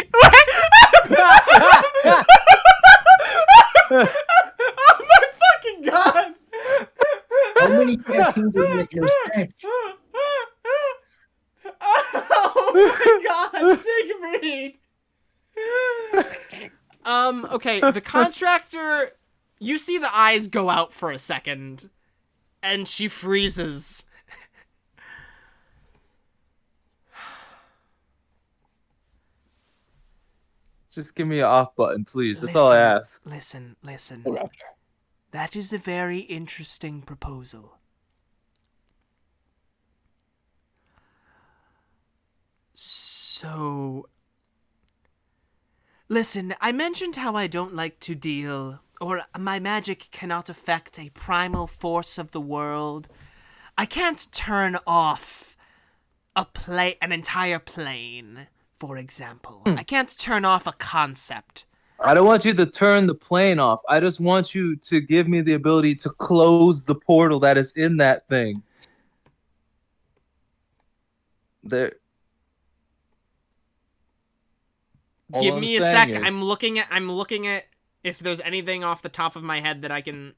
Speaker 1: Oh my fucking god!
Speaker 3: How many things are in your set?
Speaker 1: Oh my god, Siegfried! Okay, the contractor, you see the eyes go out for a second, and she freezes.
Speaker 2: Just give me an off button, please. That's all I ask.
Speaker 1: Listen.
Speaker 4: Raptor.
Speaker 1: That is a very interesting proposal. So... Listen, I mentioned how I don't like to deal, or my magic cannot affect a primal force of the world. I can't turn off an entire plane, for example. I can't turn off a concept.
Speaker 2: I don't want you to turn the plane off. I just want you to give me the ability to close the portal that is in that thing. There.
Speaker 1: Give me a sec. I'm looking at if there's anything off the top of my head that I can.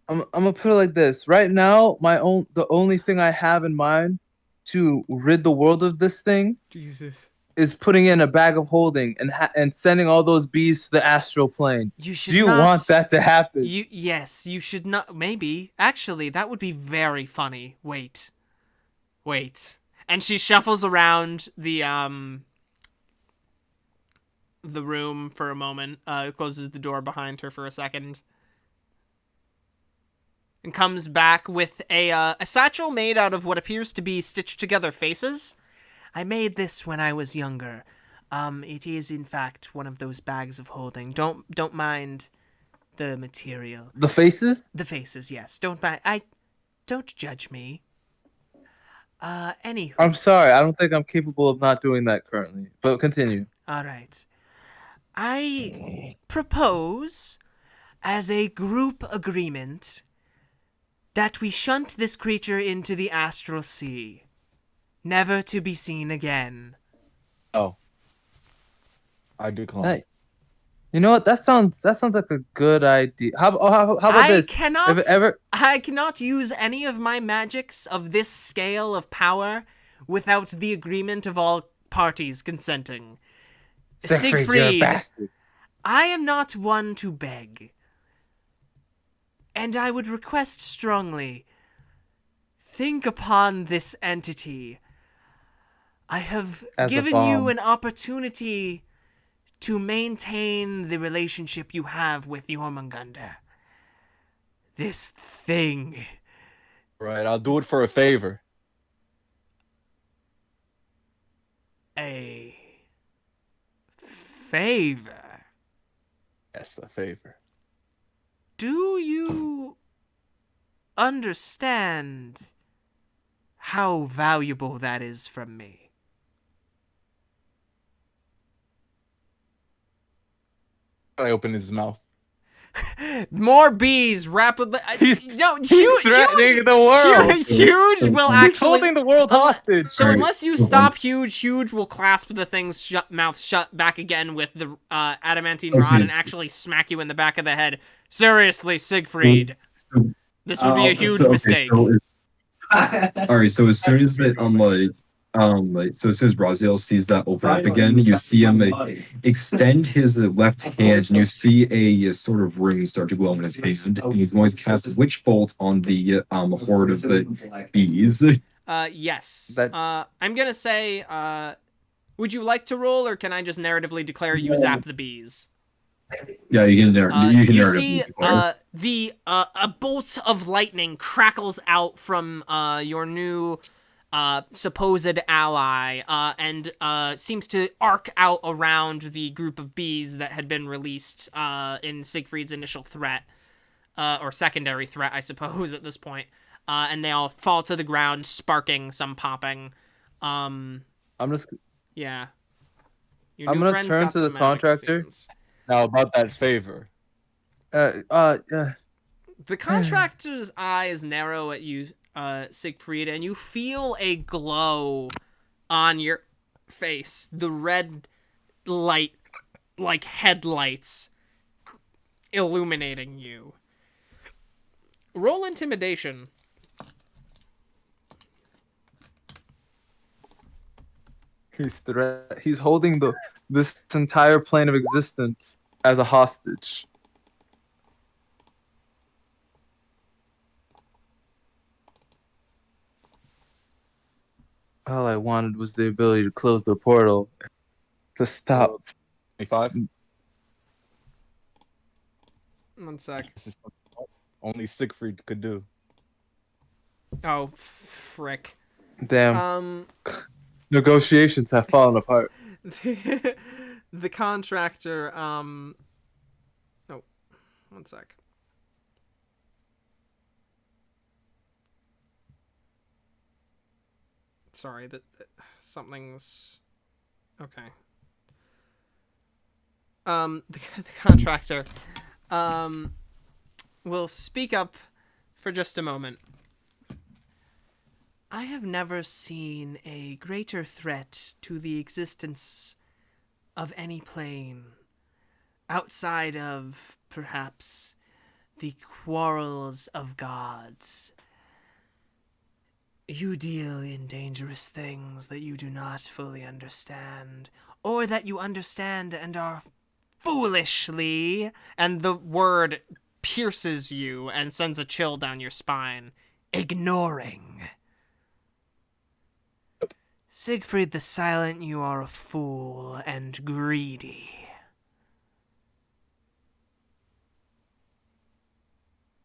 Speaker 2: I'm gonna put it like this. Right now, the only thing I have in mind to rid the world of this thing
Speaker 1: Jesus.
Speaker 2: is putting in a bag of holding and sending all those bees to the astral plane.
Speaker 1: You should
Speaker 2: Do you want that to happen?
Speaker 1: Yes, you should not. Maybe. Actually, that would be very funny. Wait. And she shuffles around the room for a moment, closes the door behind her for a second, and comes back with a satchel made out of what appears to be stitched together faces. I made this when I was younger. It is in fact one of those bags of holding. Don't mind the material.
Speaker 2: The faces?
Speaker 1: The faces, yes. Don't judge me. Anywho.
Speaker 2: I'm sorry. I don't think I'm capable of not doing that currently. But continue.
Speaker 1: All right. I propose as a group agreement that we shunt this creature into the astral sea, never to be seen again.
Speaker 4: Oh. I decline.
Speaker 2: Hey, you know what? That sounds like a good idea. How about this? If it ever
Speaker 1: I cannot use any of my magics of this scale of power without the agreement of all parties consenting.
Speaker 2: Siegfried, you're a bastard.
Speaker 1: I am not one to beg. And I would request strongly, think upon this entity. I have given you an opportunity to maintain the relationship you have with Jormungandr. This thing.
Speaker 4: Right, I'll do it for a favor.
Speaker 1: A favor?
Speaker 4: Yes, a favor.
Speaker 1: Do you understand how valuable that is from me?
Speaker 4: I open his mouth.
Speaker 1: More bees rapidly.
Speaker 2: He's threatening the world.
Speaker 1: Huge will actually.
Speaker 2: He's holding the world hostage.
Speaker 1: So unless you stop Huge will clasp the thing's mouth shut back again with the adamantine rod and actually smack you in the back of the head. Seriously, Siegfried, this would be a huge mistake.
Speaker 3: Alright, so as soon as it, so as soon as Rasiel sees that open up again, you see him extend his left hand, and you see a sort of ring start to glow in his hand, and he's going to cast a witch bolt on the horde of the bees.
Speaker 1: Yes. I'm gonna say, would you like to roll, or can I just narratively declare you zap the bees?
Speaker 3: Yeah, you can
Speaker 1: you see, a bolt of lightning crackles out from your new supposed ally, and seems to arc out around the group of bees that had been released in Siegfried's initial threat, or secondary threat, I suppose, at this point. And they all fall to the ground, sparking, some popping.
Speaker 2: Yeah.
Speaker 1: Your
Speaker 2: I'm
Speaker 1: new
Speaker 2: gonna
Speaker 1: friend's
Speaker 2: turn
Speaker 1: got
Speaker 2: to the
Speaker 1: some magic, it
Speaker 2: contractor.
Speaker 1: seems.
Speaker 4: Now about that favor.
Speaker 1: The contractor's eyes narrow at you, Siegfried, and you feel a glow on your face. The red light, like headlights, illuminating you. Roll intimidation.
Speaker 2: He's holding this entire plane of existence as a hostage. All I wanted was the ability to close the portal to stop.
Speaker 4: 25?
Speaker 1: 1 sec.
Speaker 4: This is something only Siegfried could do.
Speaker 1: Oh, frick.
Speaker 2: Damn. Negotiations have fallen apart.
Speaker 1: The contractor, oh, 1 sec. Sorry, that something's okay. The contractor, will speak up for just a moment. I have never seen a greater threat to the existence of any plane outside of, perhaps, the quarrels of gods. You deal in dangerous things that you do not fully understand, or that you understand and are foolishly, and the word pierces you and sends a chill down your spine, ignoring. Siegfried the Silent, you are a fool and greedy.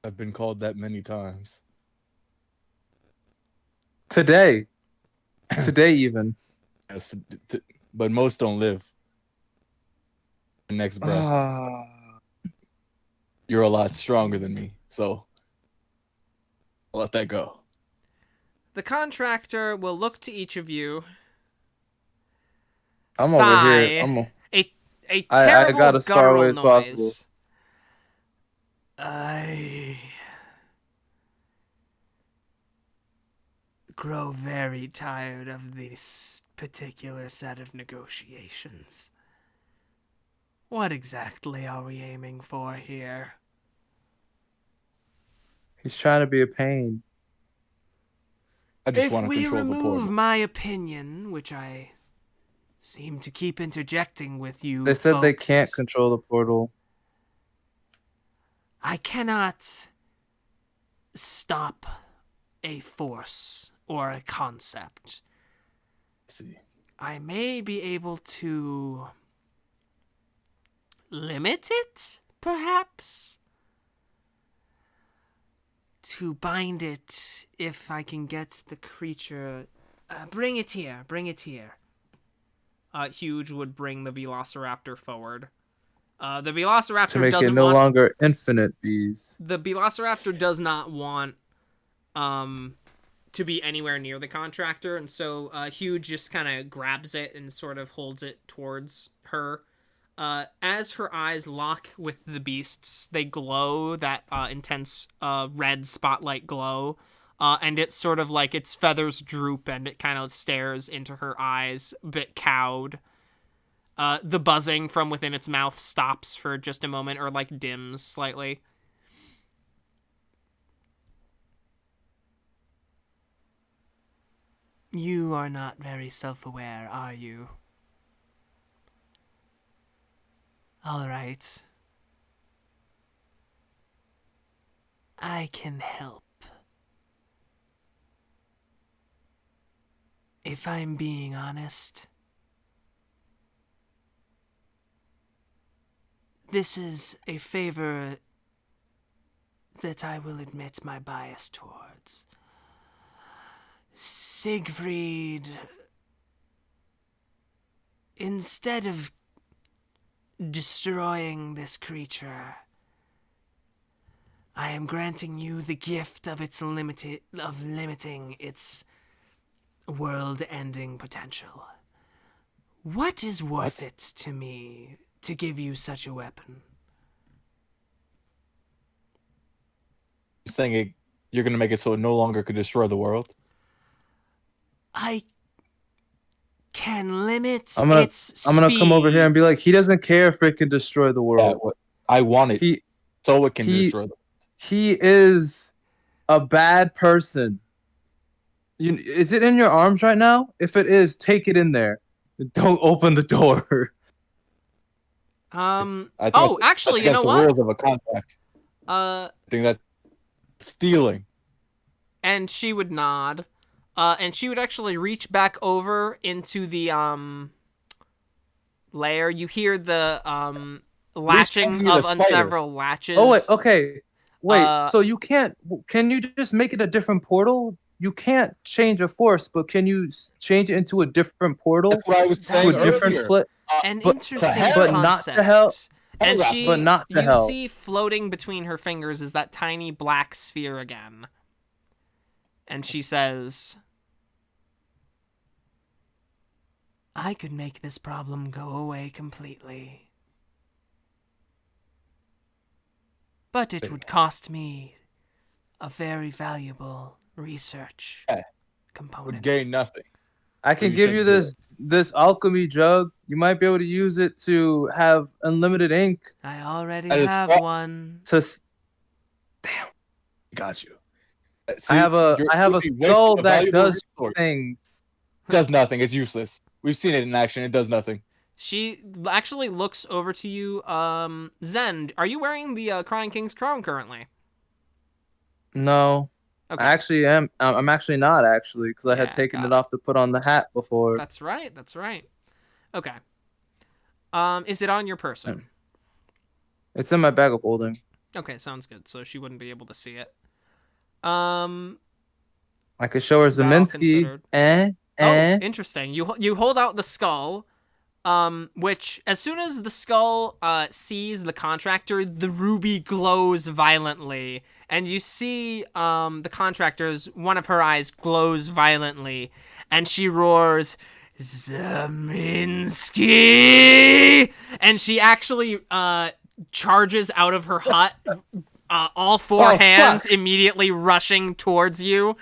Speaker 4: I've been called that many times.
Speaker 2: Today even.
Speaker 4: Yes, but most don't live. The next breath. You're a lot stronger than me, so I'll let that go.
Speaker 1: The contractor will look to each of you.
Speaker 2: I'm
Speaker 1: sigh,
Speaker 2: over here.
Speaker 1: a terrible
Speaker 2: I got as far away
Speaker 1: guttural
Speaker 2: as possible.
Speaker 1: noise, I grow very tired of this particular set of negotiations. What exactly are we aiming for here?
Speaker 2: He's trying to be a pain.
Speaker 4: I just
Speaker 1: If
Speaker 4: want to
Speaker 1: we
Speaker 4: control the
Speaker 1: remove
Speaker 4: portal.
Speaker 1: my opinion, which I seem to keep interjecting with you
Speaker 2: They said they
Speaker 1: folks,
Speaker 2: can't control the portal.
Speaker 1: I cannot stop a force or a concept.
Speaker 4: Let's see.
Speaker 1: I may be able to limit it, perhaps? To bind it if I can get the creature. Bring it here, bring it here. Huge would bring the Velociraptor forward. The Velociraptor
Speaker 2: To make it
Speaker 1: doesn't
Speaker 2: no
Speaker 1: want.
Speaker 2: longer infinite bees.
Speaker 1: The Velociraptor does not want to be anywhere near the contractor, and so Huge just kind of grabs it and sort of holds it towards her. As her eyes lock with the beast's, they glow that intense red spotlight glow, and it's sort of like its feathers droop and it kind of stares into her eyes, a bit cowed. The buzzing from within its mouth stops for just a moment, or like dims slightly. You are not very self-aware, are you? All right. I can help. If I'm being honest, this is a favor that I will admit my bias towards. Siegfried, instead of destroying this creature, I am granting you the gift of limiting its world-ending potential. What is worth it to me to give you such a weapon?
Speaker 4: You're saying you're going to make it so it no longer could destroy the world?
Speaker 1: I can limit
Speaker 2: I'm gonna come over here and be
Speaker 1: speed.
Speaker 2: like, he doesn't care if it can destroy the
Speaker 4: Yeah,
Speaker 2: world.
Speaker 4: I want it
Speaker 2: He
Speaker 4: so it can
Speaker 2: he-
Speaker 4: destroy the
Speaker 2: he is a bad person. Is it in your arms right now? If it is, take it in there. Don't open the door.
Speaker 4: I think
Speaker 1: Actually,
Speaker 4: that's
Speaker 1: you know
Speaker 4: against the
Speaker 1: what?
Speaker 4: rules of a contract. I think that's stealing.
Speaker 1: And she would nod. And she would actually reach back over into the lair. You hear the latching
Speaker 4: me the
Speaker 1: of
Speaker 4: spider.
Speaker 1: several latches.
Speaker 2: Oh wait, okay. Wait,
Speaker 1: Uh,
Speaker 2: so you can't? Can you just make it a different portal? You can't change a force, but can you change it into a different portal
Speaker 4: That's what I was
Speaker 1: That's
Speaker 4: saying
Speaker 2: to a different
Speaker 4: earlier.
Speaker 2: place?
Speaker 1: An
Speaker 2: but-
Speaker 1: interesting
Speaker 4: hell.
Speaker 2: but not
Speaker 1: concept.
Speaker 2: to hell.
Speaker 1: And
Speaker 4: Hell,
Speaker 1: she,
Speaker 2: but not to
Speaker 1: you
Speaker 2: hell.
Speaker 1: see floating between her fingers is that tiny black sphere again. And she says, I could make this problem go away completely. But it would cost me a very valuable research component.
Speaker 4: Would gain nothing.
Speaker 2: I can
Speaker 4: you
Speaker 2: give you
Speaker 4: shouldn't do
Speaker 2: this alchemy jug. You might be able to use it to have unlimited ink
Speaker 1: I already
Speaker 4: That is
Speaker 1: have
Speaker 4: fa-
Speaker 1: one.
Speaker 2: to
Speaker 4: Got you.
Speaker 2: I have a
Speaker 4: you'd be wasting
Speaker 2: skull
Speaker 4: a
Speaker 2: that
Speaker 4: valuable
Speaker 2: does
Speaker 4: resource.
Speaker 2: things.
Speaker 4: It does nothing. It's useless. We've seen it in action. It does nothing.
Speaker 1: She actually looks over to you. Zen, are you wearing the Crying King's crown currently?
Speaker 2: No,
Speaker 1: Okay.
Speaker 2: I actually am. I'm actually not actually because I had
Speaker 1: Yeah,
Speaker 2: taken
Speaker 1: got
Speaker 2: it off to put on the hat before.
Speaker 1: That's right. Okay. Is it on your person?
Speaker 2: It's in my bag of holding.
Speaker 1: Okay, sounds good. So she wouldn't be able to see it.
Speaker 2: I could show her
Speaker 1: Val
Speaker 2: Zeminski.
Speaker 1: considered. Oh, interesting. You hold out the skull, which as soon as the skull sees the contractor, the ruby glows violently, and you see the contractor's one of her eyes glows violently, and she roars, Zeminski, and she actually charges out of her hut, all four
Speaker 2: Oh,
Speaker 1: hands
Speaker 2: fuck.
Speaker 1: immediately rushing towards you,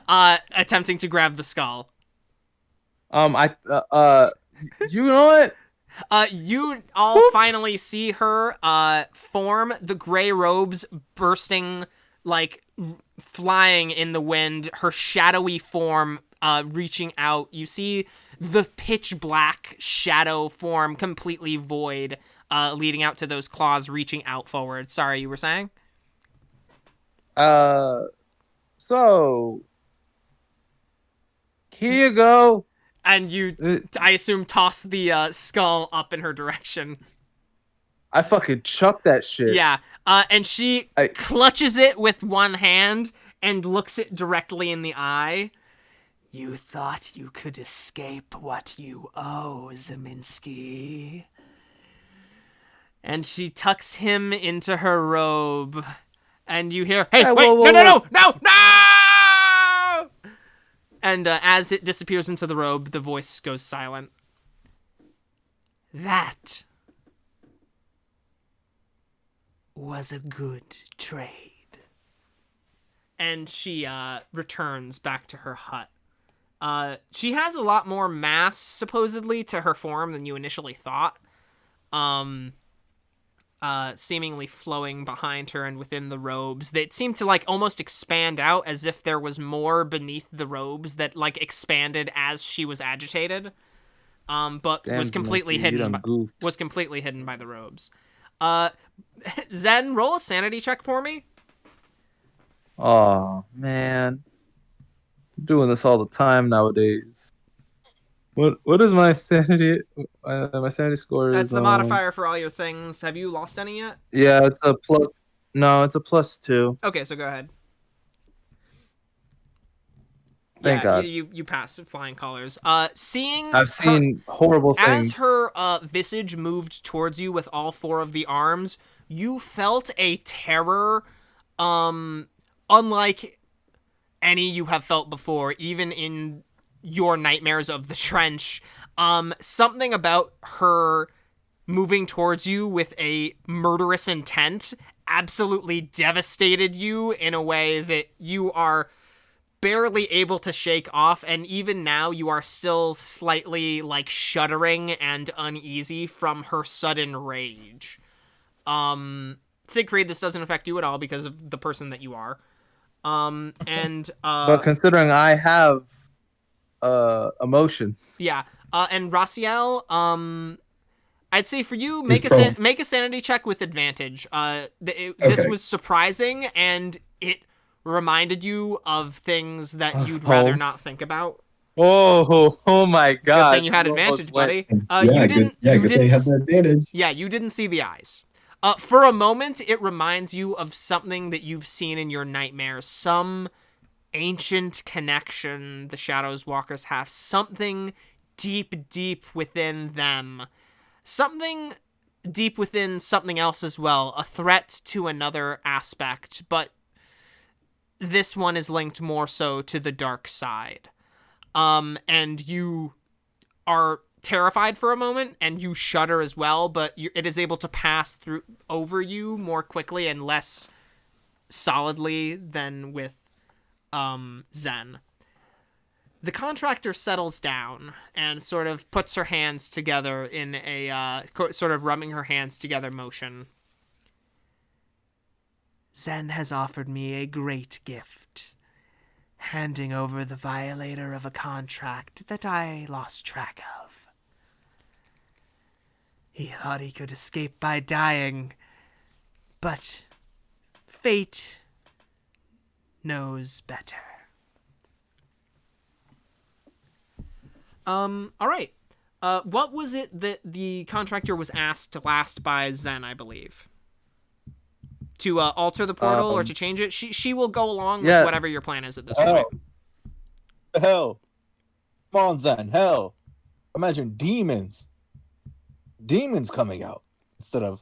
Speaker 1: attempting to grab the skull.
Speaker 2: You know what?
Speaker 1: You all finally see her form, the gray robes bursting, like, flying in the wind, her shadowy form reaching out. You see the pitch black shadow form completely void, leading out to those claws reaching out forward. Sorry, you were saying?
Speaker 2: So here you go.
Speaker 1: And you, I assume, toss the skull up in her direction.
Speaker 2: I fucking chuck that shit.
Speaker 1: Yeah, and she clutches it with one hand and looks it directly in the eye. You thought you could escape what you owe, Zeminski. And she tucks him into her robe, and you hear, "Hey, wait,
Speaker 2: whoa,
Speaker 1: no! And as it disappears into the robe, the voice goes silent. That was a good trade. And she returns back to her hut. She has a lot more mass, supposedly, to her form than you initially thought. Seemingly flowing behind her and within the robes that seem to, like, almost expand out as if there was more beneath the robes that, like, expanded as she was agitated. But
Speaker 2: Damn,
Speaker 1: was completely hidden. Was completely hidden by the robes. Zen, roll a sanity check for me.
Speaker 2: Oh man, I'm doing this all the time nowadays. What is my sanity? My sanity score
Speaker 1: That's
Speaker 2: is
Speaker 1: the modifier for all your things. Have you lost any yet?
Speaker 2: Yeah, it's a plus. No, it's a +2.
Speaker 1: Okay, so go ahead.
Speaker 2: Thank God.
Speaker 1: You pass flying colors. Seeing
Speaker 2: I've seen horrible things.
Speaker 1: as her visage moved towards you with all four of the arms, you felt a terror, unlike any you have felt before, even in your nightmares of the trench. Something about her moving towards you with a murderous intent absolutely devastated you in a way that you are barely able to shake off, and even now you are still slightly, like, shuddering and uneasy from her sudden rage. Siegfried, this doesn't affect you at all because of the person that you are.
Speaker 2: But considering I have emotions.
Speaker 1: Yeah. And Rasiel, I'd say for you, make a sanity check with advantage. This was surprising, and it reminded you of things that you'd rather not think about.
Speaker 2: Oh my God!
Speaker 1: Good thing you had advantage, buddy.
Speaker 3: Good thing you had the advantage.
Speaker 1: Yeah, you didn't see the eyes. For a moment, it reminds you of something that you've seen in your nightmares. Some ancient connection the Shadows Walkers have. Something deep, deep within them. Something deep within something else as well. A threat to another aspect, but this one is linked more so to the dark side. And you are terrified for a moment, and you shudder as well, but it is able to pass through over you more quickly and less solidly than with Zen. The contractor settles down and sort of puts her hands together in a sort of rubbing her hands together motion. Zen has offered me a great gift, handing over the violator of a contract that I lost track of. He thought he could escape by dying, but fate knows better. Alright. What was it that the contractor was asked last by Zen, I believe? To alter the portal or to change it? She will go along with whatever your plan is at this point.
Speaker 4: Hell. Come on, Zen. Hell. Imagine demons. Demons coming out instead of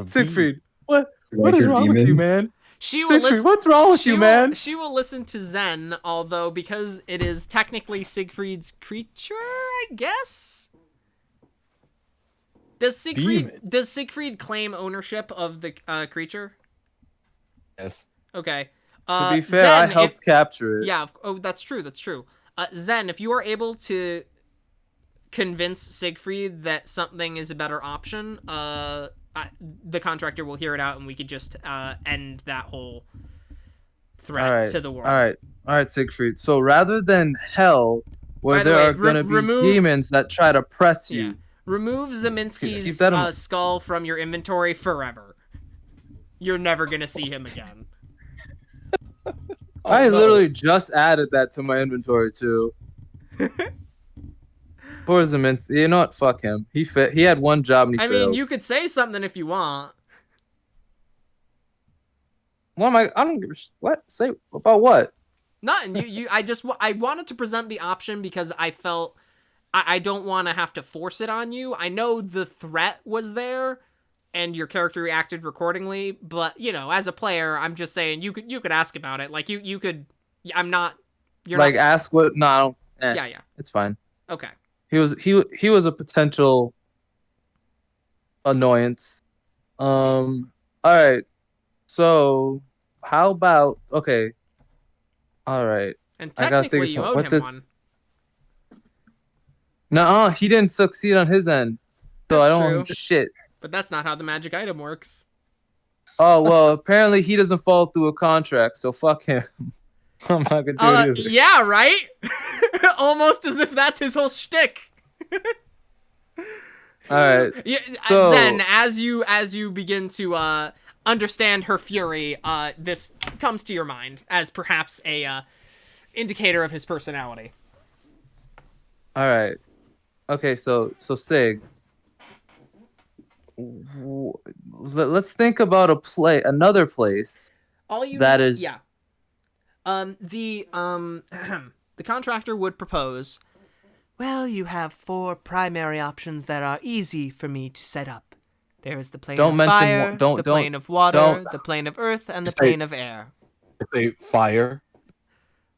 Speaker 2: Siegfried, what is wrong with you, man?
Speaker 1: Siegfried,
Speaker 2: what's wrong with you, man?
Speaker 1: She will listen to Zen, although because it is technically Siegfried's creature, I guess? Does Siegfried claim ownership of the creature?
Speaker 4: Yes.
Speaker 1: Okay.
Speaker 2: To be fair, I
Speaker 1: Zen,
Speaker 2: helped capture it.
Speaker 1: Yeah. Oh, that's true. That's true. Zen, if you are able to convince Siegfried that something is a better option, the contractor will hear it out, and we could just end that whole threat
Speaker 2: All right,
Speaker 1: to the world.
Speaker 2: all right, Siegfried. So rather than hell, where
Speaker 1: By the
Speaker 2: there
Speaker 1: way,
Speaker 2: are gonna be
Speaker 1: remove
Speaker 2: demons that try to press
Speaker 1: yeah,
Speaker 2: you.
Speaker 1: remove
Speaker 2: Keep
Speaker 1: Zeminski's
Speaker 2: that in mind.
Speaker 1: skull from your inventory forever. You're never gonna see him again.
Speaker 4: Oh,
Speaker 2: I
Speaker 4: no.
Speaker 2: literally just added that to my inventory too. Poor Zeminski. You know what? Fuck him. He had one job and he
Speaker 1: I
Speaker 2: failed.
Speaker 1: mean, you could say something if you want.
Speaker 2: What am I don't give a what? Say about what?
Speaker 1: Nothing. I wanted to present the option because I felt I don't want to have to force it on you. I know the threat was there, and your character reacted accordingly. But as a player, I'm just saying you could ask about it. Like you could. I'm not. You're
Speaker 2: Like
Speaker 1: not.
Speaker 2: ask what? No, I don't,
Speaker 1: Yeah.
Speaker 2: it's fine.
Speaker 1: Okay.
Speaker 2: He was a potential annoyance. All right. So how about okay? All right.
Speaker 1: And
Speaker 2: I gotta think
Speaker 1: technically,
Speaker 2: of
Speaker 1: you
Speaker 2: something.
Speaker 1: owed
Speaker 2: What
Speaker 1: him
Speaker 2: did?
Speaker 1: one.
Speaker 2: No, he didn't succeed on his end, so I
Speaker 1: That's
Speaker 2: don't owe him
Speaker 1: true.
Speaker 2: shit.
Speaker 1: But that's not how the magic item works.
Speaker 2: Oh well, apparently he doesn't follow through a contract, so fuck him. I'm not gonna do it either.
Speaker 1: Yeah, right? Almost as if that's his whole shtick.
Speaker 2: All right.
Speaker 1: Yeah,
Speaker 2: So-
Speaker 1: Zen, as you begin to understand her fury, this comes to your mind as perhaps a indicator of his personality.
Speaker 2: All right. Okay, so Sig, let's think about another place.
Speaker 1: All you
Speaker 2: That
Speaker 1: need,
Speaker 2: is-
Speaker 1: yeah. The contractor would propose, well, you have 4 primary options that are easy for me to set up. There is the plane
Speaker 2: Don't
Speaker 1: of
Speaker 2: mention
Speaker 1: fire,
Speaker 2: one- don't-
Speaker 1: the
Speaker 2: don't-
Speaker 1: plane of water,
Speaker 2: don't-
Speaker 1: the plane of earth, and the
Speaker 4: Just say-
Speaker 1: plane of air.
Speaker 4: It's a fire.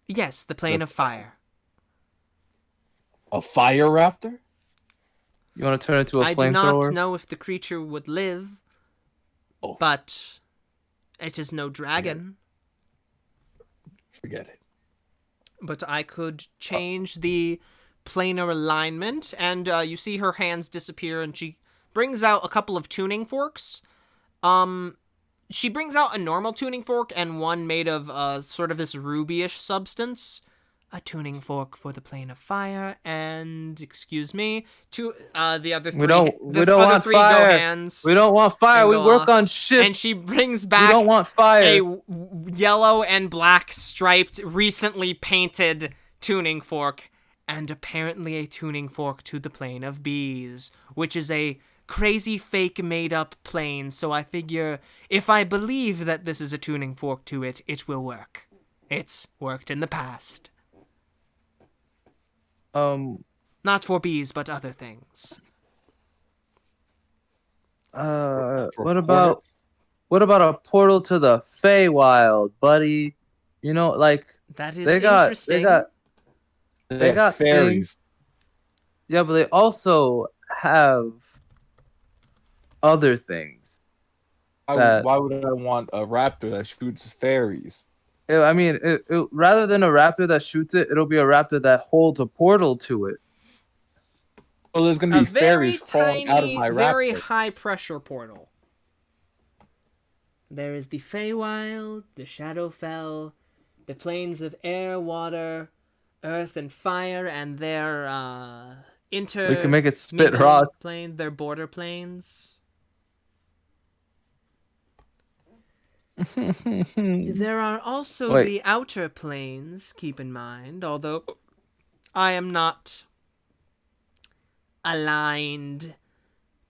Speaker 1: Yes, the plane of fire.
Speaker 4: A fire raptor?
Speaker 2: You want to turn into a
Speaker 1: I do not
Speaker 2: flamethrower?
Speaker 1: know if the creature would live,
Speaker 4: Oh.
Speaker 1: but it is no dragon.
Speaker 4: Forget it.
Speaker 1: But I could change the planar alignment, and you see her hands disappear, and she brings out a couple of tuning forks. She brings out a normal tuning fork and one made of sort of this rubyish substance. A tuning fork for the plane of fire, and excuse me, the other three.
Speaker 2: We don't
Speaker 1: other
Speaker 2: want
Speaker 1: three
Speaker 2: fire.
Speaker 1: Go hands,
Speaker 2: We don't want fire.
Speaker 1: and
Speaker 2: We
Speaker 1: go
Speaker 2: work
Speaker 1: off.
Speaker 2: on ships.
Speaker 1: and she brings
Speaker 2: we
Speaker 1: back
Speaker 2: don't want fire.
Speaker 1: yellow and black striped, recently painted tuning fork, and apparently a tuning fork to the plane of bees, which is a crazy fake made up plane. So I figure if I believe that this is a tuning fork to it, it will work. It's worked in the past. Not for bees, but other things.
Speaker 2: What about a portal to the Feywild, buddy? You know, like
Speaker 1: That is
Speaker 2: they got
Speaker 1: interesting.
Speaker 2: they got
Speaker 4: fairies.
Speaker 2: yeah, but they also have other things. that-
Speaker 4: Why would I want a raptor that shoots fairies?
Speaker 2: I mean, rather than a raptor that shoots it, it'll be a raptor that holds a portal to it.
Speaker 4: Oh, there's gonna
Speaker 1: A
Speaker 4: be
Speaker 1: very
Speaker 4: fairies crawling out of
Speaker 1: tiny,
Speaker 4: my
Speaker 1: very
Speaker 4: raptor.
Speaker 1: high pressure portal. There is the Feywild, the Shadowfell, the planes of air, water, earth, and fire, and their
Speaker 2: We can make it spit rocks.
Speaker 1: their border planes. There are also
Speaker 2: Wait.
Speaker 1: the outer planes, keep in mind, although I am not aligned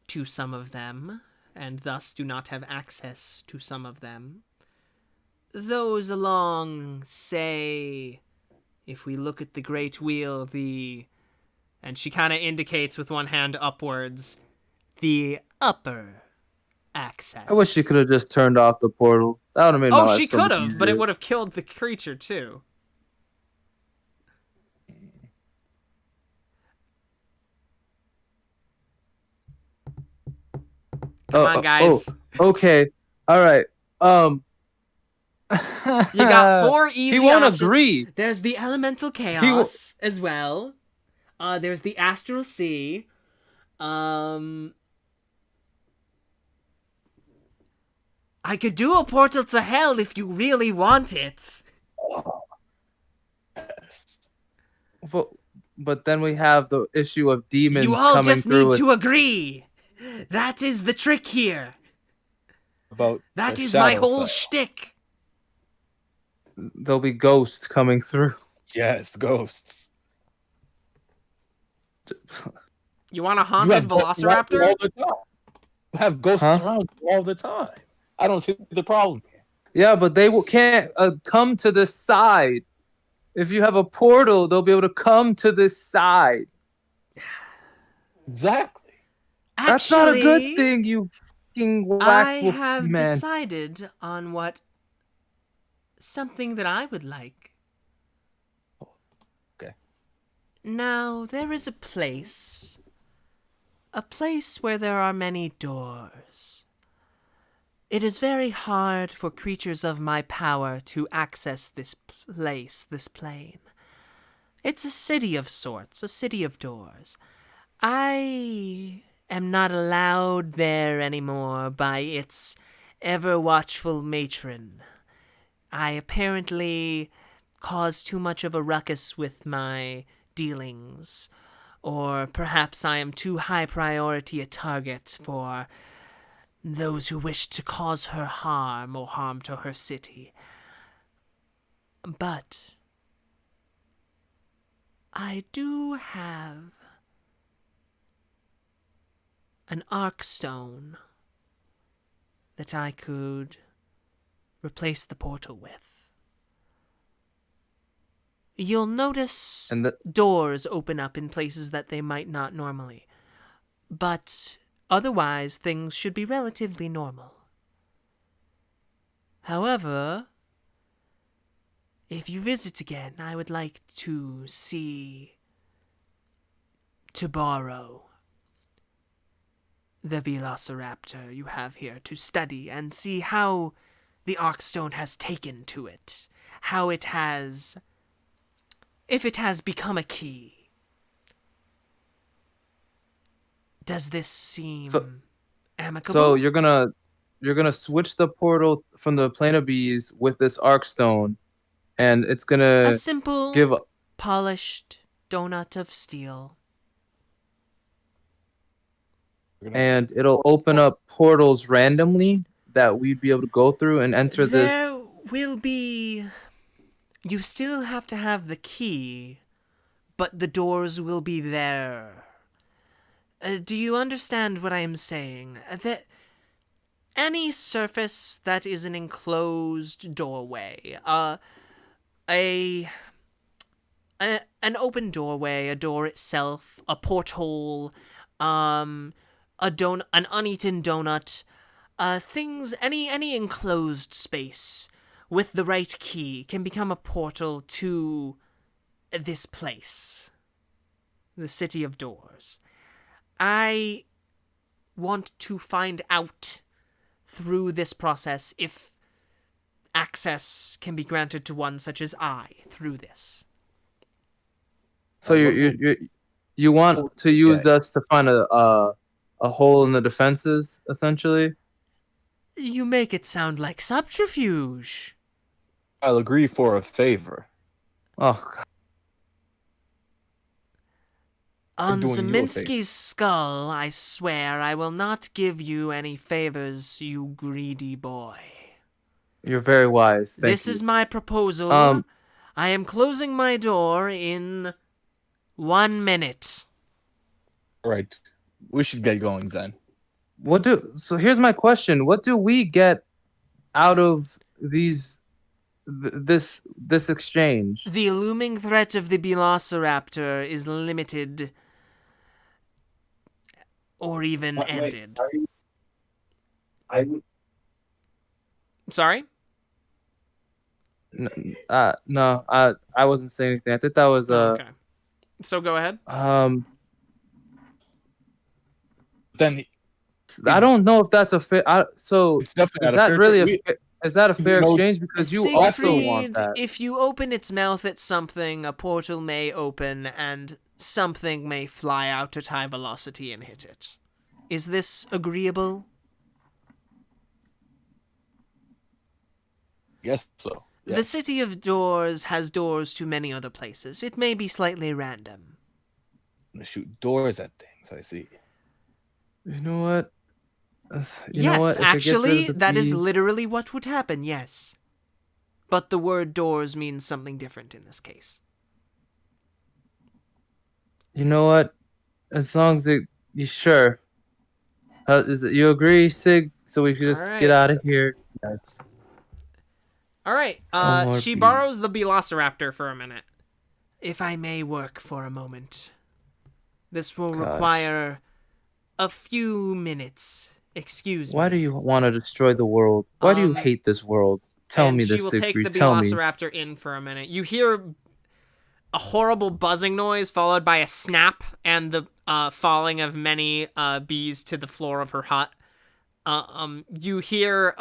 Speaker 1: to some of them, and thus do not have access to some of them. Those along, say, if we look at the Great Wheel, and she kind of indicates with one hand upwards, the upper access.
Speaker 2: I wish she could have just turned off the portal. That would have made my
Speaker 1: Oh,
Speaker 2: life
Speaker 1: she
Speaker 2: so
Speaker 1: could
Speaker 2: much
Speaker 1: have, but it
Speaker 2: easier.
Speaker 1: would have killed the creature too. Come on, guys.
Speaker 2: Okay. All right.
Speaker 1: You got 4 easy
Speaker 2: He won't
Speaker 1: options.
Speaker 2: agree.
Speaker 1: There's the elemental chaos as well. There's the astral sea. I could do a portal to hell if you really want it.
Speaker 4: Yes.
Speaker 2: But then we have the issue of demons
Speaker 1: You all
Speaker 2: coming
Speaker 1: just
Speaker 2: through.
Speaker 1: need to agree. That is the trick here.
Speaker 4: About
Speaker 1: That
Speaker 4: the
Speaker 1: is my
Speaker 4: shadow
Speaker 1: whole
Speaker 4: effect.
Speaker 1: shtick.
Speaker 2: There'll be ghosts coming through.
Speaker 4: Yes, ghosts.
Speaker 1: You want a
Speaker 4: You
Speaker 1: haunted
Speaker 4: have ghosts around you
Speaker 1: velociraptor?
Speaker 4: all the time. You have ghosts
Speaker 2: Huh?
Speaker 4: around you all the time. I don't see the problem here.
Speaker 2: Yeah, but they can't come to this side. If you have a portal, they'll be able to come to this side.
Speaker 4: Exactly.
Speaker 2: That's not a good
Speaker 1: Actually,
Speaker 2: thing, you fucking
Speaker 1: I
Speaker 2: whack
Speaker 1: have
Speaker 2: man.
Speaker 1: decided on something that I would like.
Speaker 4: Okay.
Speaker 1: Now, there is a place where there are many doors. It is very hard for creatures of my power to access this place, this plane. It's a city of sorts, a city of doors. I am not allowed there anymore by its ever-watchful matron. I apparently caused too much of a ruckus with my dealings, or perhaps I am too high priority a target for those who wish to cause her harm or harm to her city. But I do have an Arkstone that I could replace the portal with. You'll notice
Speaker 2: And
Speaker 1: doors open up in places that they might not normally, but otherwise things should be relatively normal. However, if you visit again, I would like to borrow the Velociraptor you have here to study and see how the Arkstone has taken to it, how it has, if it has become a key. Does this seem amicable?
Speaker 2: So you're gonna switch the portal from the plane of bees with this Arkstone, and it's
Speaker 1: a
Speaker 2: gonna
Speaker 1: simple,
Speaker 2: give
Speaker 1: polished donut of steel.
Speaker 2: and it'll open up portals randomly that we'd be able to go through and enter
Speaker 1: There
Speaker 2: this.
Speaker 1: will be... You still have to have the key, but the doors will be there. Do you understand what I am saying? That any surface that is an enclosed doorway, an open doorway, a door itself, a porthole, an uneaten donut, things, any enclosed space with the right key can become a portal to this place, the City of Doors. I want to find out through this process if access can be granted to one such as I through this.
Speaker 2: So you want to use us to find a hole in the defenses, essentially.
Speaker 1: You make it sound like subterfuge.
Speaker 4: I'll agree for a favor.
Speaker 2: Oh, God.
Speaker 1: On
Speaker 4: doing you a favor.
Speaker 1: Zeminski's skull, I swear I will not give you any favors, you greedy boy.
Speaker 2: You're very wise. Thank
Speaker 1: This
Speaker 2: you.
Speaker 1: is my proposal. I am closing my door in 1 minute.
Speaker 4: All right. We should get going then.
Speaker 2: So here's my question. What do we get out of this exchange?
Speaker 1: The looming threat of the Velociraptor is limited or even ended.
Speaker 5: I would.
Speaker 1: Sorry?
Speaker 2: No, I wasn't saying anything. I think that was
Speaker 1: Okay. So go ahead.
Speaker 4: Then
Speaker 2: I don't know if that's a fit. So
Speaker 4: it's definitely
Speaker 2: is
Speaker 4: not a
Speaker 2: that
Speaker 4: fair
Speaker 2: really
Speaker 4: trade.
Speaker 2: Is that a fair
Speaker 4: No,
Speaker 2: exchange? Because you also want
Speaker 1: Siegfried,
Speaker 2: that.
Speaker 1: if you open its mouth at something, a portal may open and something may fly out at high velocity and hit it. Is this agreeable?
Speaker 4: Guess so. Yeah.
Speaker 1: The City of Doors has doors to many other places. It may be slightly random.
Speaker 4: I'm gonna shoot doors at things. I see.
Speaker 2: You know what?
Speaker 1: Yes,
Speaker 2: If it gets rid
Speaker 1: actually,
Speaker 2: of the
Speaker 1: that is
Speaker 2: bees,
Speaker 1: literally what would happen, yes. But the word doors means something different in this case.
Speaker 2: you know what? As long as you sure. You agree, Sig? So we can just get
Speaker 1: Alright.
Speaker 2: out of here.
Speaker 4: Yes.
Speaker 1: Alright,
Speaker 2: No more
Speaker 1: she
Speaker 2: bees.
Speaker 1: borrows the Velociraptor for a minute. If I may work for a moment. This will
Speaker 2: Gosh.
Speaker 1: require a few minutes. Excuse me.
Speaker 2: Why do you want to destroy the world? Why do you hate this world? Tell
Speaker 1: and
Speaker 2: me
Speaker 1: she
Speaker 2: this,
Speaker 1: will
Speaker 2: Siegfried.
Speaker 1: take the
Speaker 2: Tell me.
Speaker 1: Velociraptor in for a minute. You hear a horrible buzzing noise followed by a snap and the falling of many bees to the floor of her hut. You hear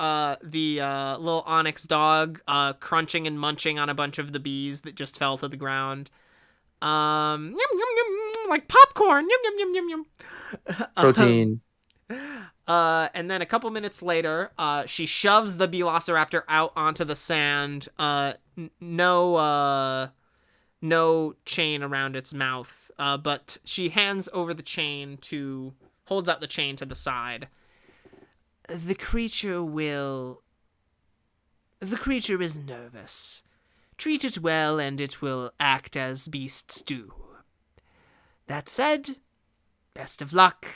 Speaker 1: the little onyx dog crunching and munching on a bunch of the bees that just fell to the ground. Yum, yum, yum, like popcorn. Yum, yum, yum, yum, yum.
Speaker 2: Protein.
Speaker 1: And then a couple minutes later, she shoves the Velociraptor out onto the sand. No chain around its mouth. But she hands over the chain holds out the chain to the side. The creature is nervous. Treat it well and it will act as beasts do. That said, best of luck.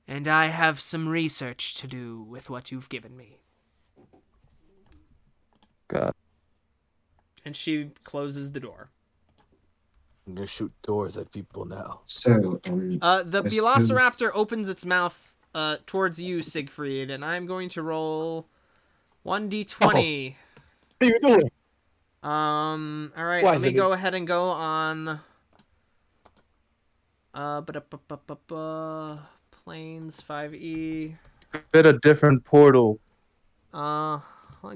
Speaker 1: And I have some research to do with what you've given me.
Speaker 2: God.
Speaker 1: And she closes the door.
Speaker 4: I'm gonna shoot doors at people now.
Speaker 3: So,
Speaker 1: The
Speaker 3: I suppose-
Speaker 1: Velociraptor opens its mouth towards you, Siegfried, and I'm going to roll 1d20.
Speaker 4: What are you doing?
Speaker 1: All right,
Speaker 4: Why
Speaker 1: let
Speaker 4: is
Speaker 1: me
Speaker 4: it-
Speaker 1: go ahead and go on. Planes 5e.
Speaker 2: Bit a different portal.
Speaker 1: Well,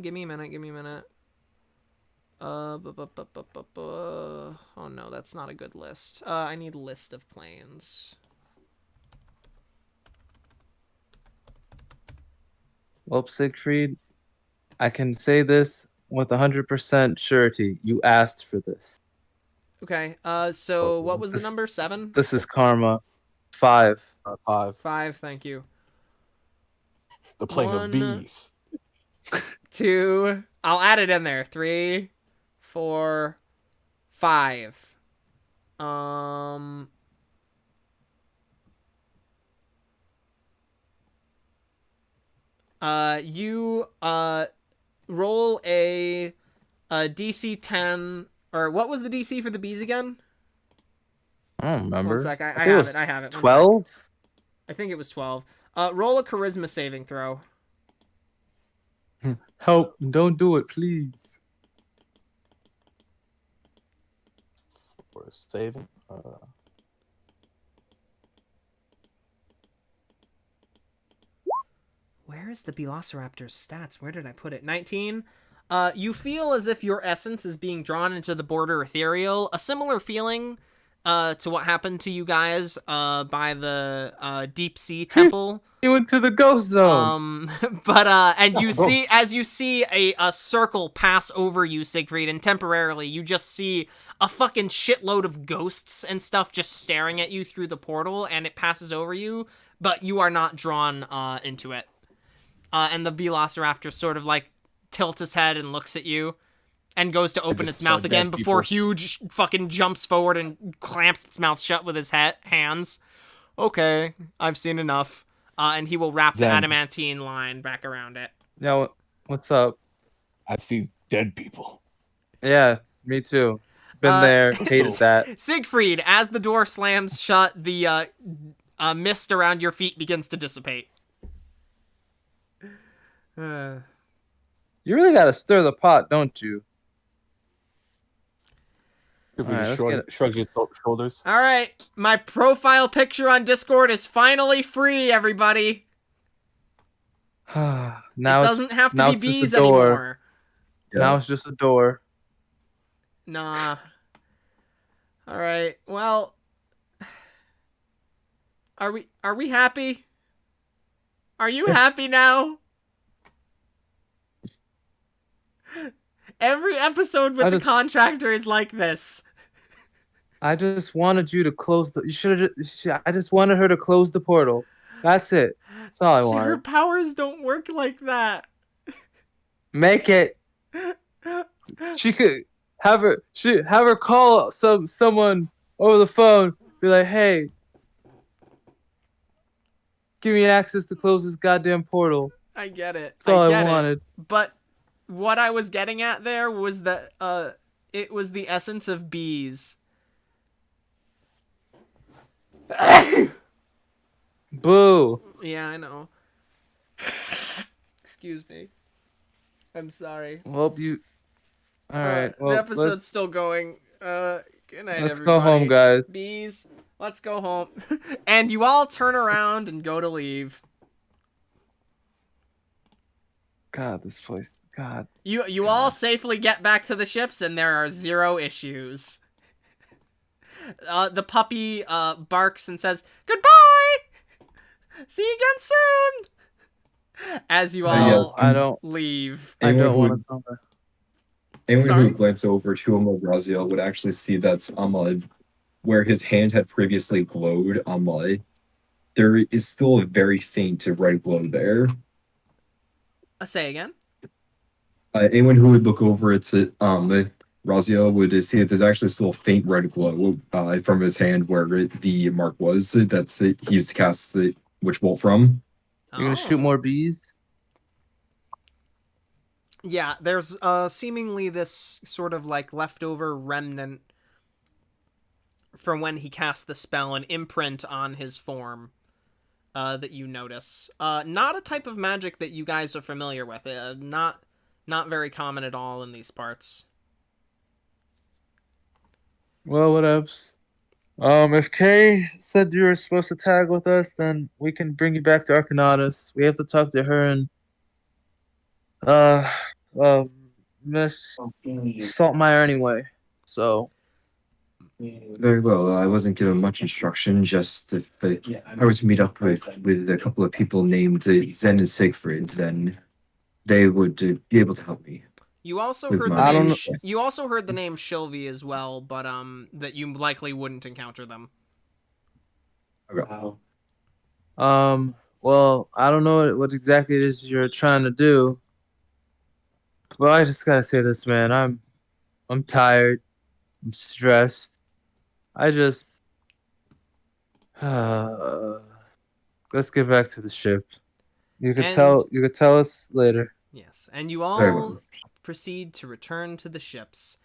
Speaker 1: give me a minute. Oh no, that's not a good list. I need a list of planes.
Speaker 2: Well, Siegfried, I can say this with 100% surety. You asked for this.
Speaker 1: Okay, so what was the
Speaker 2: This-
Speaker 1: number? 7?
Speaker 2: This is karma. 5.
Speaker 4: 5.
Speaker 1: 5, thank you.
Speaker 4: The plane
Speaker 1: 1,
Speaker 4: of bees.
Speaker 1: 2, I'll add it in there. 3, 4, 5. You roll a DC 10, or what was the DC for the bees again?
Speaker 2: I don't remember.
Speaker 1: One sec, I
Speaker 2: think it
Speaker 1: have
Speaker 2: was
Speaker 1: it. I have it. One sec.
Speaker 2: 12?
Speaker 1: I think it was 12. Roll a charisma saving throw.
Speaker 2: Help. Don't do it, please.
Speaker 4: For saving.
Speaker 1: Where is the Velociraptor's stats? Where did I put it? 19. You feel as if your essence is being drawn into the border ethereal. A similar feeling to what happened to you guys by the deep sea temple.
Speaker 2: You went to the ghost zone.
Speaker 1: But and you see, as you see a circle pass over you, Siegfried, and temporarily you just see a fucking shitload of ghosts and stuff just staring at you through the portal, and it passes over you, but you are not drawn into it. And the Velociraptor sort of like tilts his head and looks at you and goes to open
Speaker 4: just
Speaker 1: its mouth
Speaker 4: saw
Speaker 1: again
Speaker 4: dead
Speaker 1: before
Speaker 4: people.
Speaker 1: Huge fucking jumps forward and clamps its mouth shut with his hands. Okay, I've seen enough. And he will wrap the
Speaker 4: Zen.
Speaker 1: adamantine line back around it.
Speaker 2: Yeah, what's up?
Speaker 4: I've seen dead people.
Speaker 2: Yeah, me too. Been there, hated that.
Speaker 1: Siegfried, as the door slams shut, the mist around your feet begins to dissipate.
Speaker 2: You really gotta stir the pot, don't you?
Speaker 4: If
Speaker 2: All right,
Speaker 4: just
Speaker 2: let's get
Speaker 4: shrugs his shoulders.
Speaker 1: All right, my profile picture on Discord is finally free, everybody.
Speaker 2: Now
Speaker 1: it doesn't have to
Speaker 2: now
Speaker 1: be
Speaker 2: it's just a
Speaker 1: bees
Speaker 2: door.
Speaker 1: anymore.
Speaker 2: Now it's just a door.
Speaker 1: Nah. All right. Well, are we happy? Are you happy now? Every episode with the contractor is like this.
Speaker 2: I just wanted you to close the. I just wanted her to close the portal. That's it. That's all I
Speaker 1: Her
Speaker 2: wanted.
Speaker 1: powers don't work like that.
Speaker 2: Make it. She could have her call someone over the phone. Be like, hey, give me access to close this goddamn portal.
Speaker 1: I get it.
Speaker 2: That's all I
Speaker 1: get
Speaker 2: wanted.
Speaker 1: it. But what I was getting at there was that it was the essence of bees.
Speaker 2: Boo.
Speaker 1: Yeah, I know. Excuse me. I'm sorry.
Speaker 2: Well, you. All right. Well,
Speaker 1: the episode's still going. Good night,
Speaker 2: let's
Speaker 1: everybody.
Speaker 2: go home, guys.
Speaker 1: Bees, let's go home. And you all turn around and go to leave.
Speaker 2: God, this place. God.
Speaker 1: You all safely get back to the ships, and there are 0 issues. The puppy barks and says, "Goodbye! See you again soon!" As you all leave.
Speaker 2: I don't want to come back.
Speaker 3: Anyone who would glance over to Rasiel would actually see that where his hand had previously glowed, there is still a very faint red glow there.
Speaker 1: Say again?
Speaker 3: Anyone who would look over at Rasiel would see that there's actually still a faint red glow from his hand where the mark was. That's he used to cast the witch bolt from.
Speaker 2: You're gonna shoot more bees?
Speaker 1: Yeah, there's seemingly this sort of like leftover remnant from when he cast the spell, an imprint on his form that you notice. Not a type of magic that you guys are familiar with. Not very common at all in these parts.
Speaker 2: Well, whatevs. If Kay said you were supposed to tag with us, then we can bring you back to Arcanautus. We have to talk to her and Miss Saltmeyer anyway. So
Speaker 3: Very well. I wasn't given much instruction. Just if I were to meet up with a couple of people named Zen and Siegfried, then they would be able to help me.
Speaker 1: You also heard the name. You also heard the name Shilvy as well, but that you likely wouldn't encounter them.
Speaker 3: Okay.
Speaker 2: Well, I don't know what exactly it is you're trying to do, but I just gotta say this, man. I'm tired. I'm stressed. Let's get back to the ship. You could tell us later.
Speaker 1: Yes, and you all proceed to return to the ships.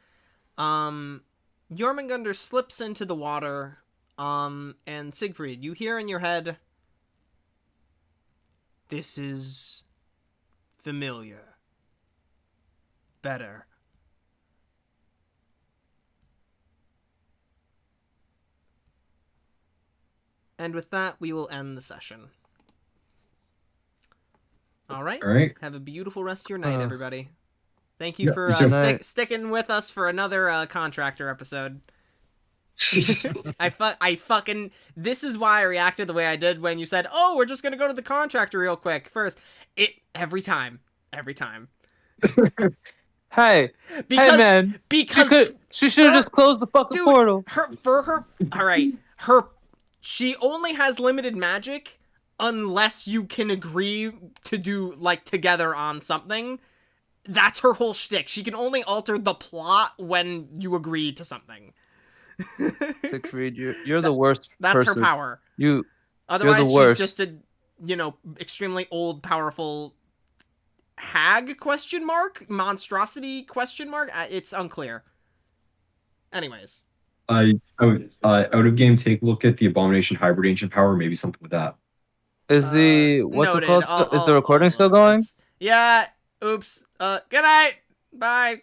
Speaker 1: Jormungandr slips into the water, and Siegfried, you hear in your head, "This is familiar. Better." And with that, we will end the session. All right. Have a beautiful rest of your night, everybody. Thank you for sticking with us for another contractor episode. I fucking... This is why I reacted the way I did when you said, "Oh, we're just gonna go to the contractor real quick first." Every time.
Speaker 2: Hey, man.
Speaker 1: Because
Speaker 2: she should have just closed the fucking portal.
Speaker 1: All right. She only has limited magic unless you can agree to do, like, together on something. That's her whole shtick. She can only alter the plot when you agree to something.
Speaker 2: Siegfried, you're the worst person.
Speaker 1: That's her power. Otherwise,
Speaker 2: you're the worst.
Speaker 1: She's just a, extremely old, powerful hag, ? Monstrosity, ? It's unclear. Anyways.
Speaker 3: Out of game, take a look at the Abomination Hibernation power, maybe something with that.
Speaker 2: Is what's it called? Is the recording still going?
Speaker 1: Yeah. Oops. Good night. Bye.